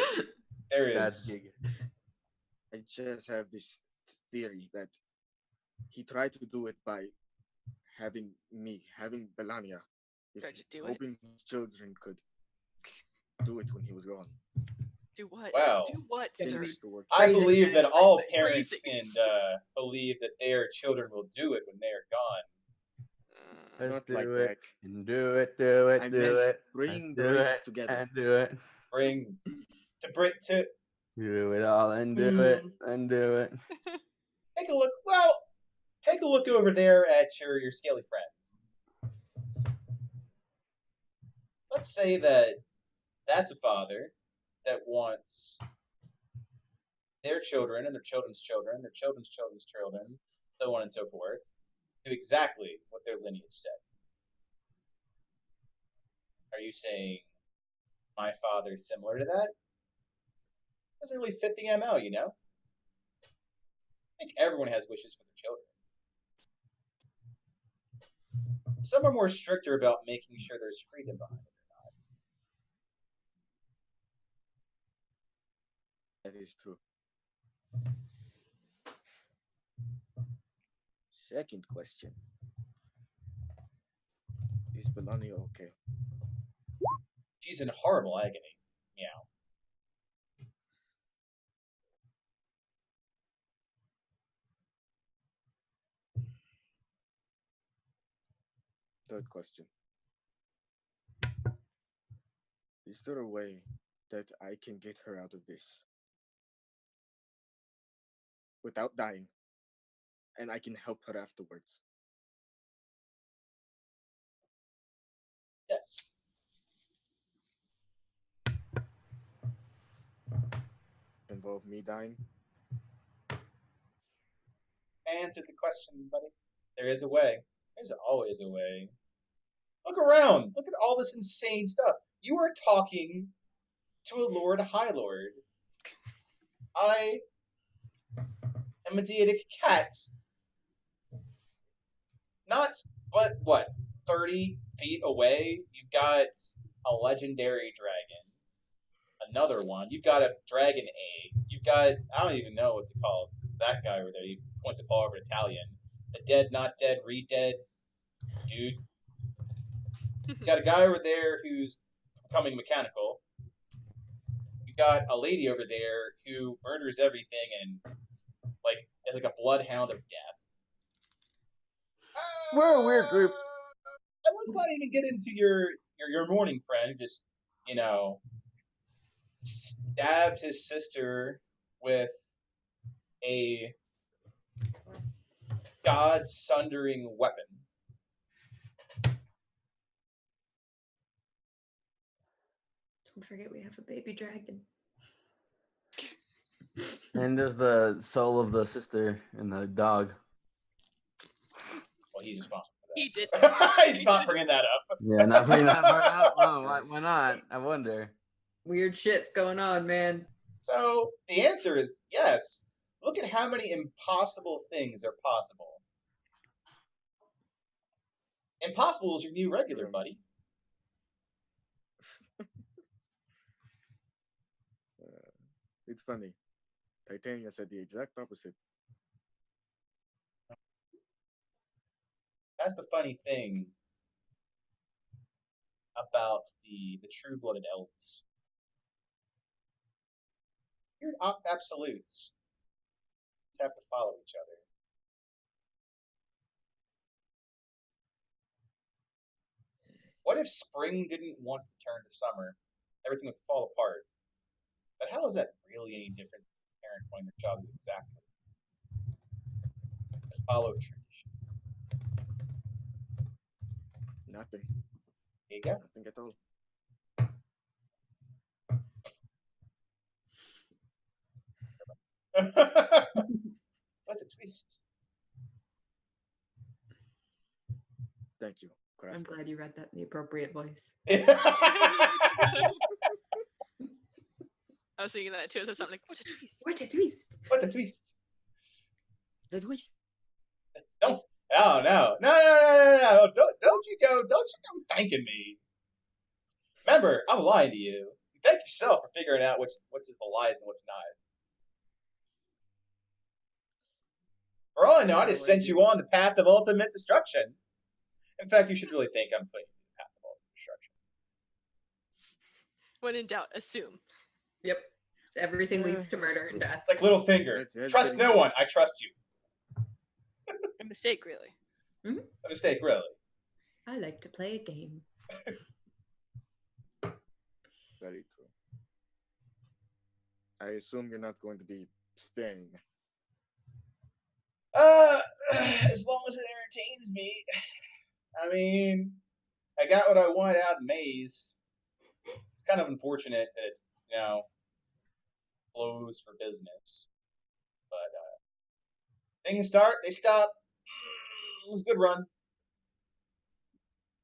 There That's is. gig. I just have this theory that he tried to do it by having Belania, Tried to do it? hoping his children could do it when he was gone. Do what? Wow. Do what, sir? Finish the work. I Phrasing, believe that man, all phrasing. parents Phrasings. and believe that their children will do it when they are gone. Mm, Not Let's like do that. it. And do it, do it, I do meant it. bring Let's the do races it, together. and do it. Bring to Do it all and do it and do it. take a look. Well, take a look over there at your scaly friends. Let's say that that's a father that wants their children and their children's children, their children's children's children, so on and so forth, do exactly what their lineage said. Are you saying my father's similar to that? Doesn't really fit the MO, you know? I think everyone has wishes for their children. Some are more stricter about making sure there's freedom behind it. That is true. Second question. Is Melania okay? She's in horrible agony. Meow. Third question. Is there a way that I can get her out of this without dying? And I can help her afterwards. Yes. Involve me dying? I answered the question, buddy. There is a way. There's always a way. Look around. Look at all this insane stuff. You are talking to a Lord High Lord. I am a deity cat. Not, but what, 30 feet away? You've got a legendary dragon. Another one. You've got a dragon egg. You've got, I don't even know what to call that guy over there. He points a ball over Italian. The dead, not dead, re-dead dude. You got a guy over there who's becoming mechanical. You got a lady over there who murders everything and like is like a bloodhound of death. We're a weird group. Let's not even get into your morning friend who just, stabbed his sister with a god-sundering weapon. Don't forget we have a baby dragon. And there's the soul of the sister and the dog. Well, he's responsible for He did. that. He's not bringing that up. Yeah, not bringing that part up. Oh, why not? I wonder. Weird shit's going on, man. So the answer is yes. Look at how many impossible things are possible. Impossible is your new regular, buddy. It's funny. Titania said the exact opposite. That's the funny thing about the true-blooded elves. You're absolutes. You just have to follow each other. What if spring didn't want to turn to summer? Everything would fall apart. But how is that really any different than a parent wanting their child to do exactly? To follow tradition. Nothing. There you go. Nothing at all. What a twist. Thank you. I'm glad you read that in the appropriate voice. I was thinking that too. So something like, what a twist. What a twist. What a twist. The twist. Don't. Oh, no. No. Don't you come thanking me. Remember, I'm lying to you. Thank yourself for figuring out which is the lies and what's not. For all I know, I just sent you on the path of ultimate destruction. In fact, you should really think I'm putting you on the path of ultimate destruction. When in doubt, assume. Yep. Everything leads to murder and death. Like Littlefinger. Trust no one. I trust you. A mistake, really. Mm-hmm. A mistake, really. I like to play a game. Very true. I assume you're not going to be staying. As long as it entertains me. I mean, I got what I wanted out of Maze. It's kind of unfortunate that it's, closed for business. But things start, they stop. It was a good run.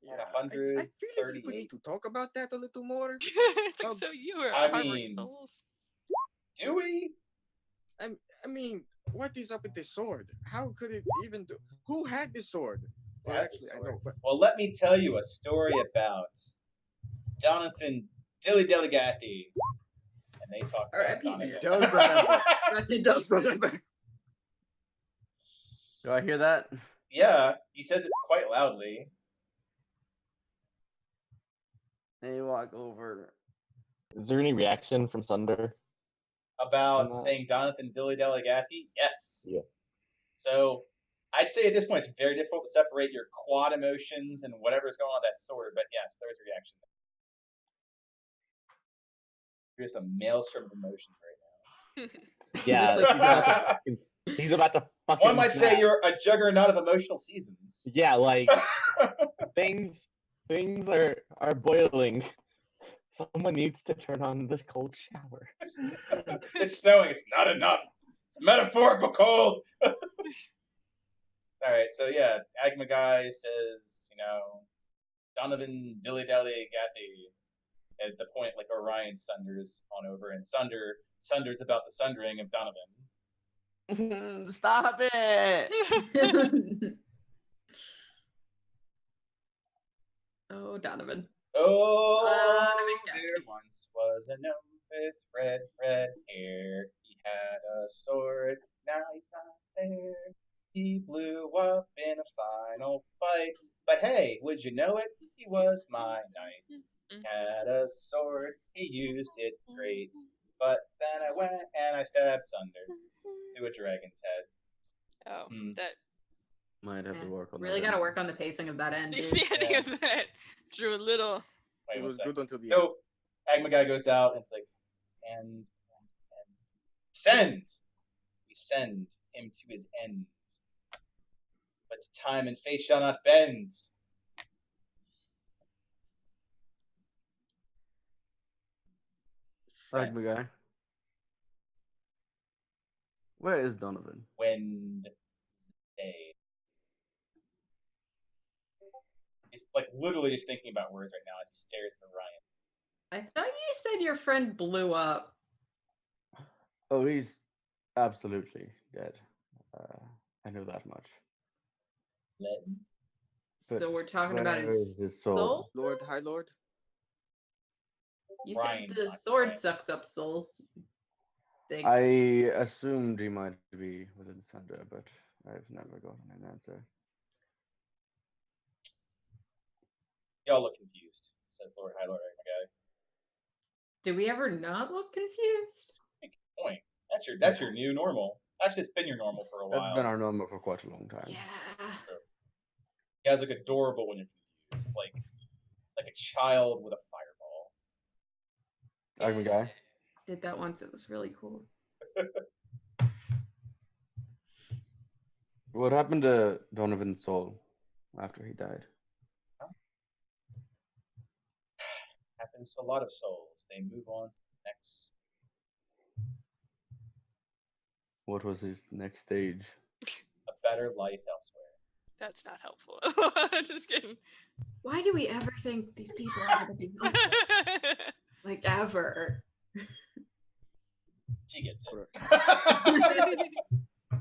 Yeah, I feel as if we need to talk about that a little more. I think so. You were harboring souls. Do we? I mean, what is up with this sword? How could it even do? Who had this sword? Or Have the actually, I sword. know, but Well, let me tell you a story about Jonathan Dilly Delegathy. And they talk about R.I.P. Donovan. man. does remember. Rest He in does peace. remember. Do I hear that? Yeah, he says it quite loudly. And you walk over. Is there any reaction from Sunder? About No. saying Jonathan Dilly Delegathy? Yes. Yeah. So I'd say at this point it's very difficult to separate your quad emotions and whatever's going on with that sword, but yes, there's a reaction. There's a maelstrom of emotions right Yeah, now. he's about to fucking. One might say snap. you're a juggernaut of emotional seasons. Yeah, like things are boiling. Someone needs to turn on the cold shower. It's snowing. It's not enough. It's metaphorical cold. All right, so yeah, Agma guy says, Donovan Dilly Dally Gathy. At the point, like Orion sunders on over, and sunders about the sundering of Donovan. Stop it! Oh, Donovan. Oh, Donovan there once was a gnome with red hair. He had a sword, now he's not there. He blew up in a final fight. But hey, would you know it? He was my knight. He had a sword, he used it great. But then I went and I stabbed Sunder through a dragon's head. Oh, Hmm. that Might have to work on Really that. got to work on the pacing of that end, dude. the ending of that drew a little. Wait It one was second. good until the end. So Agma guy goes out and it's like, and send. We send him to his end. But time and fate shall not bend. Like the guy. Where is Donovan? Wednesday. He's like literally just thinking about words right now as he stares at Orion. I thought you said your friend blew up. Oh, he's absolutely dead. I know that much. Let So But we're talking about where his is his soul? soul? Lord, High Lord. You Ryan, said the not sword Ryan. sucks up souls. They- I assumed he might be within Sunder, but I've never gotten an answer. Y'all look confused, says Lord High Lord Agma guy. Do we ever not look confused? Point. That's your new normal. Actually, it's been your normal for a while. That's been our normal for quite a long time. Yeah. You guys look adorable when you're confused, like a child with a fireball. Agma guy. Did that once. It was really cool. What happened to Donovan's soul after he died? Happens to a lot of souls. They move on to the next. What was his next stage? A better life elsewhere. That's not helpful. Just kidding. Why do we ever think these people are going to be helpful? Like, ever. She gets it.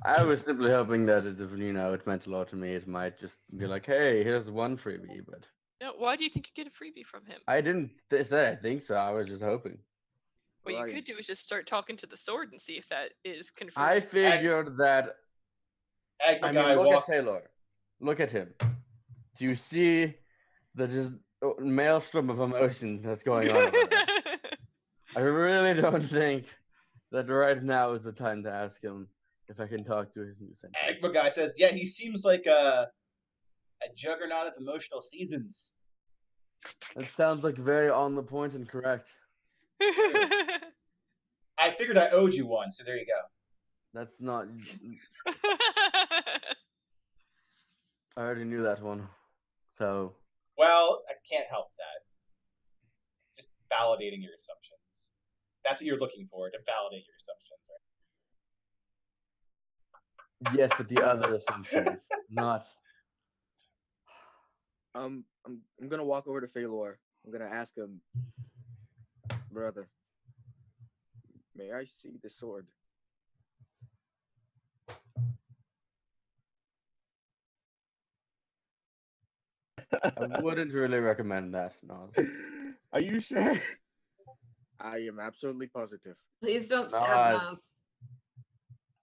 I was simply hoping that it meant a lot to me. It might just be like, hey, here's one freebie, but No, why do you think you get a freebie from him? I didn't say I think so. I was just hoping. What you Right. could do is just start talking to the sword and see if that is confirmed. I figured that. Agma I guy mean, look walks. at Taylor. Look at him. Do you see the just maelstrom of emotions that's going on over there? I really don't think that right now is the time to ask him if I can talk to his new sentence. Agma guy says, "Yeah, he seems like a juggernaut of emotional seasons." That sounds like very on the point and correct. I figured I owed you one, so there you go. That's not. I already knew that one. So Well, I can't help that. Just validating your assumptions. That's what you're looking for, to validate your assumptions, right? yes, but the other assumptions, not. I'm gonna walk over to Phalor. I'm gonna ask him, brother, may I see the sword? I wouldn't really recommend that. No. Are you sure? I am absolutely positive. Please don't stab Nas. Nas.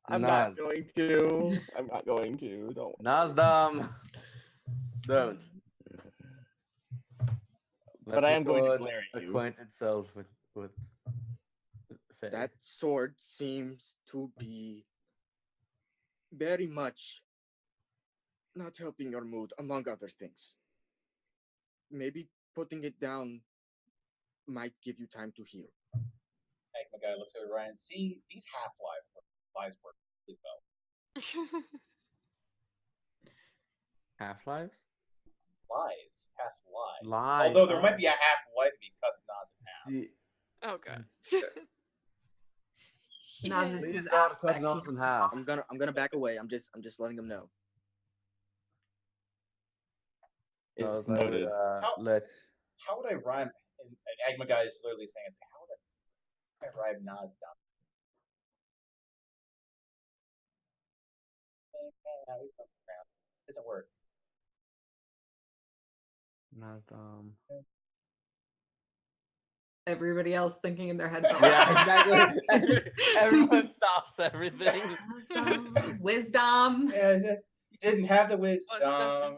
I'm Nas. not going to. I'm not going to. Don't. Nasdam. Don't. But I am going to glare at you. Acquaint itself with Faye. That sword seems to be very much not helping your mood, among other things. Maybe putting it down might give you time to heal. Agma guy looks over Ryan. See, these lies work really well. Half-Lives? Lies, half lies. Lies. Although there might be a half life if he cuts Nas in half. See, Oh god. Nas, Yeah. it's his please don't cut aspect. Nas in half. I'm gonna back away. I'm just letting him know. I was It's like, noted. let How would I rhyme? And Agma guy is literally saying, how would I rhyme Nas down? Doesn't work. Nasdam. Everybody else thinking in their head. Yeah, exactly. Everyone stops everything. Wisdom. Yeah, he didn't have the What's wisdom.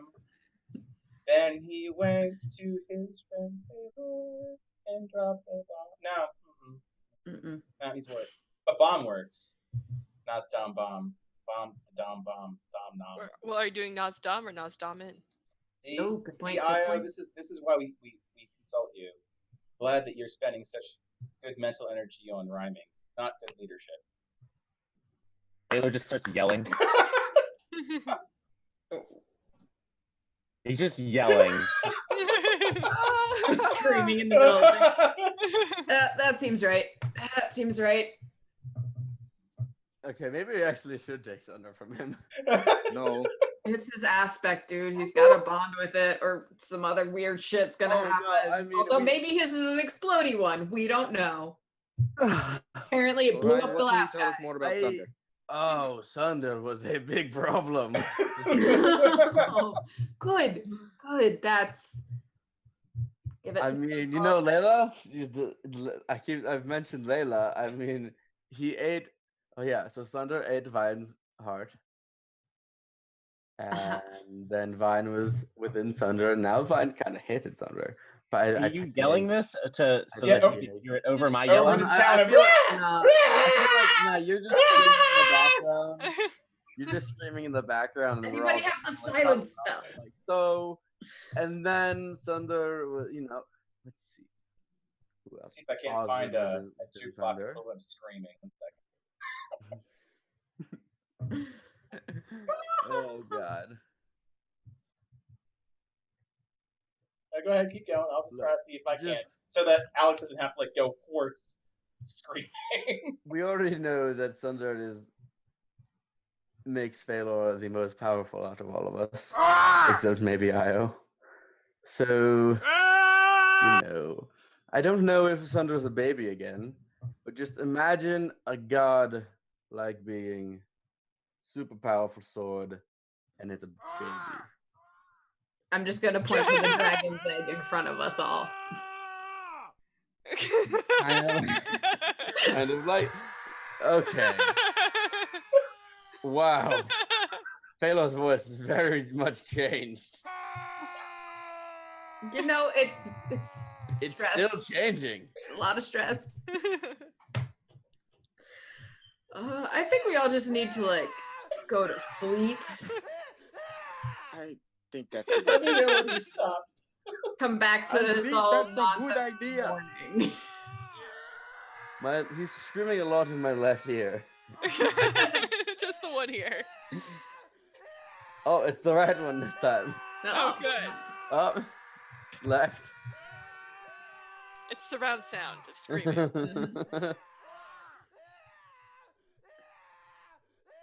Then he went to his friend Taylor and dropped a bomb. Mm-mm. No, he's work. But bomb works. Nas dom bomb. Bomb dom bomb. Dom nom. Well, are you doing Nas Dom or Nas Dom in? See, Oh, good point, see, good Io, point. this is why we consult you. Glad that you're spending such good mental energy on rhyming, not good leadership. Taylor just starts yelling. He's just yelling. Screaming in the middle of it. That seems right. That seems right. Okay, maybe we actually should take Thunder from him. No. It's his aspect, dude. He's got a bond with it, or some other weird shit's gonna Oh, no, happen. I mean, Although maybe his is an explodey one. We don't know. Apparently, it blew Ryan, up the what can you last tell us more about Thunder? Oh, Thunder was a big problem. Oh, good, good. That's. Give it I to mean, me. you know, Layla. I've mentioned Layla. I mean, he ate. Oh yeah, so Thunder ate Vine's heart, and then Vine was within Thunder, and now Vine kind of hated Thunder. But Are I you took yelling it. this so Yeah, that you can hear it over my over yelling? the I town of feel like- No. I feel like nah, you're just screaming in the background. You're just screaming in the background. And we're all Everybody have the like, silence "Oh, stuff. like so, and then Thunder, you know, let's see. Who else? See if I can't Osmond find was a in jukebox Thunder. full of screaming. 1 second. Oh God. Go ahead, keep going. I'll just try to see if I can, Just- so that Alex doesn't have to like go hoarse screaming. We already know that Thunder makes Phalor the most powerful out of all of us, except maybe Io. So, you know, I don't know if Thunder's a baby again, but just imagine a god-like being, super powerful sword, and it's a baby. I'm just gonna point to the dragon's egg in front of us all. Kind of like, okay, wow. Phalor's voice is very much changed. You know, it's It's stress. still changing. A lot of stress. I think we all just need to like go to sleep, I think that's a Let me know when you stop. come back to I this think all that's a good nonsense idea. morning. He's screaming a lot in my left ear. Just the one here. Oh, it's the right one this time. No. Oh, good. Oh, left. It's surround sound of screaming.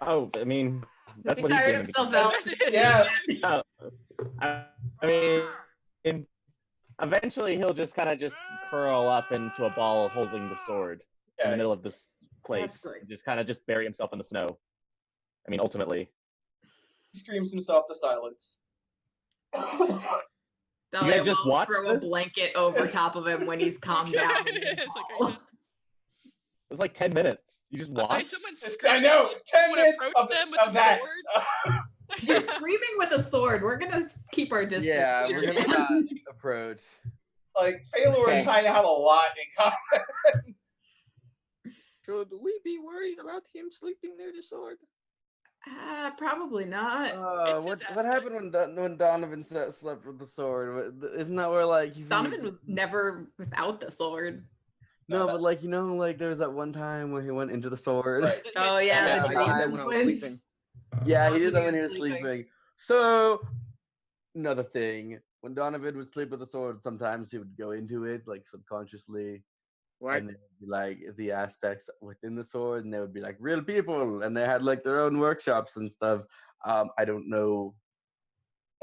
Oh, I mean, Has that's he what he's tired doing. himself out? Yeah. I mean, eventually he'll just kind of just curl up into a ball holding the sword in the Okay. middle of this place. That's good. And just kind of just bury himself in the snow. I mean, ultimately. He screams himself to silence. Dahlia just will watch throw a this? blanket over top of him when he's calmed down. and It's like, fall. are you It's like 10 minutes. You just I'm sorry, watch. someone's I screaming. know. You 10 wanna minutes approach them with of a that. sword? You're screaming with a sword. We're gonna keep our distance. Yeah, we're gonna not approach. Like Phalor and Okay. Taya have a lot in common. Should we be worried about him sleeping near the sword? Probably not. It's his What happened when Donovan slept with the sword? Isn't that where like Donovan was never without the sword. No, No, but like like there was that one time where he went into the sword. Right. Oh yeah, Yeah, the I did that Dragon when I was twins. sleeping. Yeah, he That's did when that he when he was was sleeping. sleeping. So another thing, when Donovan would sleep with the sword, sometimes he would go into it like subconsciously, What? and there would be like the aspects within the sword, and they would be like real people, and they had like their own workshops and stuff. I don't know.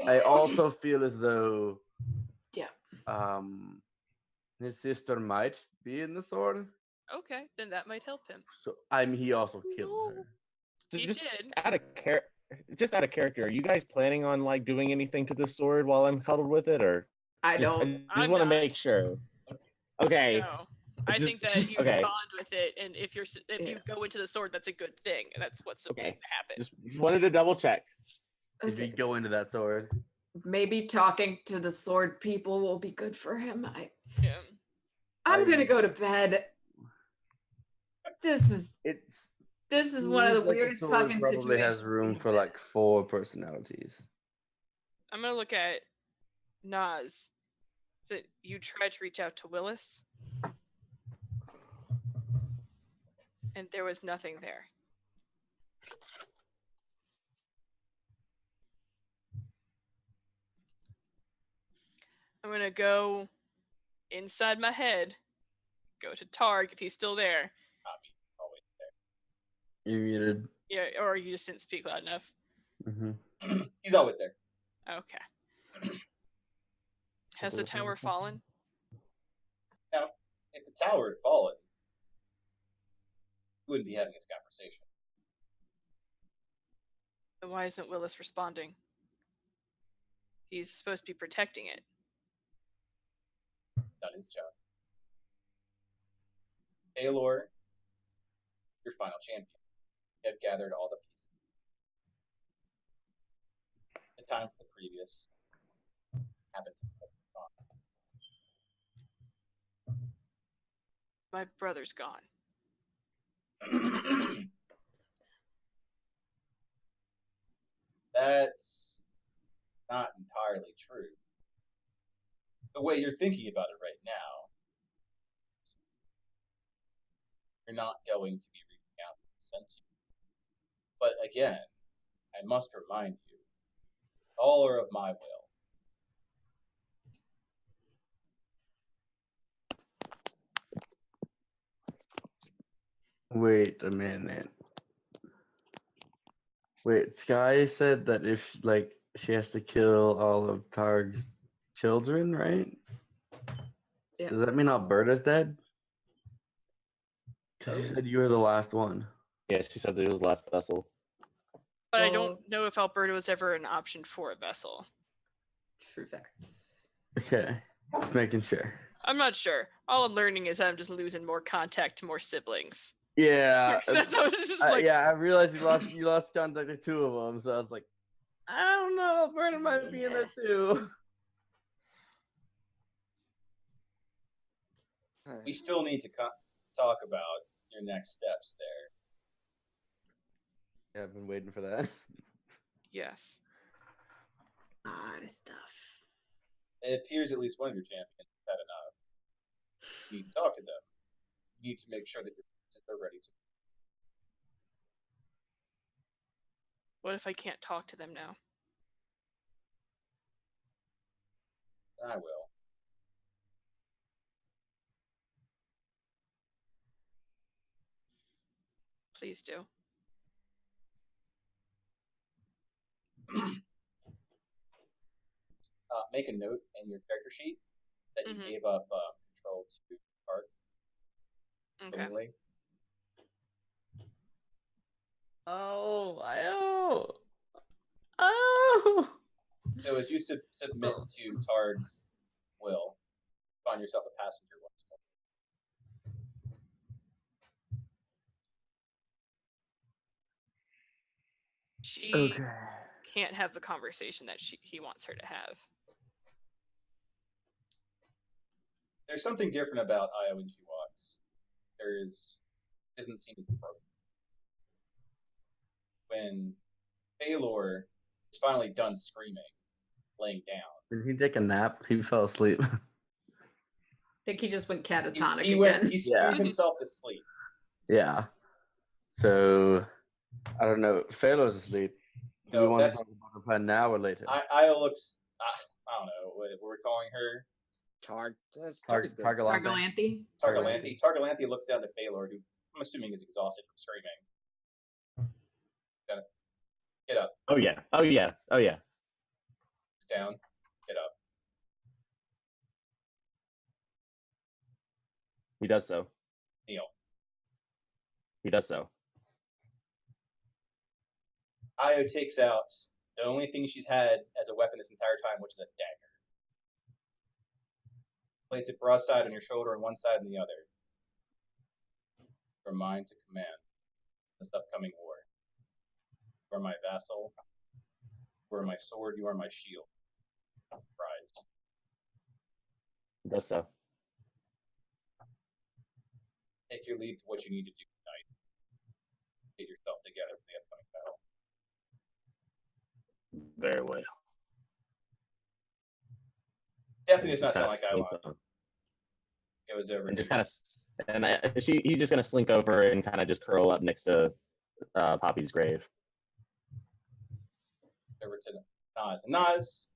I also feel as though Yeah. his sister might be in the sword. Okay, then that might help him. So he also killed her. So He just did. just out of character, are you guys planning on like doing anything to this sword while I'm cuddled with it, or I I don't. just I'm want to not. make sure. Okay. No. I think Just- that you okay. bond with it, and if you Yeah. go into the sword, that's a good thing. That's what's supposed Okay. to happen. Just wanted to double check. If you Okay. go into that sword, Maybe talking to the sword people will be good for him. Yeah. I'm gonna go to bed. This is it's one of the seems like weirdest sword fucking probably has situations. room for like 4 personalities. I'm gonna look at Nas. That you tried to reach out to Willis, and there was nothing there. I'm gonna go inside my head, go to Targ if he's still there. Always there. You muted. Yeah, or you just didn't speak loud enough. Mm-hmm. He's always there. Okay. Has the tower fallen? Now, if the tower had fallen, we wouldn't be having this conversation. Then why isn't Willis responding? He's supposed to be protecting it. Done his job. Phalor, your final champion. You have gathered all the pieces. The time for the previous happens. My brother's gone. That's not entirely true. The way you're thinking about it right now, you're not going to be reaching out to consent to you. But again, I must remind you, all are of my will. Wait a minute. Wait, Sky said that if like she has to kill all of Targ's children, right? Yeah. Does that mean Alberta's dead? Because you said you were the last one. Yeah, she said that it was the last vessel. But I Well- don't know if Alberta was ever an option for a vessel. True facts. Okay, just making sure. I'm not sure. All I'm learning is I'm just losing more contact to more siblings. Yeah, That's how it's just like. yeah. I realized you lost contact with 2 of them, so I was like, I don't know, Alberta might be in there too. We still need to talk about your next steps there. Yeah, I've been waiting for that. Yes. This stuff. It appears at least one of your champions had enough. You need to talk to them. You need to make sure that they're ready to. What if I can't talk to them now? I will. Please do. Make a note in your character sheet that you Mhm. gave up control to Art. Okay. Oh, oh. So as you submit to Targ's will, find yourself a passenger once more. She Okay. can't have the conversation that he wants her to have. There's something different about Io when she walks. Doesn't seem as broken. When Baylor is finally done screaming, laying down. Did he take a nap? He fell asleep. I think he just went catatonic He again. he screamed himself to sleep. Yeah. So I don't know. Phelan's asleep. Do we No, want to that's talk about her plan now or later? Io looks. I don't know what we're calling her. Targalante. Targalanthe. Targalanthe. Targalanthe looks down to Baylor, who I'm assuming is exhausted from screaming. Get up. Oh yeah. Oh yeah. Oh yeah. Looks down. Get up. He does so. Kneel. He does so. Io takes out the only thing she's had as a weapon this entire time, which is a dagger. Plates it broadside on your shoulder on one side and the other. From mine to command this upcoming war. You are my vassal. You are my sword. You are my shield. Rise. He does so. Take your leave to what you need to do tonight. Get yourself together for the upcoming battle. Very well. Definitely does not Just sound like I kinda want. slinks over- It was over. And just kind of, he's just gonna slink over and kind of just curl up next to Poppy's grave. Over to Nas. Nas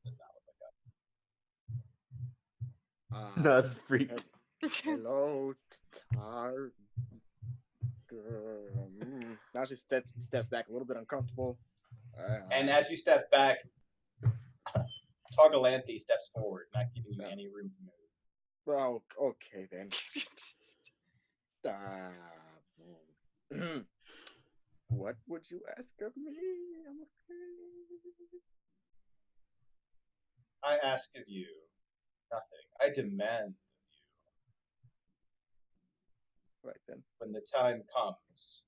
does not look like that. No, it's freak. Hello, Tar. Now she steps back a little bit uncomfortable. And as you step back, Targalanthe steps forward, not giving you any room to move. Oh, okay then. What would you ask of me? I'm afraid. I ask of you nothing. I demand Right then. when the time comes,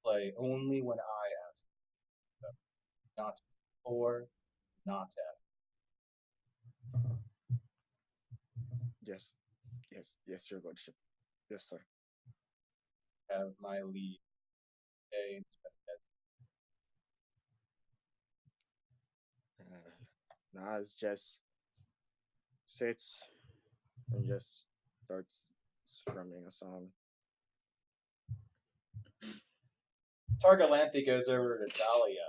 play only when I ask. Not before, not after. Yes, your lordship. Yes, sir. Have my leave. Okay, instead of Nas just sits and just starts strumming a song. Targalanthe goes over to Dahlia,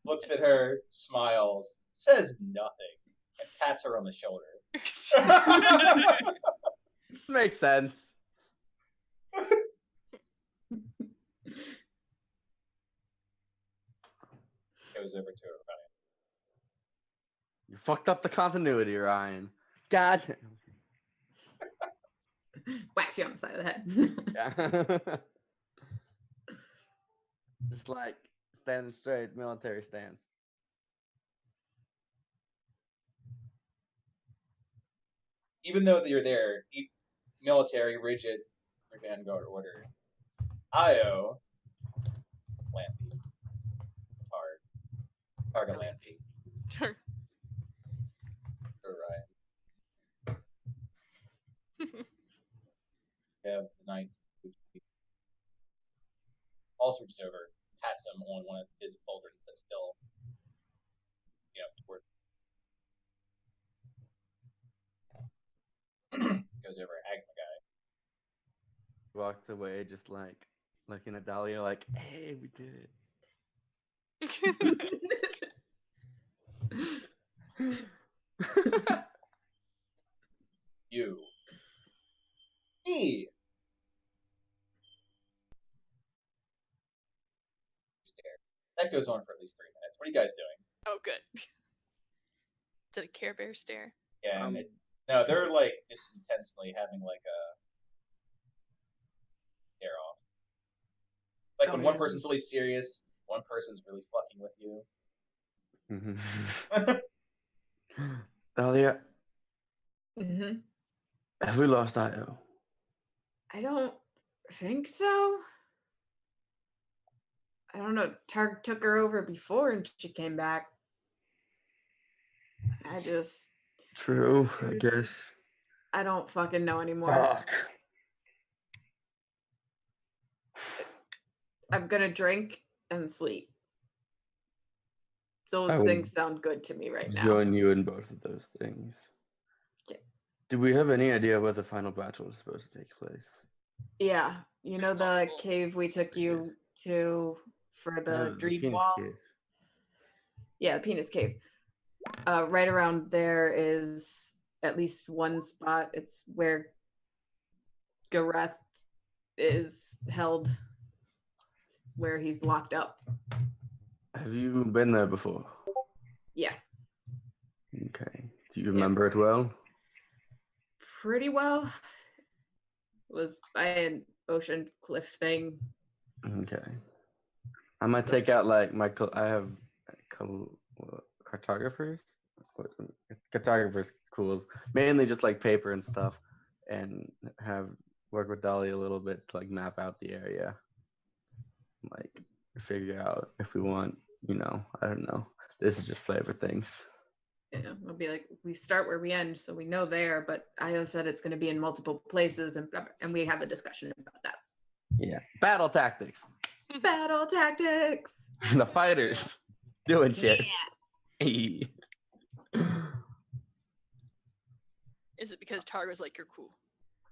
looks at her, smiles, says nothing, and pats her on the shoulder. Makes sense. Goes over to her. You fucked up the continuity, Ryan. God. Wax you on the side of the head. Yeah. Just like standing straight, military stance. Even though you're there, military, rigid, vanguard order. Io, Lanthe, Targalanthe, Ryan. Have the knights also reaches over, pats him on one of his pauldrons that's still, toward. Goes over, Agma guy. Walks away, just like looking at Dahlia, like, "Hey, we did it." You. Me. Stare. That goes on for at least 3 minutes. What are you guys doing? Oh, good. Did a Care Bear stare? Yeah, no, they're like just intensely having like a stare off. Like when one person's really serious one person's really fucking with you. Dahlia, Hmm. have we lost Io? I don't think so. I don't know. Targ took her over before and she came back. I just, True, I guess. I don't fucking know anymore. Fuck. I'm gonna drink and sleep. Those I would things sound good to me right now. join you in both of those things. Okay. Do we have any idea where the final battle is supposed to take place? Yeah, you know the multiple. cave we took you to for the dream penis wall? cave. Yeah, the penis cave. Right around there is at least one spot. It's where Gareth is held, where he's locked up. Have you been there before? Yeah, Okay. Do you remember it well? pretty well. It was by an ocean cliff thing. Okay. I might So- take out like I have cartographers. What- Cartographers tools, mainly just like paper and stuff, and have work with Dolly a little bit to like map out the area, like figure out if we want, I don't know. This is just flavor things. Yeah, we'll be like, we start where we end, so we know there. But Io said it's going to be in multiple places, and we have a discussion about that. Yeah. Battle tactics. Battle tactics. The fighters doing shit. Hey. Is it because Targ was like, "You're cool,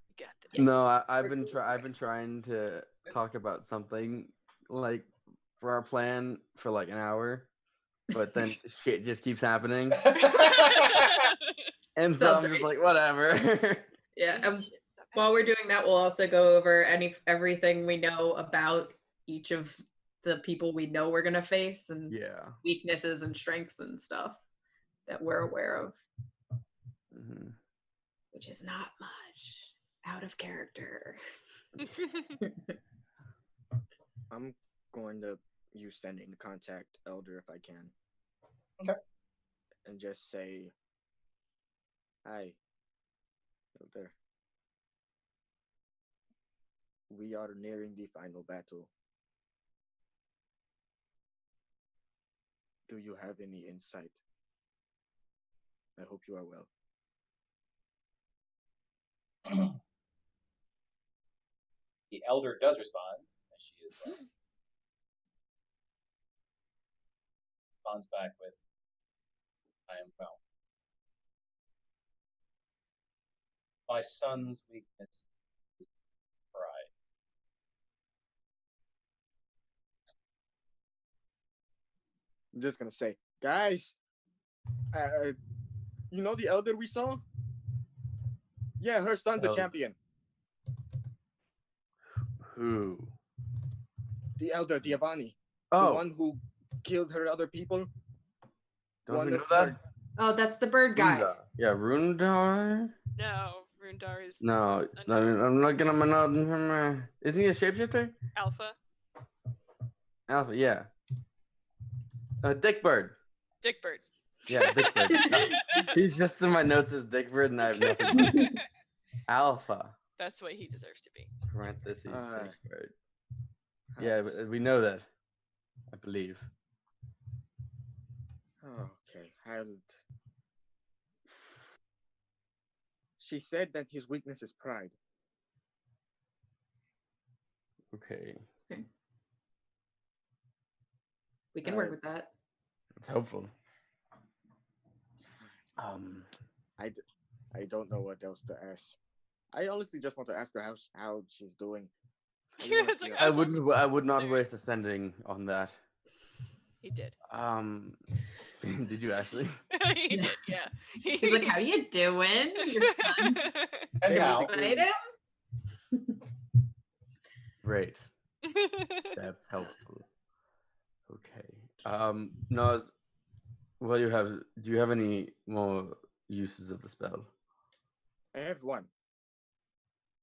you got this"? No, I've been trying to talk about something like for our plan for like an hour, but then shit just keeps happening, and so Sounds I'm just right. like, whatever. Yeah. While we're doing that, we'll also go over everything we know about each of the people we know we're gonna face, and Yeah. weaknesses and strengths and stuff that we're aware of, Hmm. which is not much out of character. I'm going to use sending to contact Elder if I can. Okay. And just say, "Hi, Elder. We are nearing the final battle. Do you have any insight? I hope you are well." The elder does respond, as she is well. Responds back with, "I am well. My son's weakness is pride." I'm just gonna say, "Guys, you know the Elder we saw? Yeah, her son's a Elder. champion. Who? The Elder, the Avani. Oh, The one who killed her other people. don't one we know of that? her- Oh, that's the bird guy. Rundar. Yeah, Rundar. No, Rundar is No, I'm looking at my note. Isn't he a shapeshifter? Alpha. Alpha, yeah. Dickbird. Dickbird. Yeah, Dickbird. He's just in my notes as Dickbird, and I have nothing. Alpha. That's what he deserves to be. Parentheses. Uh, Dickbird. Yeah, but we know that. I believe. Okay, She said that his weakness is pride. Okay, We can work with that. that's helpful. I don't know what else to ask. I honestly just want to ask her how she's doing. I just wanna It's see like, her- I would not waste a sending on that. He did. Did you actually? He did, yeah. He's like, "How you doing, your son? And now, Fight him?" Great. That's helpful. Okay. Nas, do you have any more uses of the spell? I have one.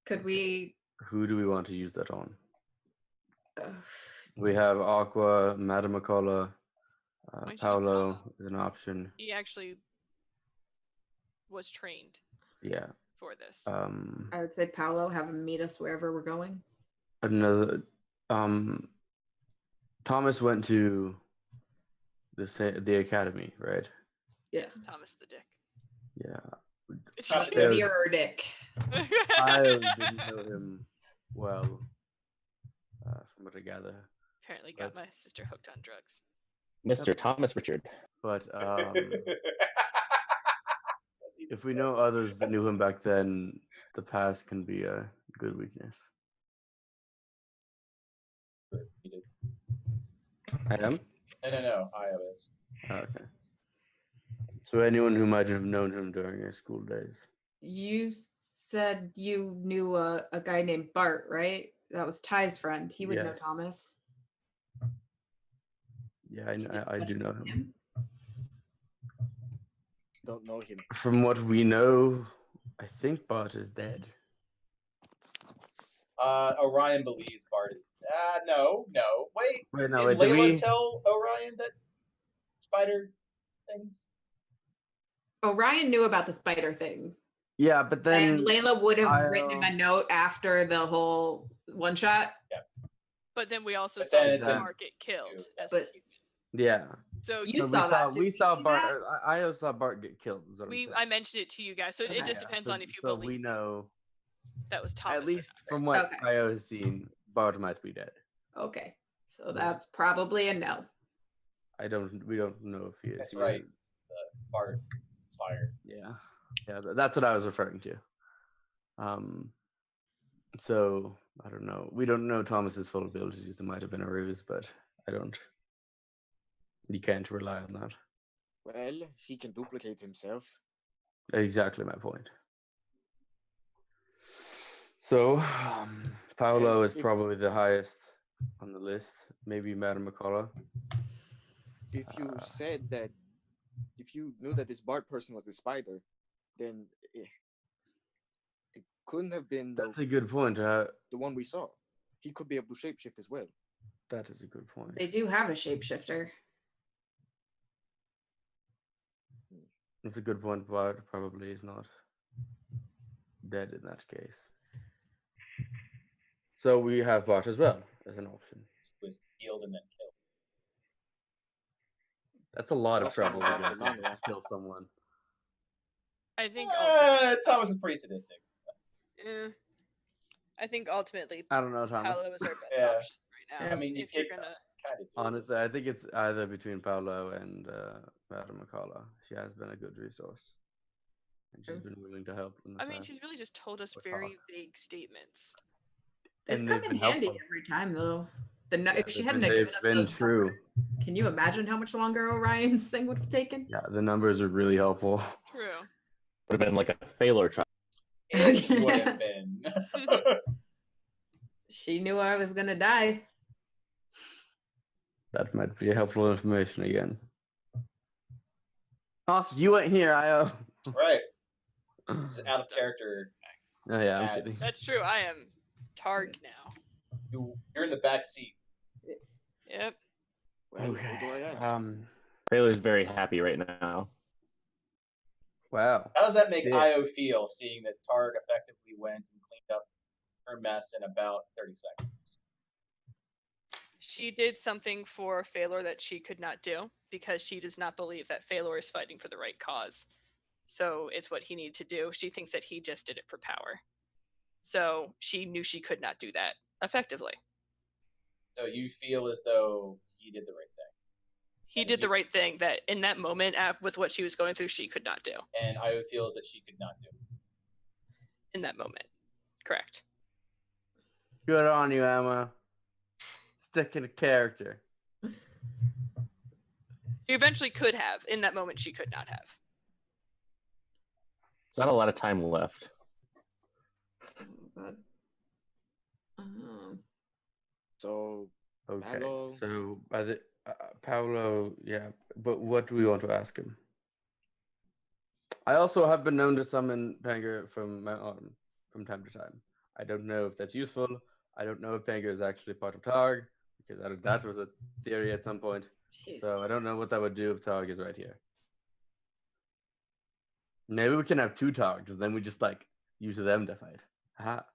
Could we Who do we want to use that on? We have Aqua, Madame McCullough, Why don't you do Paolo Paolo? is an option. He actually was trained Yeah. for this. I would say Paolo, have him meet us wherever we're going. Another. Thomas went to the academy, right? Yes, Thomas the Dick. Yeah. Thomas Yeah. the Mirror Dick. I didn't know him well, from what I gather. Apparently got But- my sister hooked on drugs. Mr. Thomas Richard. But if we know others that knew him back then, the past can be a good weakness. I am? No, iOS. Okay. So anyone who might have known him during his school days. You said you knew a guy named Bart, right? That was Ty's friend. He would know Yes. Thomas. Yeah, I do know him. Don't know him. From what we know, I think Bart is dead. Orion believes Bart is. No. Wait. Wait, Did no, wait, did Layla we? tell Orion that spider things? Orion knew about the spider thing. Yeah, but then And Layla would have written him I'll- a note after the whole one shot. But then we also But saw then it's in- Mark get killed too. as But- a human. yeah. So You So saw that, we didn't saw you, Bart. Matt? I also saw Bart get killed. Is what I'm saying. I mentioned it to you guys. So it Okay. just Yeah, depends so- on if you so believe we know. that was Thomas. At or least not, from right? what Okay. Io has seen, Bart might be dead. Okay. So that's probably a no. We don't know if he is. That's He right. is- Bart fire. Yeah. That's what I was referring to. So I don't know. We don't know Thomas's full abilities. It might have been a ruse, but I don't. You can't rely on that. Well, he can duplicate himself. Exactly my point. So, Paolo is if- probably the highest on the list. Maybe Madame McCullough. If you said that, if you knew that this Bart person was a spider, then it couldn't have been That's a good point. the one we saw. He could be able to shapeshift as well. That is a good point. They do have a shapeshifter. That's a good point. Bart probably is not dead in that case. So we have Bart as well as an option. Was healed and then killed. That's a lot of Also, trouble to Bart go through Bologna. to kill someone. I think Thomas is pretty sadistic. I think ultimately I don't know, Thomas. Paolo is our best Yeah. option right now. I mean, you if you're pick gonna, kind of. Honestly, I think it's either between Paolo and Madame McCullough. She has been a good resource. And she's been willing to help in the I mean, past. she's really just told us What's very hard? vague statements. They've And come they've in been handy helpful. every time, though. If she they've hadn't been- have given they've us been those true. numbers, can you imagine how much longer Orion's thing would have taken? Yeah, the numbers are really helpful. True. Would have been like a failure trial. It would have been. She knew I was gonna die. That might be helpful information again. Also, you ain't here, Io. Right. This is out of character. Oh yeah, I'm That's- kidding. That's true. I am Targ now. You're in the back seat. Yep. Well, who do I ask? Taylor's very happy right now. Wow. How does that make Yeah. Io feel, seeing that Targ effectively went and cleaned up her mess in about 30 seconds? She did something for Phalor that she could not do because she does not believe that Phalor is fighting for the right cause. So it's what he needed to do. She thinks that he just did it for power. So she knew she could not do that effectively. So you feel as though he did the right thing. He And did the he- right thing that in that moment with what she was going through, she could not do And Io feels that she could not do. in that moment. Correct. Good on you, Emma. Stick in a character. She eventually could have. In that moment, she could not have. There's not a lot of time left. But, So, Okay. Paolo. So Paolo, yeah. But what do we want to ask him? I also have been known to summon Panger from Mount Autumn from time to time. I don't know if that's useful. I don't know if Panger is actually part of Targ. because that was a theory at some point. Jeez. So I don't know what that would do if Targ is right here. Maybe we can have 2 Targs, then we just like use them to fight. Aha.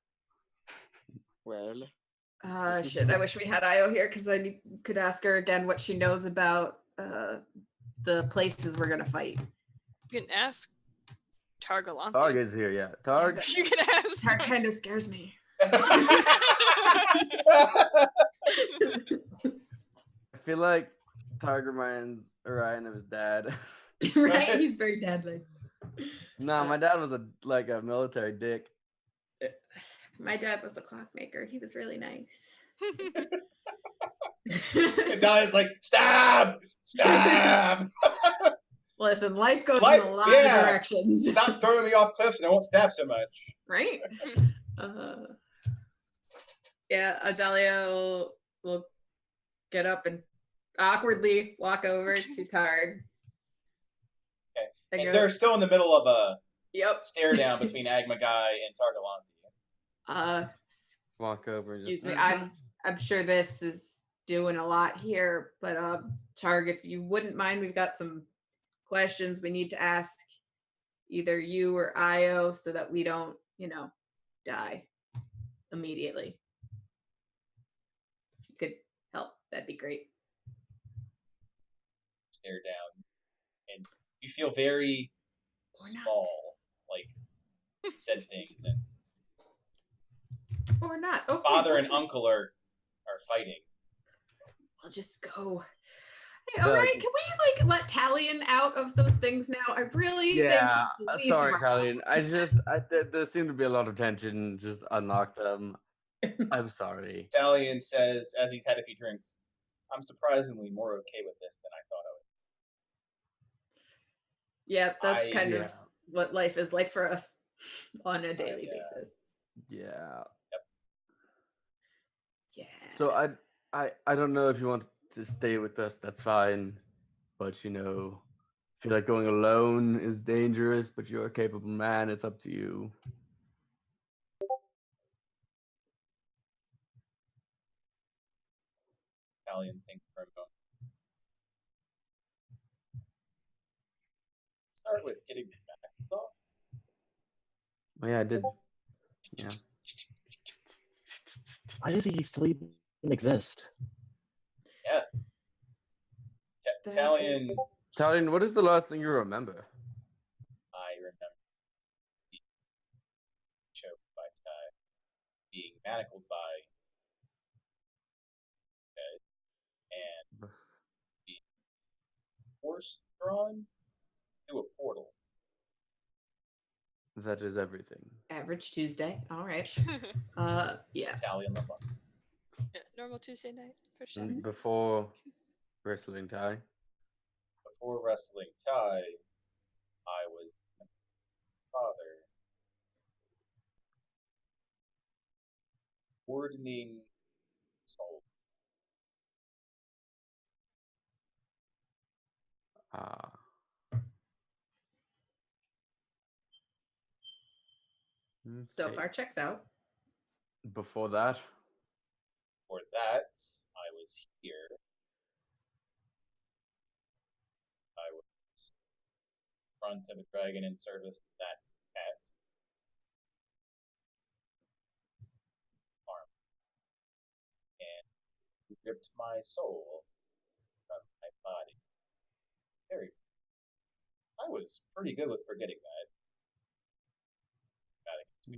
Well, Shit. I wish we had Io here because could ask her again what she knows about the places we're gonna fight. You can ask Targalante. Targ is here, yeah. Targ. You can ask. That kind of scares me. I feel like Targ reminds Orion of his dad. Right? He's very deadly. No, my dad was a military dick. My dad was a clockmaker. He was really nice. And Dahlia's like, stab! Stab! Listen, life goes Life- in a lot yeah. of directions. Stop throwing me off cliffs and I won't stab so much. Right? Yeah, Adalia will get up and awkwardly walk over to Targ. Okay. And And go, they're still in the middle of a yep. stare down between Agmagai and Targalante. Walk over and just. Excuse me. I'm sure this is doing a lot here, but Targ, if you wouldn't mind, we've got some questions we need to ask either you or Io so that we don't, die immediately. If you could help, that'd be great. Stare down. And you feel very Or not. small. Like, you said things. And Or not. Okay. father we'll and just- uncle are fighting. We'll just go. Hey, all right, can we let Talion out of those things now? I really Yeah, think he's sorry, smart. Colleen. There seemed to be a lot of tension. Just unlock them. I'm sorry. Talion says, as he's had a few drinks, I'm surprisingly more okay with this than I thought I would. Yeah, that's kind of yeah. what life is like for us on a daily yeah. basis. Yeah. Yeah. So I don't know if you want to stay with us. That's fine. But feel like going alone is dangerous. But you're a capable man. It's up to you. Talion thinks for a moment. Start with getting the back off. Oh yeah, I did. Yeah. Why does he still even exist? Yeah. That Talion, is- Talon, what is the last thing you remember? I remember being choked by Ty, being manacled by Ted, and being force drawn through a portal. That is everything. Average Tuesday. All right. Yeah. Talion the fuck. Yeah, normal Tuesday night for sure. And before wrestling Ty. Before wrestling Ty, I was father. Coordinating soul. So Okay. far, checks out. Before that, For that, I was here. I was front of a dragon in service to that cat. Arm. And he ripped my soul from my body. I was pretty good with forgetting that.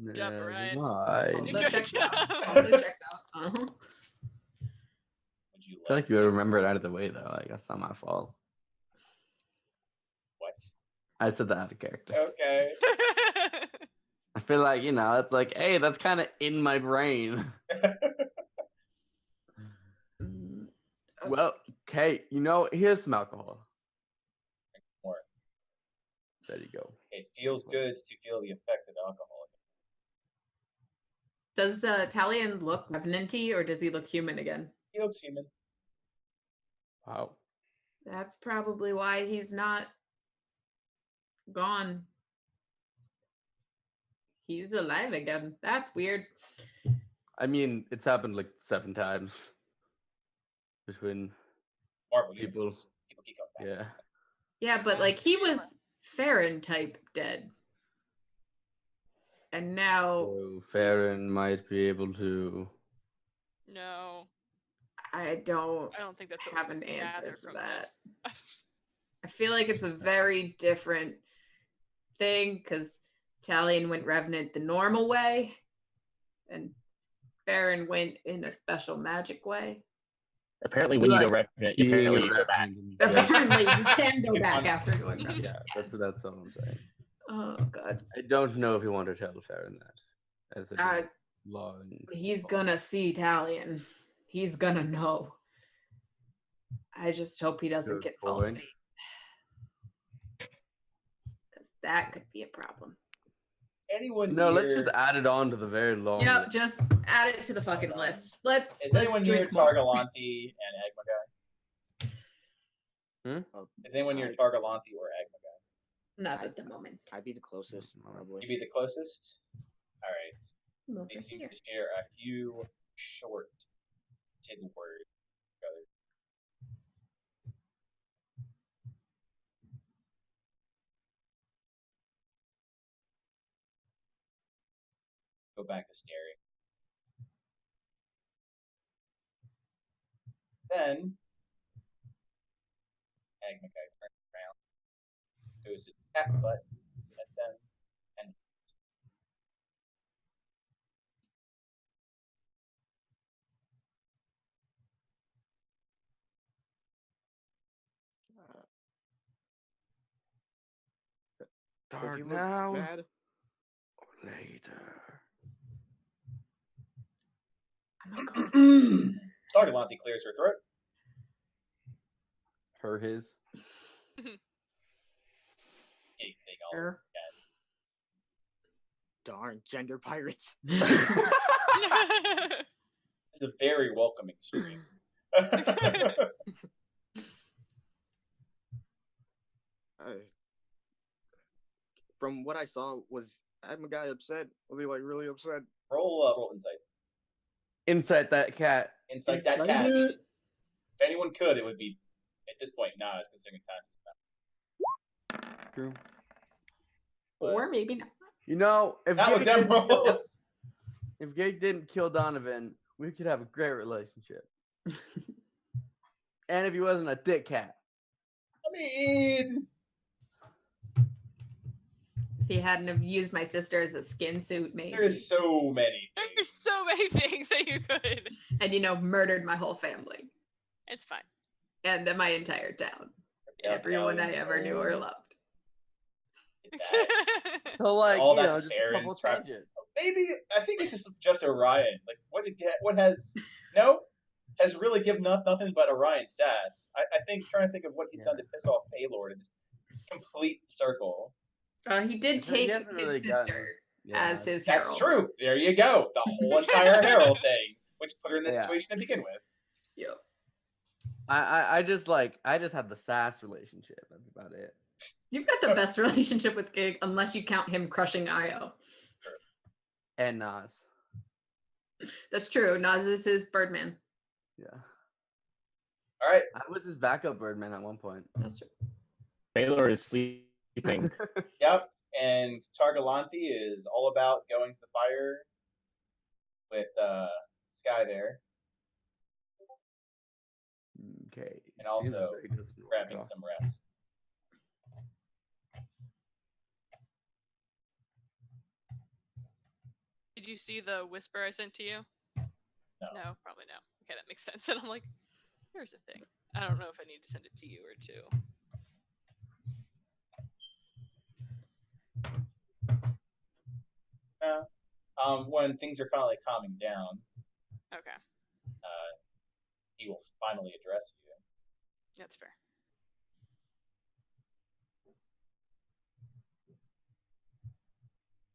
Good job, never Orion. mind. Also Good checks job. out. Also checks out. Uh-huh. Would you I feel like you to- remember it out of the way though. Like that's not my fault. What? I said that out of character. Okay. I feel like it's like, hey, that's kind of in my brain. Mm, okay. Well, Kate, here's some alcohol. More. There you go. It feels good to feel the effects of alcohol. Does Talion look revenant-y or does he look human again? He looks human. Wow. That's probably why he's not gone. He's alive again. That's weird. I mean, it's happened like 7 times. between Marvel people. Universe. People keep coming back. Yeah. Yeah, but like he was Farron type dead. And now So Farron might be able to. No, I don't I don't think that's what have we're an supposed to answer gather for from that. this. I feel like it's a very different thing because Talion went Revenant the normal way, and Farron went in a special magic way. Apparently, when you go Revenant, apparently you go back. Apparently, you can go back after going Revenant. Yeah, that's all I'm saying. Oh god, I don't know if you want to tell Farron that, as a long. he's gonna see Talion. He's gonna know. I just hope he doesn't Good get false point. fate. Because that could be a problem. Anyone No, near, let's just add it on to the very long. Yep, list. just add it to the fucking list. Let's is anyone near drink more. Targalanthi and Agma Guy? Is anyone near Targalanthi or Agma Guy? Not at the moment. I'd be the closest, probably. You be the closest? Alright. Over They seem here. to share a few short-tid words together. Go back to staring. Then Agma Guy turns around, goes to cat butt at them, and If Start you look now mad, or later. I'm not going Targalanthi clears her throat. Her his. Anything all for darn gender pirates. It's a very welcoming stream. From what I saw, was Agma Guy upset? Was he like really upset? roll insight. Inside that cat. Insight that cat. If anyone could, it would be at this point Nas, considering time is up. True. or maybe not. You know, if Not with them rolls. Gage didn't kill Donovan, we could have a great relationship. And if he wasn't a dick cat. I mean, If he hadn't have used my sister as a skin suit, maybe. there's so many There's things. so many things that you could. And murdered my whole family It's fine. and my entire town. Yeah, Everyone I Italian ever knew or soul. loved. That's- So like, All you that's know, just a fair and couple strapped- changes. Maybe I think it's just Orion. Like, has really given nothing but Orion sass. I think trying to think of what he's done to piss off Paylord and just complete circle. He did He take hasn't his really gotten- sister Yeah. as his That's herald. true. There you go. The whole entire Herald thing, which put her in this Yeah. situation to begin with. Yep. I just have the sass relationship. That's about it. You've got the best relationship with Gig, unless you count him crushing Io. And Nas. That's true. Nas is his Birdman. Yeah. All right. I was his backup Birdman at one point. That's true. Baylor is sleeping. Yep. And Targalanthi is all about going to the fire with Sky there, Okay. and also Seems like it doesn't work grabbing out. some rest. Did you see the whisper I sent to you? No. Probably no. Okay, that makes sense. And I'm like, here's the thing. I don't know if I need to send it to you or to. When things are finally calming down, Okay, he will finally address you. that's fair.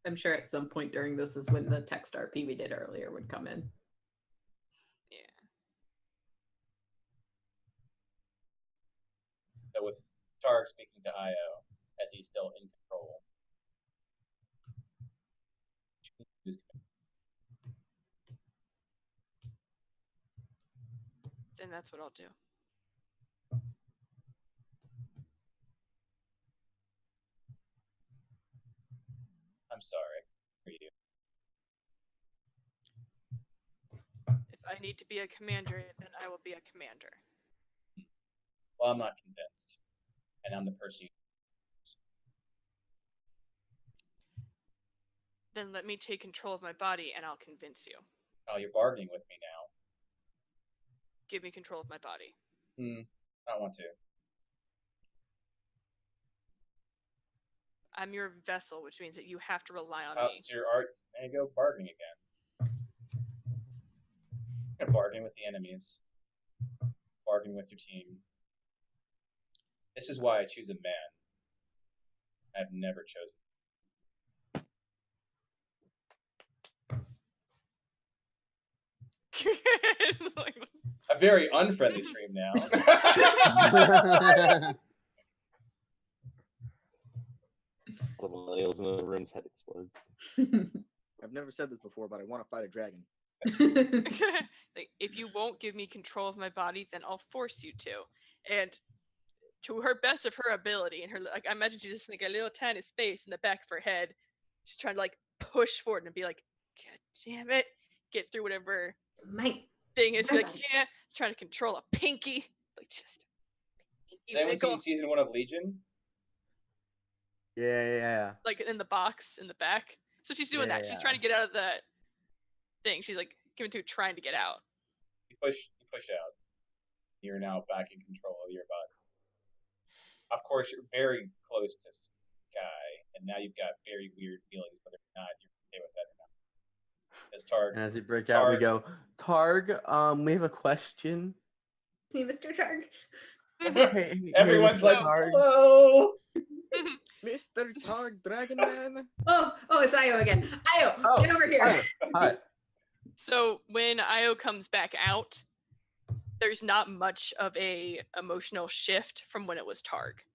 I'm sure at some point during this is when the text RP we did earlier would come in. Yeah. So with Targ speaking to Io, as he's still in control. Then that's what I'll do. I'm sorry for you. If I need to be a commander, then I will be a commander. Well, I'm not convinced, and I'm the person. Then let me take control of my body and I'll convince you. Oh, you're bargaining with me now. Give me control of my body. I don't want to. I'm your vessel, which means that you have to rely on me. It's your art. There you go, bargaining again. Bargaining with the enemies. Bargaining with your team. This is why I choose a man. I've never chosen. A very unfriendly stream now. All the millennials in the room's head explode. I've never said this before, but I want to fight a dragon. Like, if you won't give me control of my body, then I'll force you to. And to her best of her ability, and her, like, I imagine she's just like a little tiny space in the back of her head. She's trying to like push forward and be like, "God damn it, get through whatever Mate. thing is." Be like, "Yeah," trying to control a pinky, like just. Has anyone seen season 1 of Legion? Yeah. Like in the box in the back. So she's doing that. She's Yeah. trying to get out of that thing. She's like giving through, trying to get out. You push out. You're now back in control of your body. Of course, you're very close to Sky, and now you've got very weird feelings, whether or not you're okay with that or not. As Targ, And as you break out, we go, Targ, we have a question. Me, Mr. Targ. Everyone's Mr. like, Targ. hello. Mr. Targ Dragon Man. Oh, it's Io again. Io, get over here. Hi. So when Io comes back out, there's not much of a emotional shift from when it was Targ.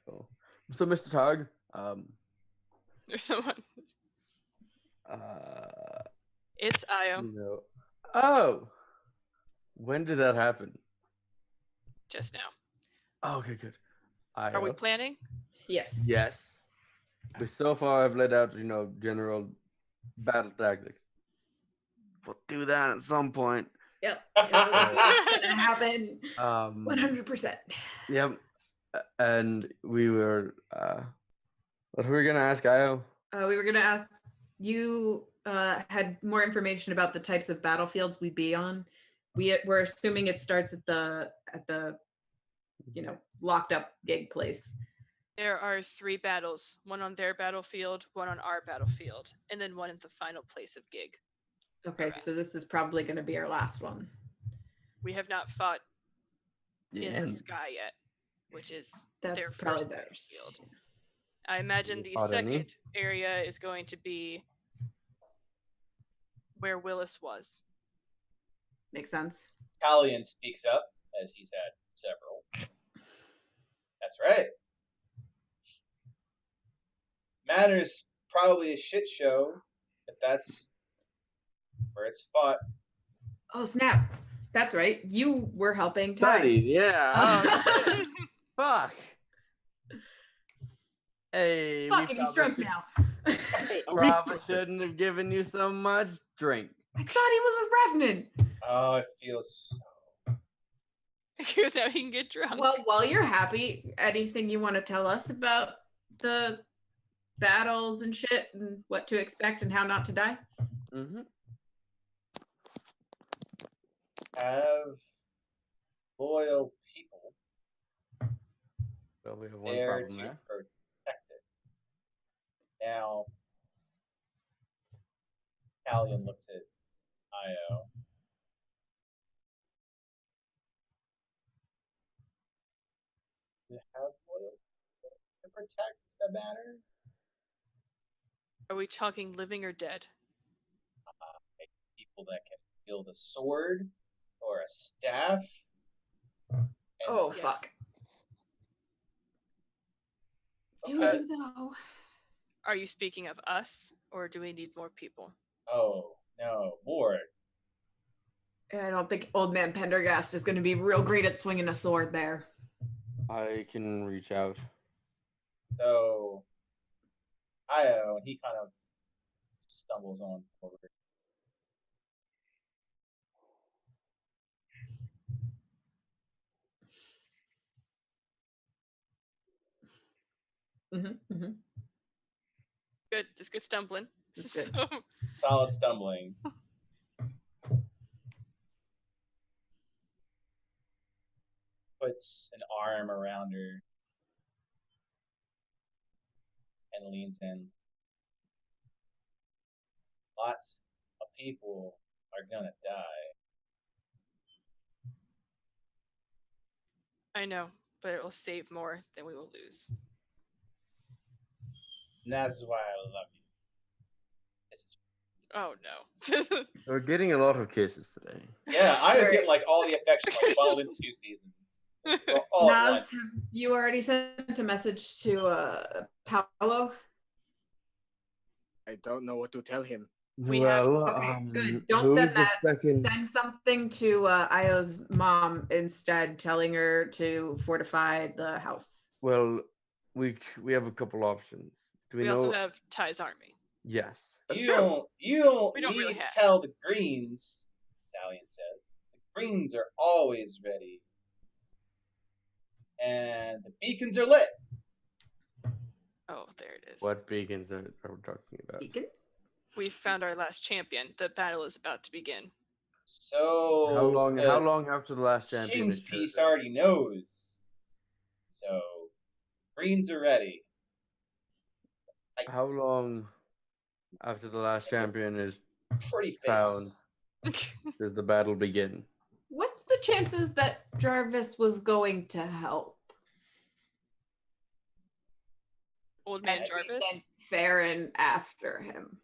Cool. So, Mr. Targ, There's someone. It's Io. Oh, when did that happen? Just now. Oh, okay, good. Are we planning? Yes. Yes. But so far, I've laid out, general battle tactics. We'll do that at some point. Yep. It's gonna happen. 100%. Yep. And we were. What were we gonna ask Io? We were gonna ask you. Had more information about the types of battlefields we'd be on. We're assuming it starts at the locked up gig place. There are 3 battles, one on their battlefield, one on our battlefield, and then one at the final place of gig. Okay, so this is probably going to be our last one. We have not fought in Yeah. the sky yet, which is That's their probably first theirs. battlefield. I imagine the fought any? second area is going to be where Willis was. Makes sense. Talion speaks up, as he's had several. That's right. Manor's probably a shit show, but that's where it's fought. Oh snap! That's right. You were helping Ty. Buddy, yeah. Oh, fuck. Hey, Fucking, he's drunk now. Probably shouldn't have given you so much drink. I thought he was a revenant. Oh, it feels so. Because now he can get drunk. Well, while you're happy, anything you want to tell us about the battles and shit and what to expect and how not to die? Mm-hmm. Have loyal people Well, we have one there problem to there. protect it. Now, Talion looks at Io. You have loyal people to protect the banner? Are we talking living or dead? People that can wield a sword or a staff. And Oh Yes. fuck. Do Okay. you though? Are you speaking of us, or do we need more people? Oh, no, more. I don't think old man Pendergast is going to be real great at swinging a sword there. I can reach out. So Io, he kind of stumbles on forward. Good. Just good stumbling. That's good. So, Solid stumbling. Puts an arm around her and leans in. Lots of people are gonna die. I know, but it will save more than we will lose. And that's why I love you. It's, Oh no. We're getting a lot of kisses today. yeah, I was Alright. getting like all the affection like funneled into 2 seasons. Just all at Nas, once. have you already sent a message to Paolo? I don't know what to tell him. We have- Okay, good. Don't who's send the that. second? Send something to Io's mom instead, telling her to fortify the house. Well, we have a couple options. Do we, We know? also have Ty's army. Yes. That's You true. don't We don't need really to have. tell the Greens, Stallion says. The Greens are always ready. And the beacons are lit. Oh, there it is. What beacons are we talking about? Beacons? We found our last champion. The battle is about to begin. So How long after the last champion King's is Peace chosen? already knows. So Greens are ready. Like, How long after the last champion is pretty found face. does the battle begin? What's the chances that Jarvis was going to help? Old man And we Jarvis. sent Farron after him.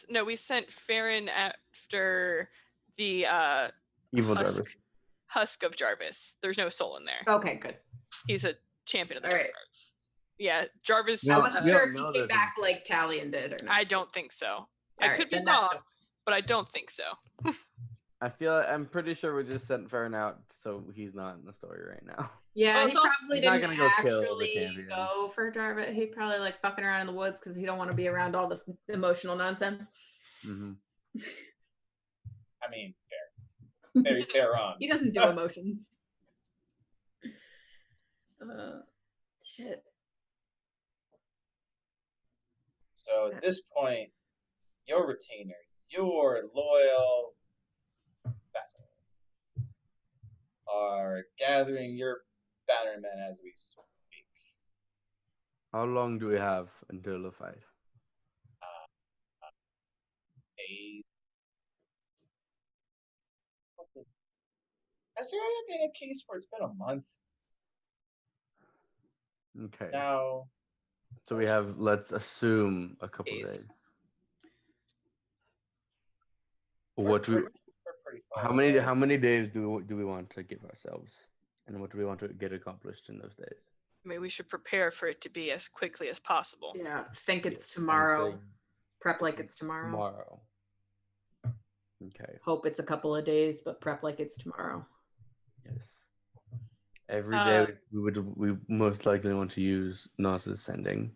No, we sent Farron after the Evil husk, Jarvis. husk of Jarvis. There's no soul in there. Okay, good. He's a champion of the All dark right. arts. Yeah, Jarvis. No, I wasn't yeah, sure if he no, came that- back like Talion did or not. I don't think so. I All could right, be then that's wrong, no- but I don't think so. I'm pretty sure we just sent Farron out, so he's not in the story right now. Yeah, Well, he it's also- probably He's not didn't gonna go kill the actually champion. go for Jarvis. He probably like fucking around in the woods because he don't want to be around all this emotional nonsense. Mm-hmm. I mean, fair. Very fair on. He doesn't do emotions. Shit. So at this point, your retainers, your loyal vassals, are gathering your bannermen as we speak. How long do we have until the fight? Has there ever been a case where it's been a month Okay. now? So we have, let's assume, a couple of Days. days. What we? We're pretty far How away. many days do we want to give ourselves, and what do we want to get accomplished in those days? Maybe we should prepare for it to be as quickly as possible. Yeah, think it's Yes, tomorrow. honestly, Prep like it's tomorrow. Tomorrow. Okay. Hope it's a couple of days, but prep like it's tomorrow. Yes. Every day we most likely want to use Nas's sending.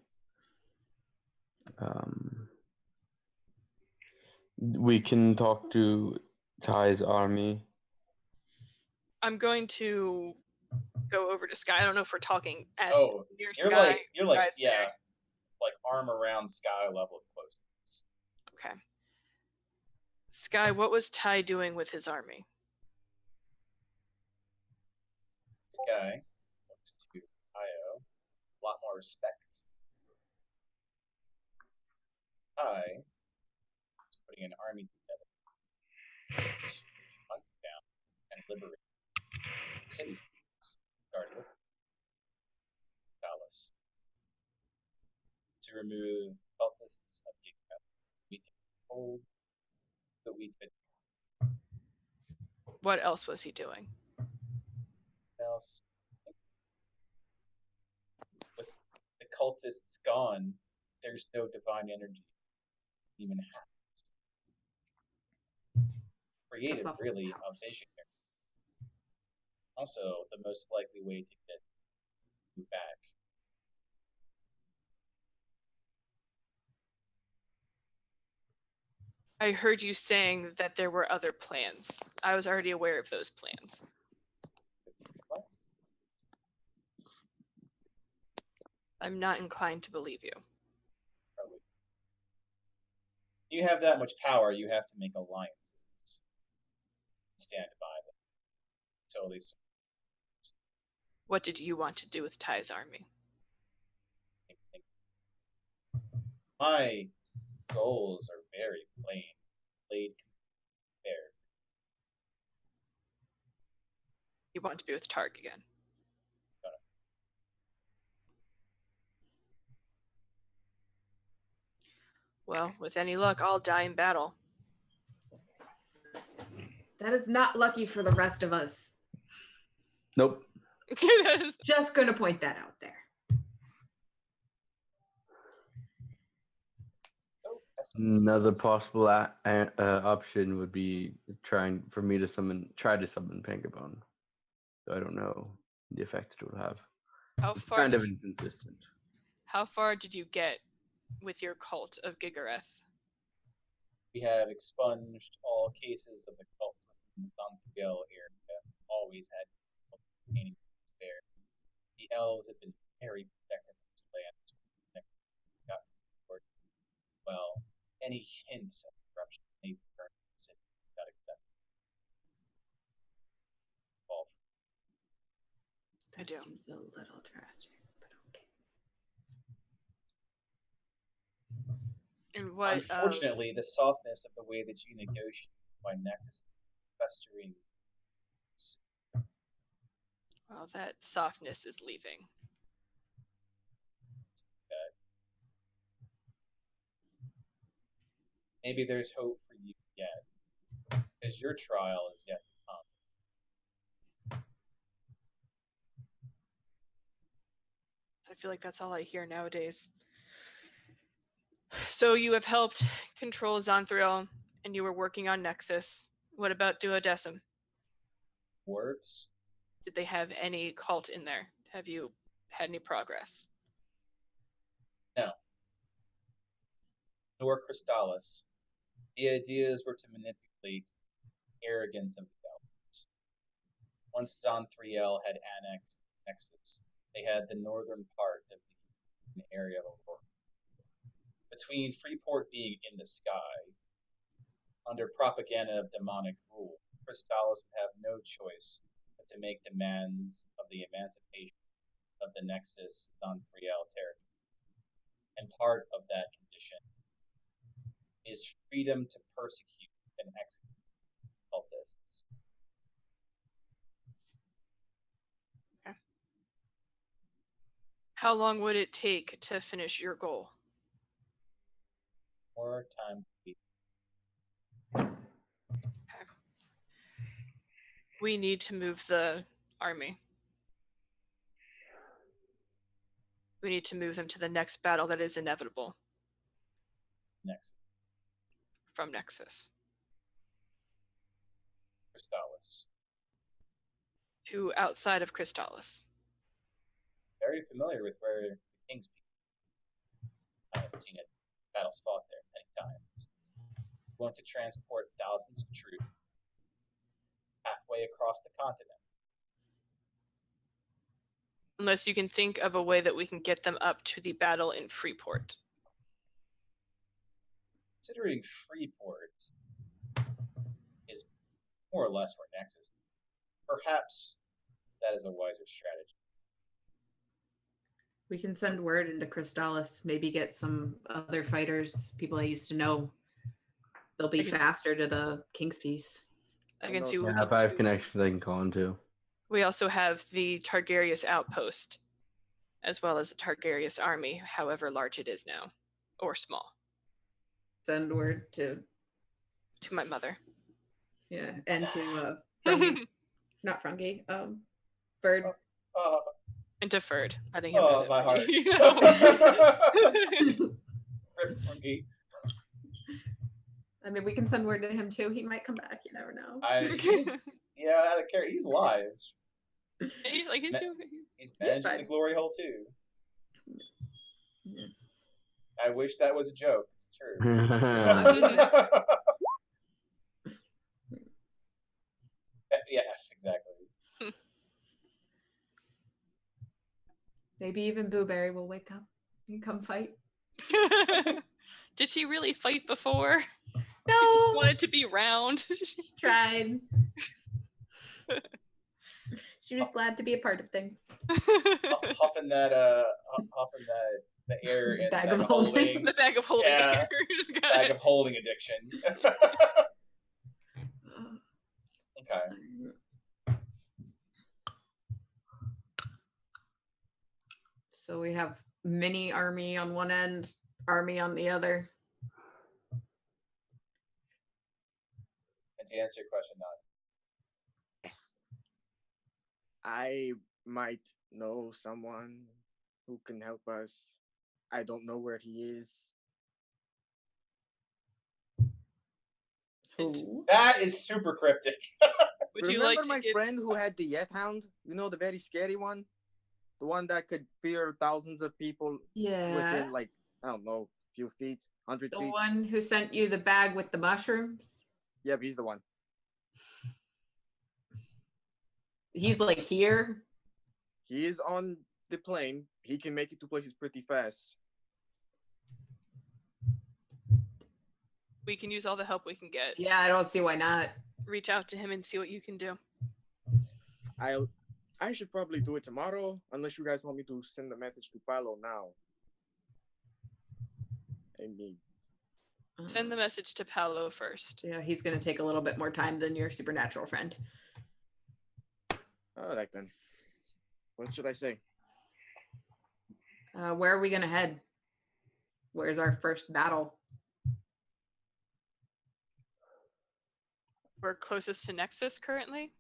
We can talk to Ty's army. I'm going to go over to Sky. I don't know if we're talking at Oh, near you're Sky. like Sky's yeah, there. like arm around sky level closeness. Okay. Sky, what was Ty doing with his army? This guy looks to Io a lot more respect. I was putting an army together to hunt down and liberate city states guarded with Palace to remove cultists of Giga. We can hold that we could What else was he doing? else. With the cultists gone, there's no divine energy even happens. creative, off his really, powers. visionary. Also, the most likely way to get you back. I heard you saying that there were other plans. I was already aware of those plans. I'm not inclined to believe you. Probably. You have that much power, you have to make alliances. Stand by them. Totally. What did you want to do with Ty's army? My goals are very plain. Laid bare. You want to be with Targ again. Well, with any luck, I'll die in battle. That is not lucky for the rest of us. Nope. Just gonna point that out there. Another possible option would be try to summon Pangabone. So I don't know the effect it would have. How It's far? kind of inconsistent. How far did you get with your cult of Gigareth? We have expunged all cases of the cult within the Santiago area. Always had remaining there. The elves have been very protective of this land. Well, any hints of corruption may burn the city without accepting. That I do. seems a little drastic, but okay. And what? Unfortunately, the softness of the way that you negotiate by Nexus festering. Well, that softness is leaving. Maybe there's hope for you yet, because your trial is yet to come. I feel like that's all I hear nowadays. So you have helped control Xanthriel, and you were working on Nexus. What about Duodecim? Works? Did they have any cult in there? Have you had any progress? No. Nor Crystallis. The ideas were to manipulate the arrogance of the elders. Once Xanthriel had annexed Nexus, they had the northern part of the area of Arhor'ha. Between Freeport being in the sky, under propaganda of demonic rule, Crystallis would have no choice but to make demands of the emancipation of the Nexus Xanthriel territory. And part of that condition is freedom to persecute and execute cultists. Okay. How long would it take to finish your goal? More time to be. Okay. We need to move the army. We need to move them to the next battle that is inevitable. Next. From Nexus. Crystallis. To outside of Crystallis. Very familiar with where the King's Peak. I have seen it. Battles fought there many times. We want to transport thousands of troops halfway across the continent. Unless you can think of a way that we can get them up to the battle in Freeport. Considering Freeport is more or less where Nexus, perhaps that is a wiser strategy. We can send word into Crystallis, maybe get some other fighters, people I used to know. They'll be faster to the King's Peace. I can see. Yeah, if I have connections, I can call in too. We also have the Targaryen outpost, as well as the Targaryen army, however large it is now, or small. Send word to my mother. Yeah, and to Frungi. Not Frungi. Ferd. And to Ferd. Letting him Oh, my heart. You know. Rip Frungi. I mean, we can send word to him too. He might come back. You never know. Yeah, out of character. He's alive. He's like, he's Ma- doing. He's managing the fine. glory hole too. Yeah. I wish that was a joke. It's true. Yeah, exactly. Maybe even Blueberry will wake up and come fight. Did she really fight before? No, She just wanted to be round. she tried. She was glad to be a part of things. Huffing that the air The in bag the of holding. The bag of holding Yeah. air. bag of holding addiction. Okay. So we have mini army on one end, army on the other. And to answer your question, Nazi, Yes. I might know someone who can help us. I don't know where he is. Who? that is super cryptic. Would you Remember like to my give... friend who had the Yet Hound? You know, the very scary one? The one that could fear thousands of people Yeah. within, like, I don't know, a few feet, 100 The feet? one who sent you the bag with the mushrooms? Yep, he's the one. He's like here. He is on the plane. He can make it to places pretty fast. We can use all the help we can get. Yeah, I don't see why not. Reach out to him and see what you can do. I should probably do it tomorrow, unless you guys want me to send a message to Paolo now. I mean, Send the message to Paolo first. Yeah, he's gonna take a little bit more time than your supernatural friend. all right then. What should I say? Where are we gonna head? Where's our first battle? We're closest to Nexus currently.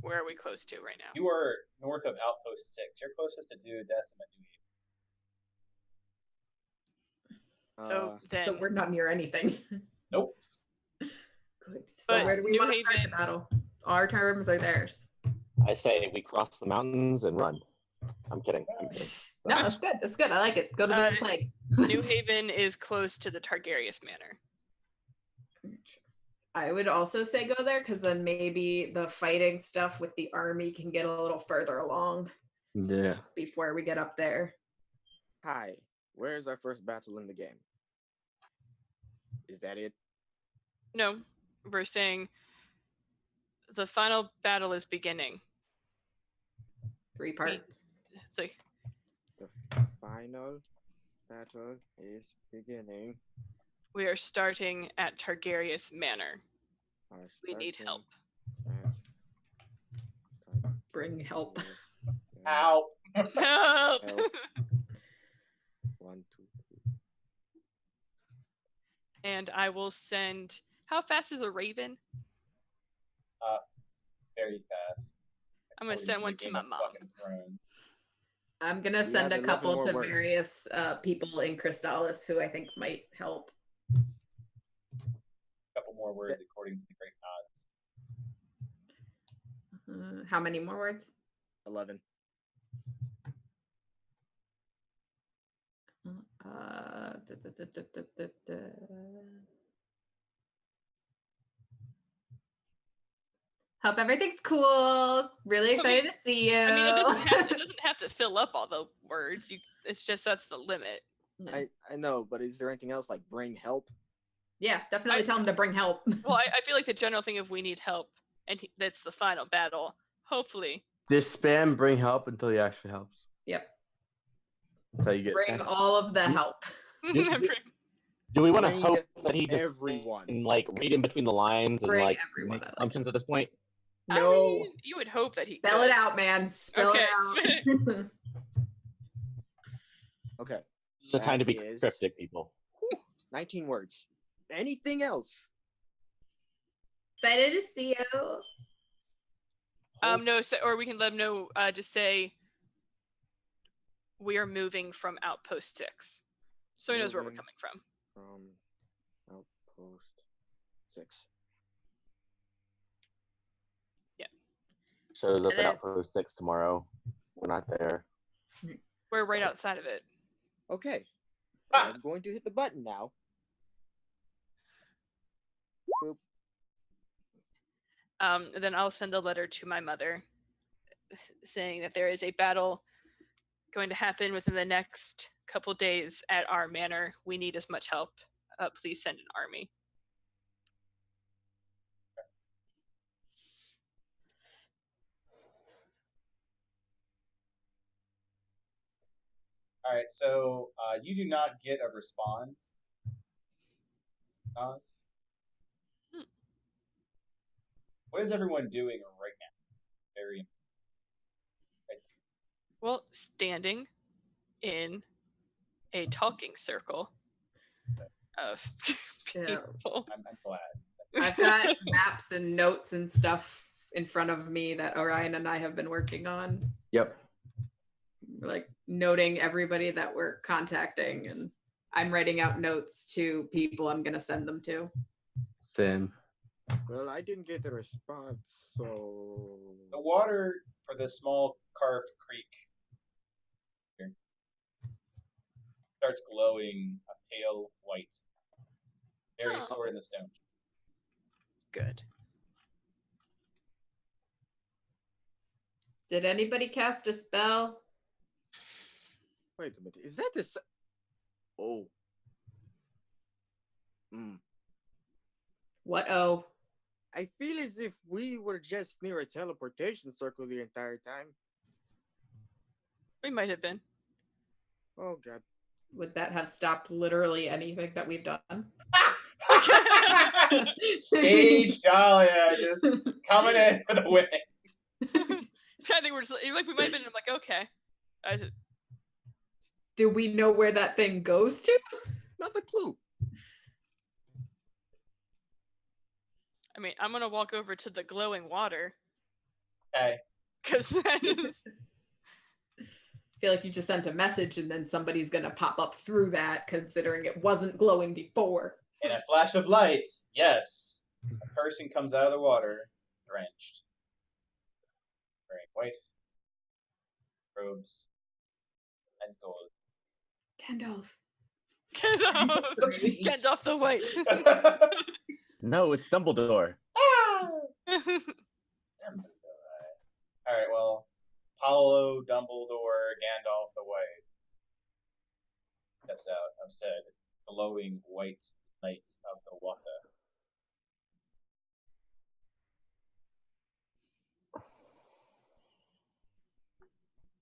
Where are we close to right now? You are north of Outpost 6. You're closest to Duodecim and New So then, So we're not near anything. Nope. Good. So But where do we New want to start Haven- the battle? Our terms are theirs. I say we cross the mountains and run. I'm kidding. I'm kidding. No, that's good. That's good. I like it. Go to the plague. New Haven is close to the Targaryen Manor. I would also say go there because then maybe the fighting stuff with the army can get a little further along Yeah. before we get up there. Hi, where's our first battle in the game? Is that it? No, we're saying the final battle is beginning. 3 parts. Like, The final battle is beginning. we are starting at Targaryen Manor. Our We need starting help. at Bring help. Ow. Help! Help. 1, 2, 3. And I will send. How fast is a raven? Very fast. I'm gonna According send the one to Game my of mom. fucking Thrones. I'm gonna We send have a 11 couple more to words. various people in Crystallis who I think might help. A couple more words according to the Great Odds. How many more words? 11. Hope everything's cool. Really excited to see you. I mean, it doesn't have to fill up all the words. It's just that's the limit. Yeah. I know, but is there anything else like bring help? Yeah, definitely tell him to bring help. Well, I feel like the general thing of we need help, and that's the final battle. Hopefully. Just spam bring help until he actually helps. Yep. That's how you get Bring 10. all of the help. Do we want to Bring hope that he just everyone. can, like read in between the lines and Bring like everyone, make I like assumptions at this point? I No. mean, you would hope that he Spell could. it out, man. Spell Okay. it out. Okay, This is the time to That be is- cryptic, people. 19 words. Anything else? Excited to see you. No, or we can let him know. Just say we are moving from Outpost 6, so he knows where we're Moving. coming from. from Outpost 6. Shows up And at then- Outpost 6 tomorrow. We're not there. We're right outside of it. Okay. Ah! I'm going to hit the button now. Boop. And then I'll send a letter to my mother saying that there is a battle going to happen within the next couple days at our manor. We need as much help. Please send an army. All right, so you do not get a response, Nas. Hmm. What is everyone doing right now? Very Well, standing in a talking circle of Yeah. people. I'm glad. I've got maps and notes and stuff in front of me that Orion and I have been working on, Yep. like noting everybody that we're contacting, and I'm writing out notes to people I'm gonna send them to. Same. Well, I didn't get a response, so. The water for the small carved creek here starts glowing a pale white, very Oh. sword in the stone. Good. Did anybody cast a spell? Wait a minute. Is that this? Oh. What? Oh, I feel as if we were just near a teleportation circle the entire time. We might have been. Oh, God. would that have stopped literally anything that we've done? Sage Dahlia just coming in for the win. I think we're just like we might have been. I'm like, okay. Do we know where that thing goes to? Not a clue. I mean, I'm gonna walk over to the glowing water Okay. because that is. I feel like you just sent a message and then somebody's gonna pop up through that, considering it wasn't glowing before. In a flash of light, yes, a person comes out of the water, drenched, wearing white robes and gold. Gandalf. Gandalf the White. No, it's Dumbledore. All right, well, Paulo, Dumbledore, Gandalf the White steps out of said glowing white light of the water.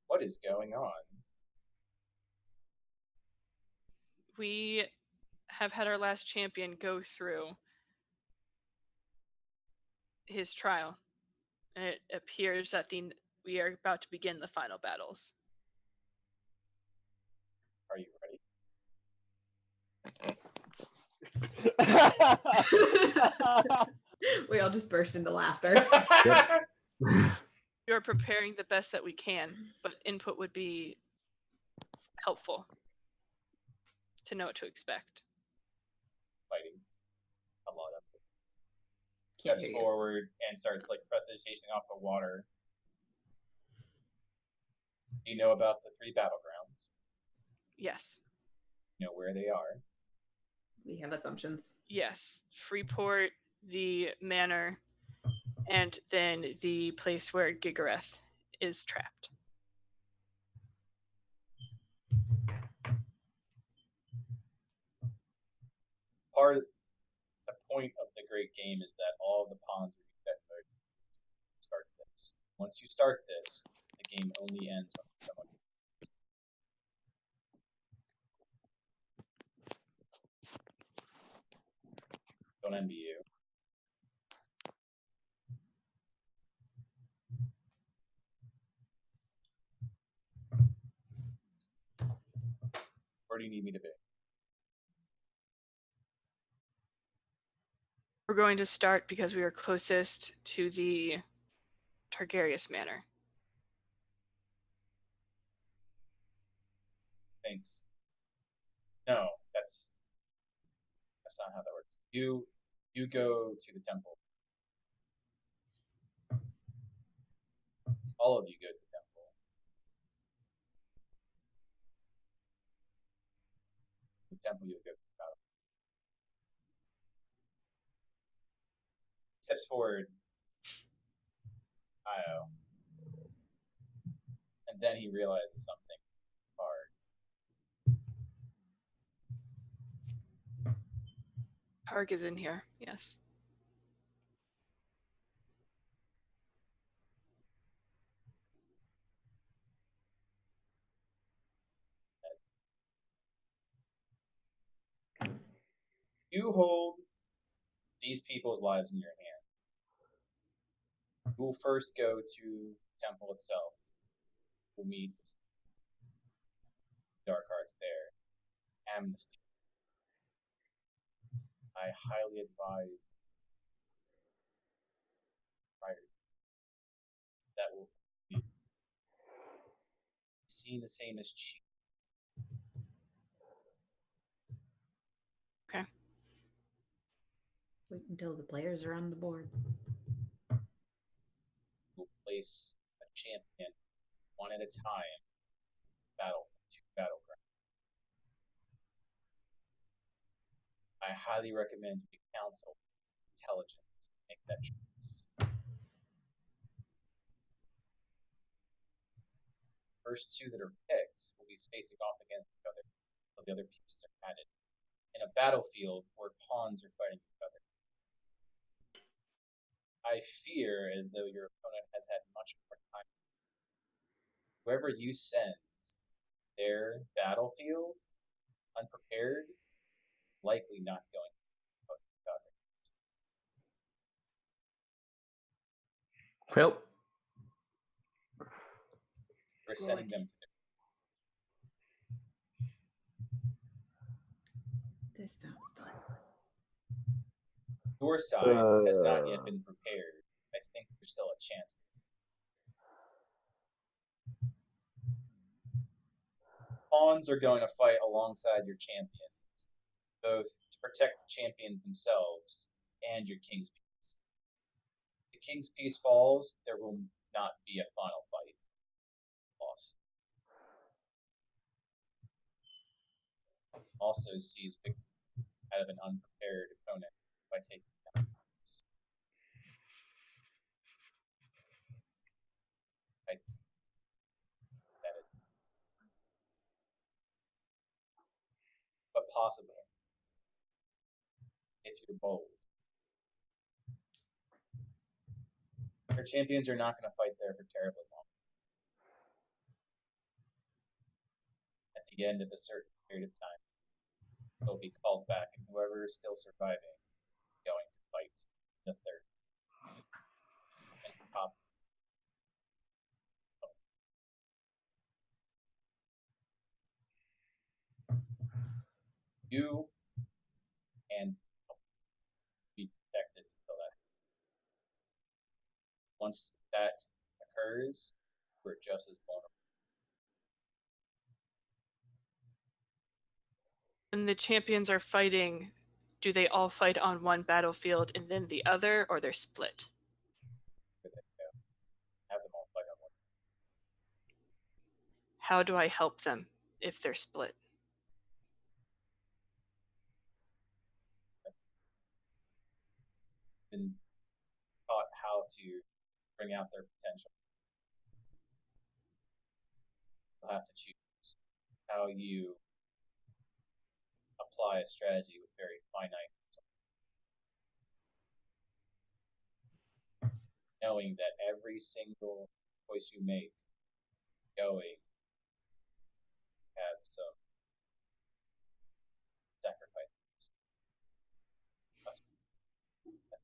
What is going on? We have had our last champion go through his trial, and it appears that we are about to begin the final battles. Are you ready? We all just burst into laughter. We are preparing the best that we can, but input would be helpful to know what to expect. Fighting a lot of it. Can't Steps hear you. forward and starts like prestigitation off the water. Do you know about the 3 battlegrounds? Yes. You know where they are? We have assumptions. Yes. Freeport, the manor, and then the place where Gigareth is trapped. Part of the point of the great game is that all the pawns are declared to start this. Once you start this, the game only ends when someone. Don't envy you. Where do you need me to be? We're going to start because we are closest to the Targaryen manor. Thanks. No, that's not how that works. You go to the temple. All of you go to the temple. The temple you'll go to the battle. Steps forward. Io. And then he realizes something hard. Harg is in here. Yes. You hold these people's lives in your hand. You will first go to the temple itself. We'll meet Dark Arts there. Amnesty. I highly advise prior that will be seen the same as cheap. Okay. Wait until the players are on the board. We'll place a champion one at a time. To battleground. I highly recommend you counsel intelligence to make that choice. First two that are picked will be facing off against each other until the other pieces are added. In a battlefield where pawns are fighting each other, I fear as though your opponent has had much more time. Whoever you send their battlefield unprepared, likely not going to fight each other. Well, We're sending them to This sounds fun. your side has not yet been prepared. I think there's still a chance. Pawns are going to fight alongside your champions, both to protect the champions themselves and your king's piece. If the king's piece falls, there will not be a final fight. Lost. Also sees victory out of an unprepared opponent by taking down the piece. But possible if you're bold. Your champions are not going to fight there for terribly long. At the end of a certain period of time, they'll be called back, and whoever is still surviving is going to fight the third and top. You and be protected until that. Once that occurs, we're just as vulnerable. When the champions are fighting, do they all fight on one battlefield and then the other, or they're split? Have them all fight on one. How do I help them if they're split? Been taught how to bring out their potential. You'll have to choose how you apply a strategy with very finite results. Knowing that every single choice you make going have some sacrifices. A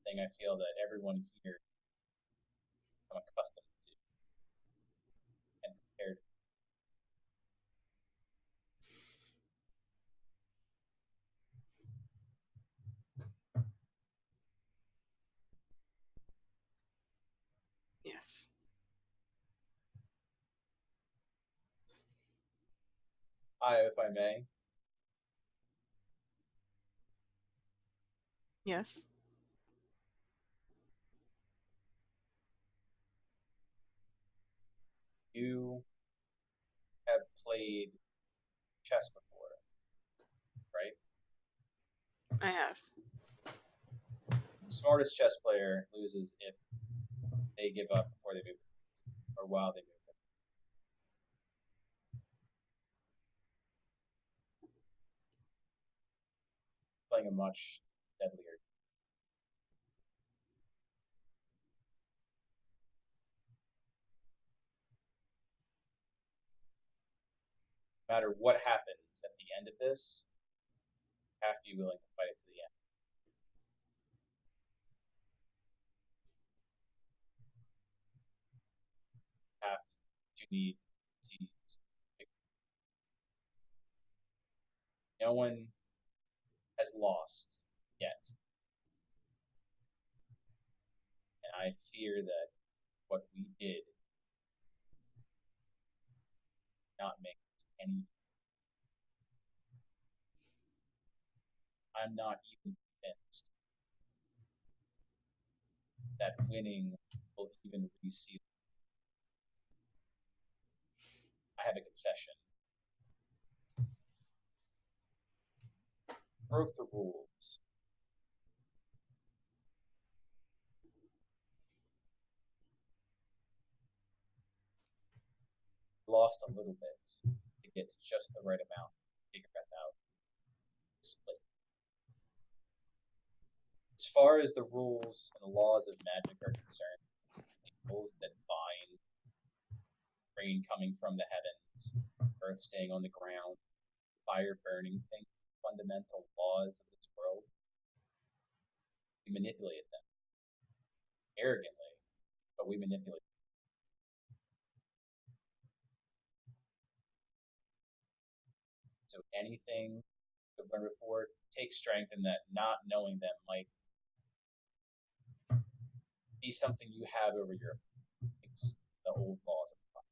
thing I feel that everyone here has become accustomed to and prepared. Yes. If I may, Yes. You have played chess before, right? I have. The smartest chess player loses if they give up before they move, or while they move. Playing a much deadlier. No matter what happens at the end of this, you have to be willing to fight it to the end. You have to need to see. No one has lost yet. And I fear that what we did not make us any. I'm not even convinced that winning will even reseal. I have a confession. Broke the rules. Lost a little bit to get to just the right amount. Figure that out. Split. As far as the rules and the laws of magic are concerned, rules that bind rain coming from the heavens, earth staying on the ground, fire burning things, fundamental laws of this world, we manipulated them arrogantly, but we manipulated them. So anything we've learned before, take strength in that not knowing them might be something you have over your things, the old laws of life.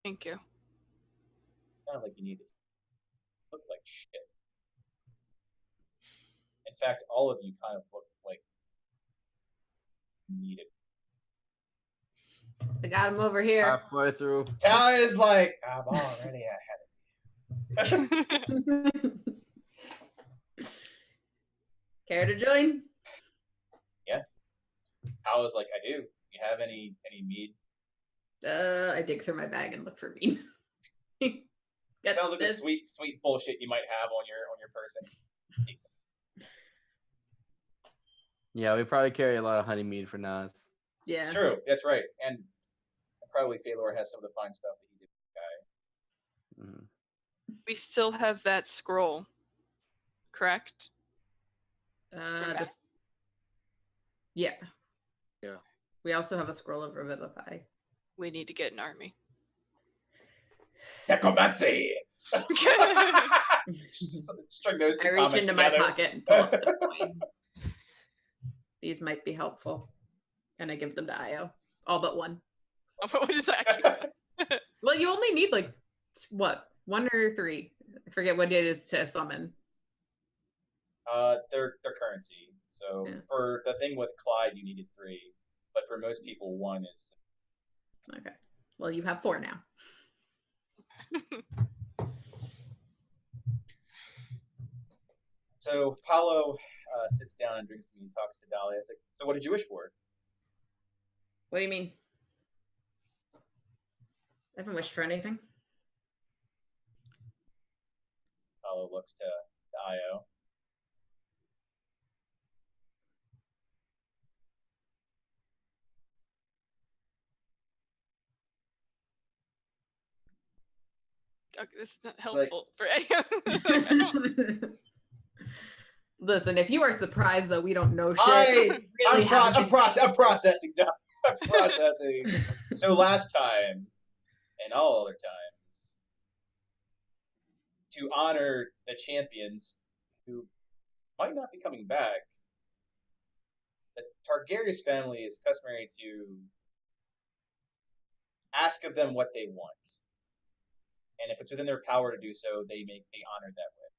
Thank you. Sounded like you needed. Looked like shit. In fact, all of you kind of looked like you needed. I got him over here. Halfway through. Tala is like, I'm already ahead. Care to join? Yeah. Tala's like, I do. Do you have any mead? I dig through my bag and look for mead. Sounds like the sweet bullshit you might have on your person. Decent. Yeah, we probably carry a lot of honey mead for Nas. Yeah. It's true. That's right. And probably Phalor has some of the fine stuff that he did with the guy. Mm. We still have that scroll, correct? Yeah. Yeah. We also have a scroll of Revivify. We need to get an army. Necromancy! String those two I reach comments into together. my pocket and pull up the coin. These might be helpful. And I give them to Io. All but one. What is that? Well, you only need like, what? 1 or 3. I forget what it is to summon. They're currency. So Yeah. for the thing with Clyde, you needed 3. But for most people, 1 is. Okay. Well, you have 4 now. So Paulo sits down and drinks some and talks to Dahlia. It's like, so what did you wish for? What do you mean? I haven't wished for anything. Paulo looks to Io. Okay, this is not helpful for anyone. Listen, if you are surprised that we don't know shit, I'm processing, Doc. I'm processing. So last time, and all other times, to honor the champions who might not be coming back, the Targaryen family is customary to ask of them what they want, and if it's within their power to do so, they honor that way.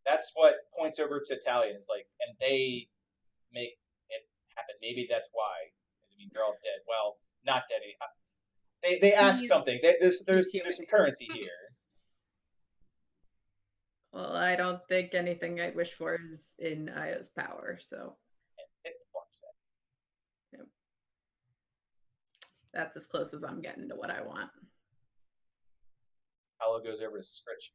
That's what points over to Italian. It's like, and they make it happen. Maybe that's why. I mean, they're all dead. Well, not dead. They ask something. There's some currency here. Well, I don't think anything I wish for is in Io's power, so. It farms that. Yep. That's as close as I'm getting to what I want. Paolo goes over to Scritch.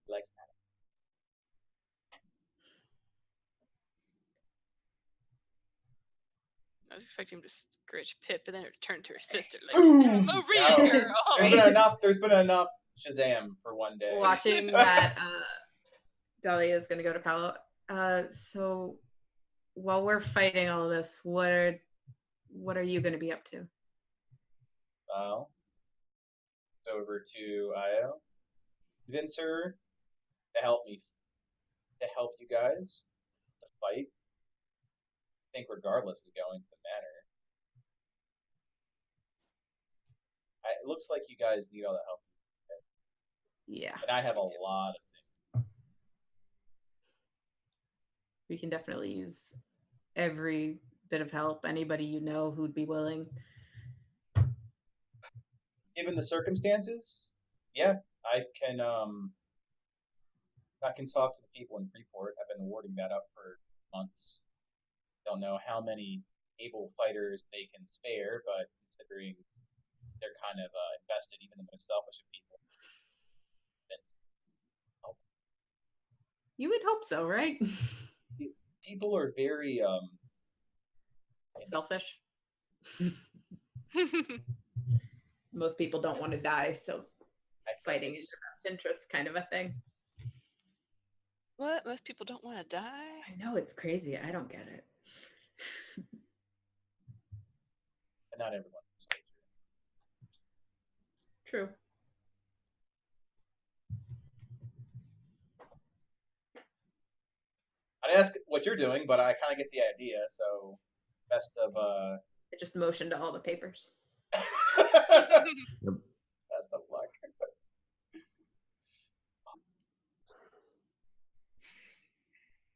Likes that. I was expecting him to scratch Pip, but then it turned to her sister. Like, Boom! Maria, No. girl. There's been enough Shazam for one day. Watching that Dahlia is going to go to Paolo. So while we're fighting all of this, what are you going to be up to? Well, it's over to Io. Convince her to help you guys to fight. I think regardless of going to the manor. It looks like you guys need all the help. Yeah. And I have a lot of things. We can definitely use every bit of help. Anybody you know who'd be willing. Given the circumstances, yeah, I can talk to the people in Freeport. I've been warding that up for months. Don't know how many able fighters they can spare, but considering they're kind of invested, even the most selfish of people. You would hope so, right? People are very selfish. Most people don't want to die, so fighting is your best interest kind of a thing. What? Most people don't want to die? I know, it's crazy. I don't get it. But not everyone. True. I'd ask what you're doing, but I kind of get the idea, so best of I just motioned to all the papers. Best of luck.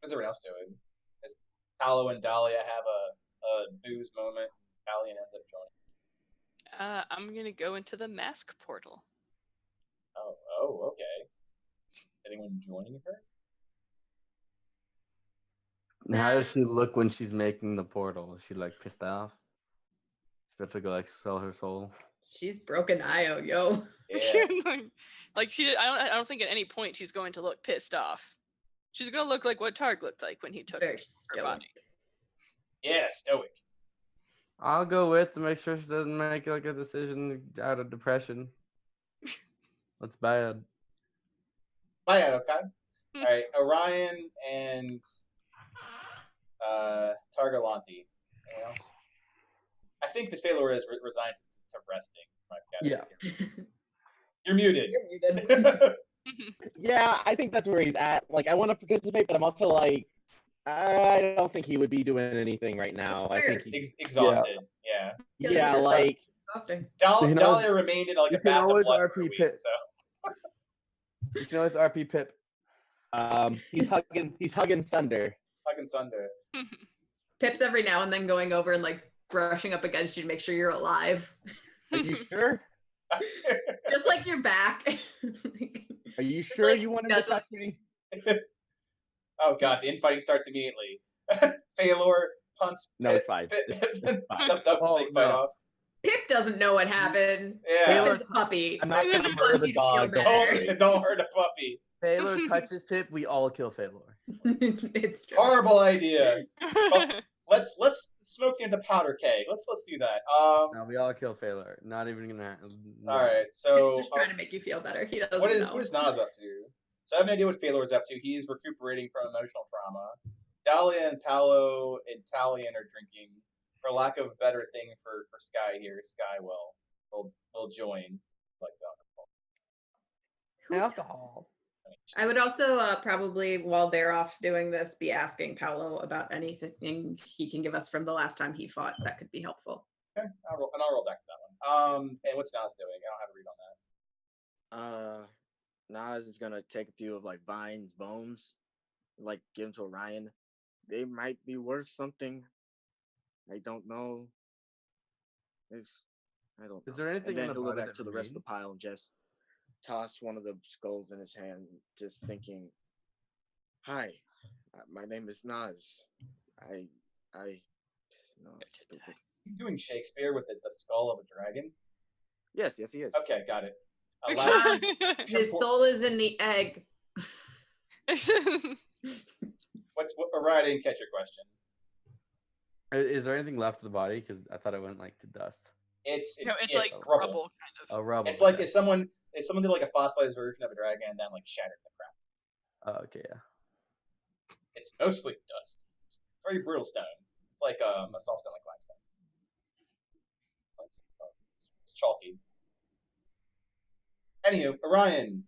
What's everyone else doing? Is Paolo and Dahlia have a booze moment? Dahlia ends up joining. I'm gonna go into the mask portal. Oh, okay. Anyone joining her? How does she look when she's making the portal? Is she like pissed off? She have to go like sell her soul. She's broken Io, yo. Yeah. Like she, I don't think at any point she's going to look pissed off. She's gonna look like what Targ looked like when he took her body. Yeah, stoic. I'll go with to make sure she doesn't make like a decision out of depression. That's bad. Bye, okay. All right, Orion and Targalanti. Anyone else? I think the Phalor is resigned to resting. Yeah. You're muted. You're muted. Yeah, I think that's where he's at. Like, I want to participate, but I'm also like, I don't think he would be doing anything right now. I think he's exhausted. Yeah. Yeah, like exhausting. Dahlia remained in like a bath of blood for a week, so. You can always RP Pip. He's hugging Sunder. Hugging Sunder. Pip's every now and then going over and like brushing up against you to make sure you're alive. Are you sure? Just like your back. Are you sure like, you want to touch me? Oh god, the infighting starts immediately. Phalor punts. No, it's fine. It's fine. Fight off. Pip doesn't know what happened. Yeah. Pip is a puppy. I'm not gonna Just murder wants the you to feel dog. better. Don't hurt a puppy. Phalor touches Pip, we all kill Phalor. It's true. Horrible idea. Let's smoke into powder keg. Let's do that. No, we all kill Phalor. Not even gonna. No. All right. So It's just trying to make you feel better. He doesn't what is know. Nas up to? So I have no idea what Phalor is up to. He's recuperating from emotional trauma. Dahlia and Paolo and Talion are drinking. For lack of a better thing for Sky here, Sky will join like alcohol. Alcohol. I mean, I would also probably, while they're off doing this, be asking Paolo about anything he can give us from the last time he fought that could be helpful. Okay, I'll roll back to that one. And what's Nas doing? I don't have a read on that. Nas is gonna take a few of like Vine's bones, like give them to Orion. They might be worth something. I don't know. I don't know. Is there anything And then in the he'll go body back that to the rest of the pile and just toss one of the skulls in his hand, just thinking, "Hi, my name is Nas. I, no, it's stupid. You doing Shakespeare with the skull of a dragon? Yes, he is. Okay, got it. Nas, his soul is in the egg. Orion, I didn't catch your question. Is there anything left of the body? Because I thought it went like to dust. It's like rubble, kind of. Oh, rubble. It's like if someone did like a fossilized version of a dragon and then like shattered the crap. Oh, okay, yeah. It's mostly dust. It's very brittle stone. It's like a soft stone like limestone. It's chalky. Anywho, Orion.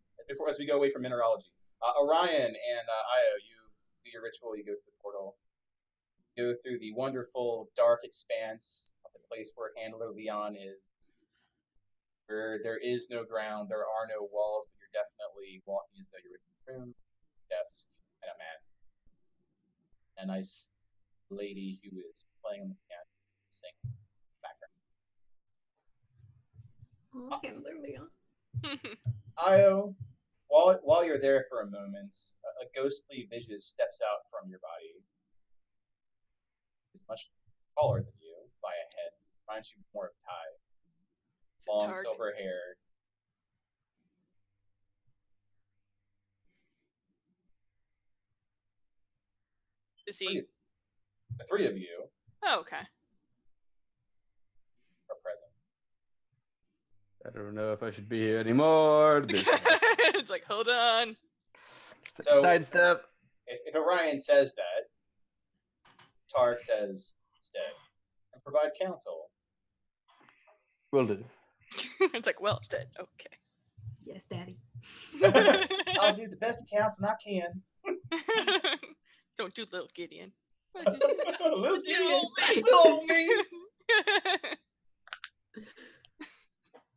As we go away from mineralogy, Orion and Io, you do your ritual. You go through the portal. You go through the wonderful dark expanse of the place where Handler Leon is. Where there is no ground, there are no walls, but you're definitely walking as though you're in a room, desk, and a man. A nice lady who is playing on the piano, singing in the background. Oh, Handler Leon. Io, while you're there for a moment, a ghostly vision steps out from your body. It's much taller than you by a head. Reminds you more of Ty. Long silver hair. Is he? The three of you Oh, okay. are present. I don't know if I should be here anymore. It's like, hold on. So, Sidestep. If Orion says that, Tark says, stay and provide counsel. Will do. It's like, well, then, okay. Yes, Daddy. I'll do the best counsel I can. Don't do little Gideon. Little Gideon, little me.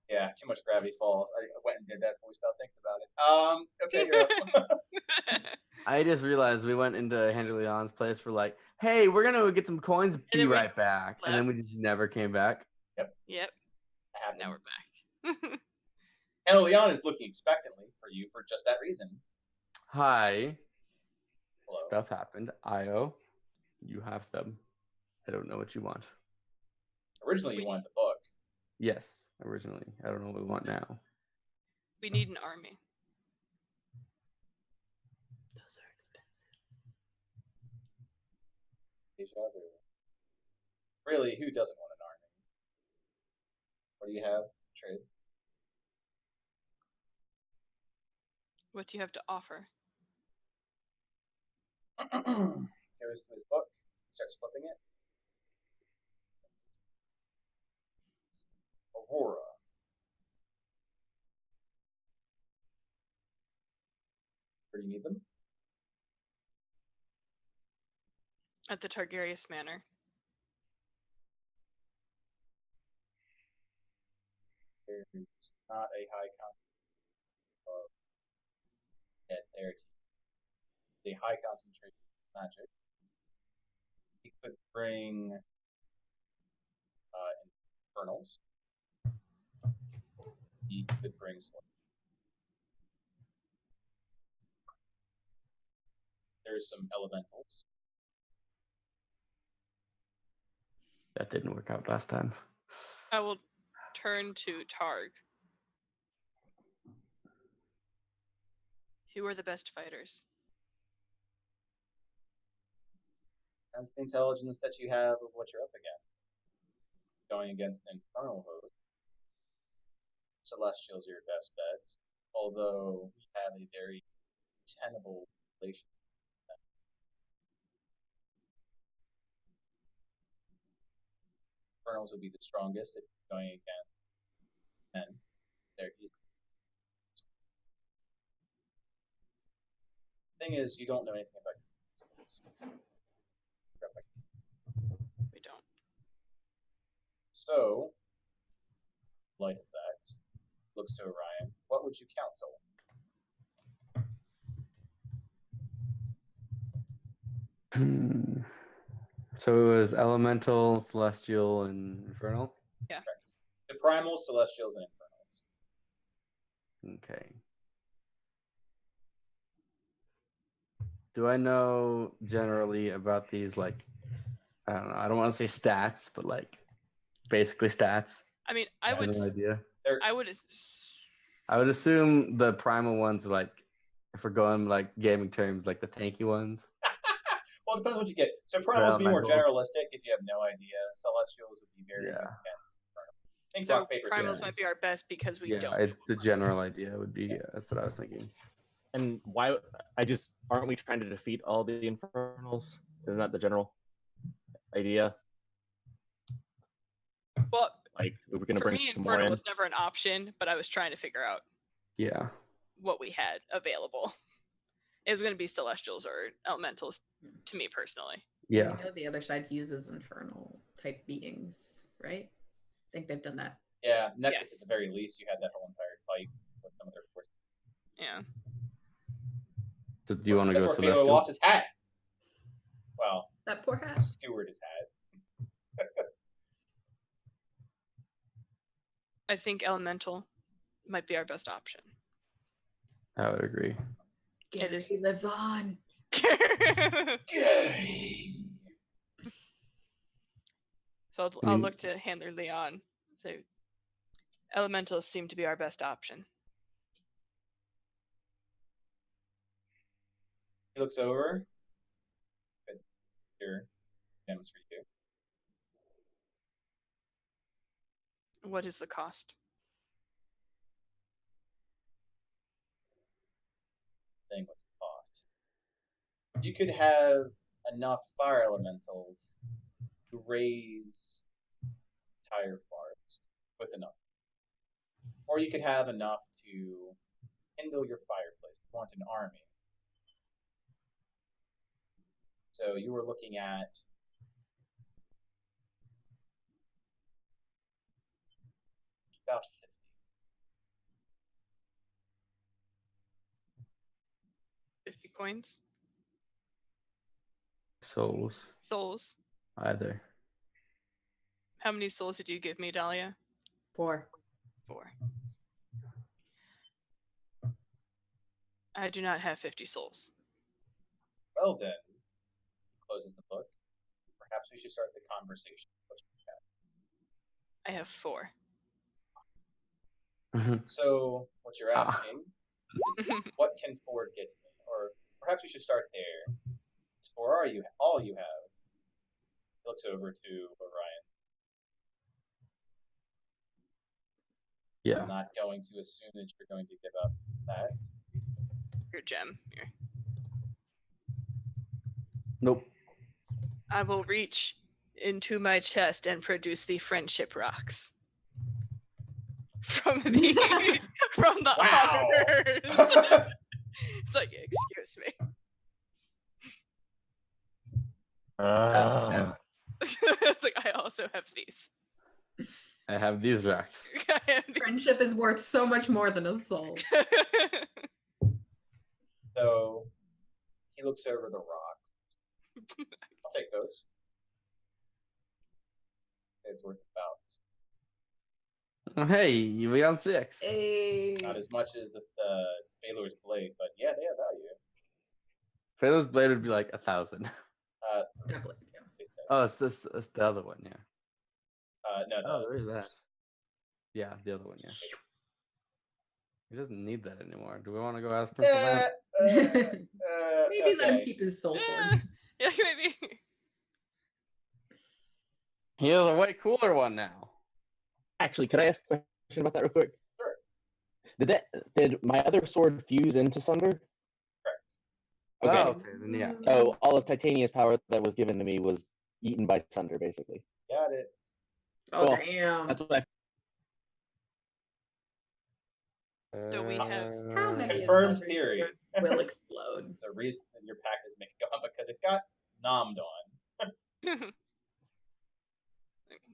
Yeah, too much Gravity Falls. I went and did that before we stopped thinking about it. Okay, you're up. I just realized we went into Henry Leon's place for like, hey, we're gonna get some coins, be right back, and then we just never came back. Yep. Now we're back. And Leon is looking expectantly for you for just that reason. Hi. Hello. Stuff happened. Io, you have them. I don't know what you want. Originally, you wanted the book. Yes, originally. I don't know what we want now. We need an army. Those are expensive. Deja vu. Really, who doesn't want an army? What do you have? Trade. What do you have to offer? Goes to his book, starts flipping it. Arhor'ha. Where do you need them? At the Targaryen Manor. There's not a high concentration of dead there. A high concentration of magic. He could bring infernals. He could bring slaves. There's some elementals. That didn't work out last time. I will turn to Targ. Who are the best fighters? That's the intelligence that you have of what you're up against. Going against an infernal host. Celestials are your best bets. Although we have a very tenable relation. Infernals would be the strongest if you're going against men. They're easy. Thing is, you don't know anything about skills. We don't. So, like that, looks to Orion. What would you counsel? So it was elemental, celestial, and infernal. Correct. The primals, celestials, and infernals. Okay. Do I know generally about these, like, I don't know, I don't want to say stats, but like basically stats? I mean, I Yeah. would. General idea. I would. I would assume the primal ones are like, if we're going like gaming terms, like the tanky ones. Well, it depends what you get. So primals would be more Elementals. generalistic if you have no idea. Celestials would be very Yeah. intense. Think So rock, paper, primals scissors. might be our best because we Yeah, don't. it's the general idea would be, that's what I was thinking. And why? Aren't we trying to defeat all the infernals? Isn't that the general idea? Well, Like, we're gonna for bring me, some more infernal in. was never an option, but I was trying to figure out Yeah. what we had available. It was going to be celestials or elementals, to me personally. Yeah. I know the other side uses infernal type beings, right? I think they've done that. Yeah, Nexus Yes. at the very least, you had that whole entire fight with some of their forces. Yeah. So do you want to That's go where Phalo celestial? lost his hat. Well, That poor hat. skewered his hat. I think elemental might be our best option. I would agree. It is. Gary lives on. Gay. So I I'll mean- look to Handler Leon. So elementals seem to be our best option. He looks over. Good. Here, gems for you. What is the cost? Thing with cost. You could have enough fire elementals to raise entire forest with enough, or you could have enough to kindle your fireplace. You want an army. So you were looking at about 50 coins? Souls. Souls. Either. How many souls did you give me, Dahlia? 4. 4. I do not have 50 souls. Well then, he closes the book. Perhaps we should start the conversation. What you have. I have 4. So what you're Ah. asking is, what can Ford get me? Or perhaps we should start there. For are you all you have? He looks over to Orion. Yeah. I'm not going to assume that you're going to give up that. Your gem. Here. Nope. I will reach into my chest and produce the friendship rocks. From the from the Wow. honors. It's like, excuse me. It's like, I also have these. I have these racks. I have these. Friendship is worth so much more than a soul. So he looks over the rocks. I'll take those. It's worth about Oh, hey, we on 6. Hey. not as much as the Phalor's blade, but yeah, they have value. Phalos blade would be like 1,000. Doublet, yeah. They said. Oh, it's the other one, yeah. No, Oh, there's that. Yeah, the other one, yeah. He doesn't need that anymore. Do we want to go ask him for that? Maybe let him okay. keep his soul Yeah. sword. Yeah, maybe. He has a way cooler one now. Actually, could I ask a question about that real quick? Sure. Did my other sword fuse into Sunder? Correct. Okay. Oh, okay, then yeah. So all of Titania's power that was given to me was eaten by Sunder, basically. Got it. Oh, Cool. damn. That's what I So we have- How many? Confirmed is that? theory. will explode. It's a reason that your pack is making go on because it got nommed on.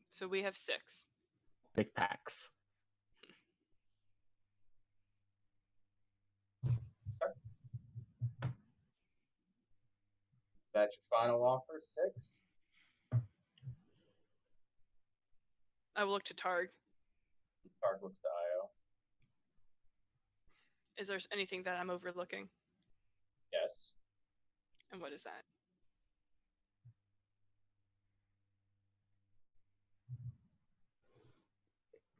So we have 6. Big packs. That's your final offer, 6. I will look to Targ. Card looks to IO. Is there anything that I'm overlooking? Yes. And what is that?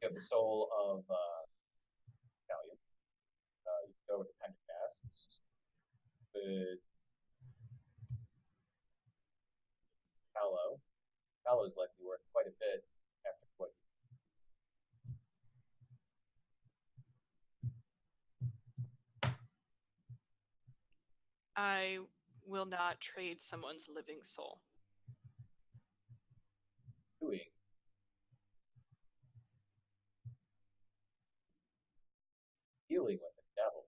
You have the soul of Italian. You go with the Pendercasts. With Paolo. Paolo's likely worth quite a bit after what. I will not trade someone's living soul. Doing. Dealing with the devil.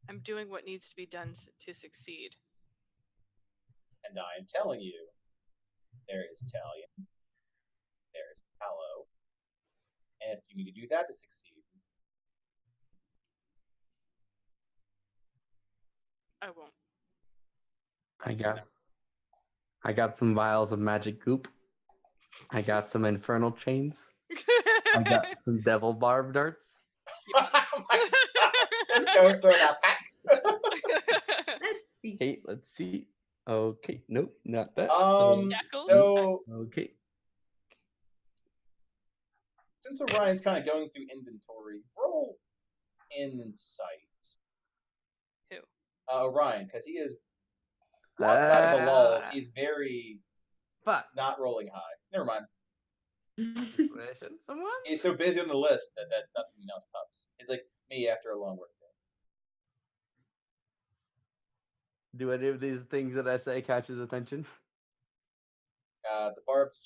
I'm doing what needs to be done to succeed. And I am telling you, there is Italian, there is Paolo, and if you need to do that to succeed, I won't. I got some vials of magic goop. I got some infernal chains. I got some devil barb darts. oh my god, let's go through that pack. Let's see. Okay, let's see. Okay, nope, not that. Shackles? So Okay. since Orion's kind of going through inventory, roll insight. Who? Orion, because he is outside of the walls. He's very Fuck. not rolling high. Never mind. Inspiration, someone? He's so busy on the list that nothing else pops. He's like me after a long work day. Do any of these things that I say catch his attention? The barbed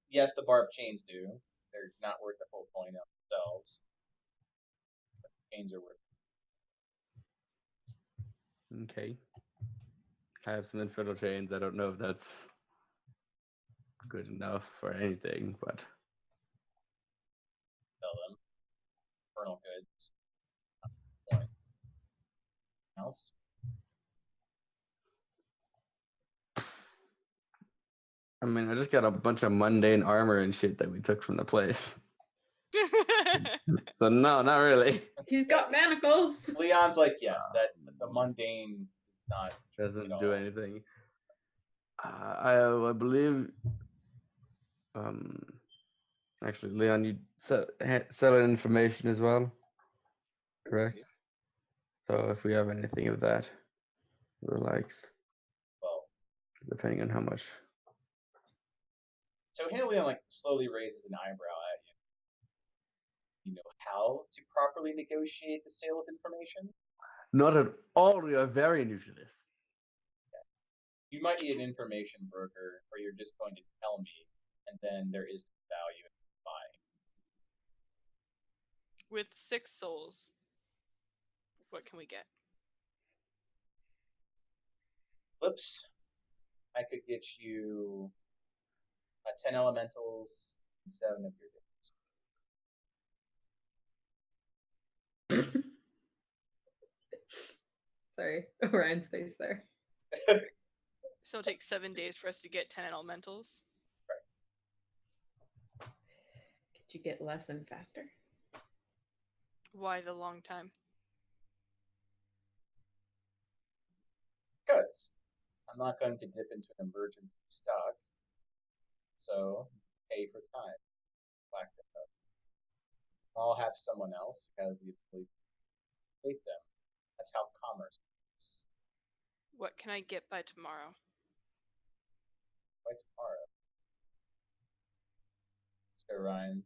yes, the barbed chains do. They're not worth the full coin themselves. But the chains are worth. Okay. I have some infernal chains. I don't know if that's good enough for anything, but Sell them. Infernal goods. Point. Else. I mean, I just got a bunch of mundane armor and shit that we took from the place. So no, not really. He's got manacles. Leon's like, yes, that the mundane is not Doesn't at do all. anything. I believe. Actually, Leon, you sell information as well, correct? So if we have anything of that, the likes, Well, depending on how much. so Leon like slowly raises an eyebrow at you. You know how to properly negotiate the sale of information? Not at all. We are very new to this. You might need an information broker, or you're just going to tell me, and then there is value in buying. With 6 souls, what can we get? Flips, I could get you 10 elementals and 7 of your difference. Sorry, Orion's face there. So it'll take 7 days for us to get 10 elementals. Correct. Could you get less and faster? Why the long time? Because I'm not going to dip into an emergency stock, so pay for time. Black it up. I'll have someone else who has the ability to pay them. That's how commerce works. What can I get by tomorrow? By tomorrow. Let's go, Ryan.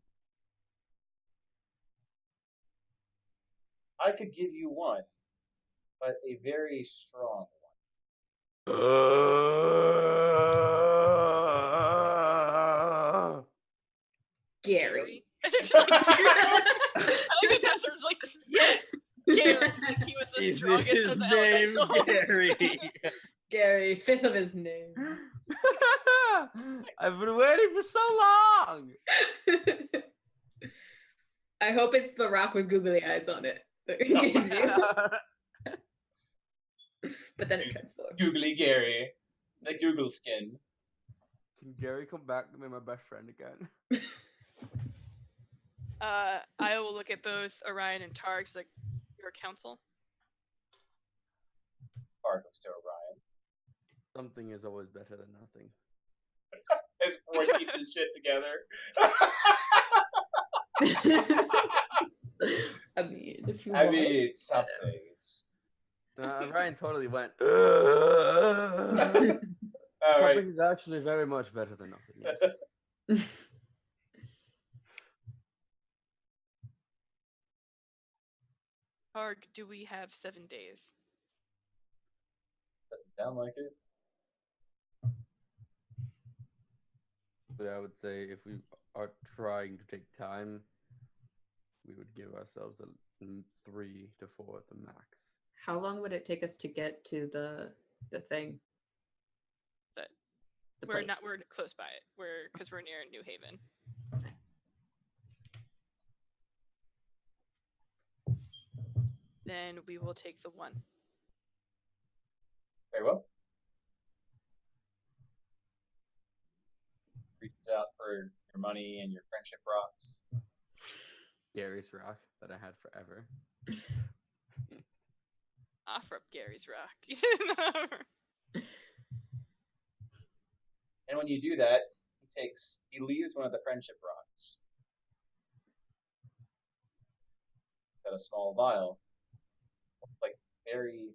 I could give you one, but a very strong one. Gary. I think just like, I think the Desert was like, yes, Gary. Like he was the Is strongest his of the name elementals. Gary? Gary, fifth of his name. I've been waiting for so long. I hope it's the rock with googly eyes on it. That it gives you. But then it transforms. Googly Gary, the Google skin. Can Gary come back to be my best friend again? I will look at both Orion and Targ like your counsel. Park looks to Orion. Something is always better than nothing. His boy keeps his shit together. I mean, if you I want. mean, something. Ryan totally went. All right. Something is actually very much better than nothing. Yes. Targ, do we have 7 days? Doesn't sound like it. But I would say if we are trying to take time, we would give ourselves a 3 to 4 at the max. How long would it take us to get to the thing? But The we're place. not. We're close by it. Because we're near New Haven. Then we will take the 1. Very well. Reaches out for your money and your friendship rocks. Gary's rock that I had forever. Offer up Gary's rock. And when you do that, he leaves one of the friendship rocks. Got a small vial, like very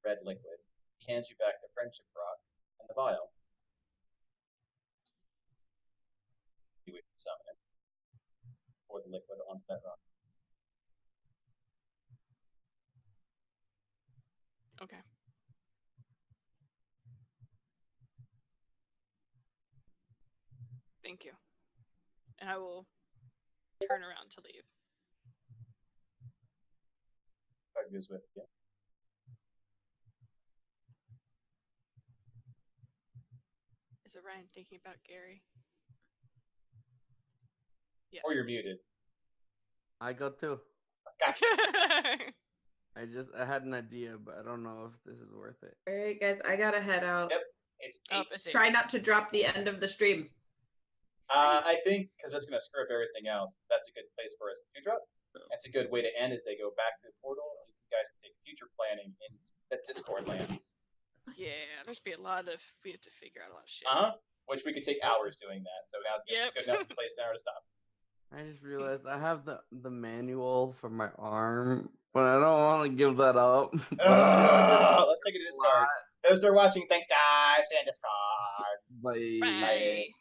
red liquid. He hands you back the friendship rock and the vial. You would summon it. Pour the liquid onto that rock. Okay. Thank you. And I will turn around to leave. Tug goes with you. Is Orion thinking about Gary? Yes. Or you're muted. I got 2. Gotcha. I had an idea, but I don't know if this is worth it. All right, guys, I gotta head out. Yep. It's 8. It's 8. Try not to drop the end of the stream. I think because that's going to screw up everything else, that's a good place for us to drop. That's a good way to end as they go back to the portal. And you guys can take future planning in the Discord lands. Yeah, there's be a lot of. We have to figure out a lot of shit. Which we could take hours doing that. So now's a good enough place now to stop. I just realized I have the manual for my arm, but I don't want to give that up. Let's take it to Discord. Those that are watching, thanks guys. And Discord. Bye. Bye.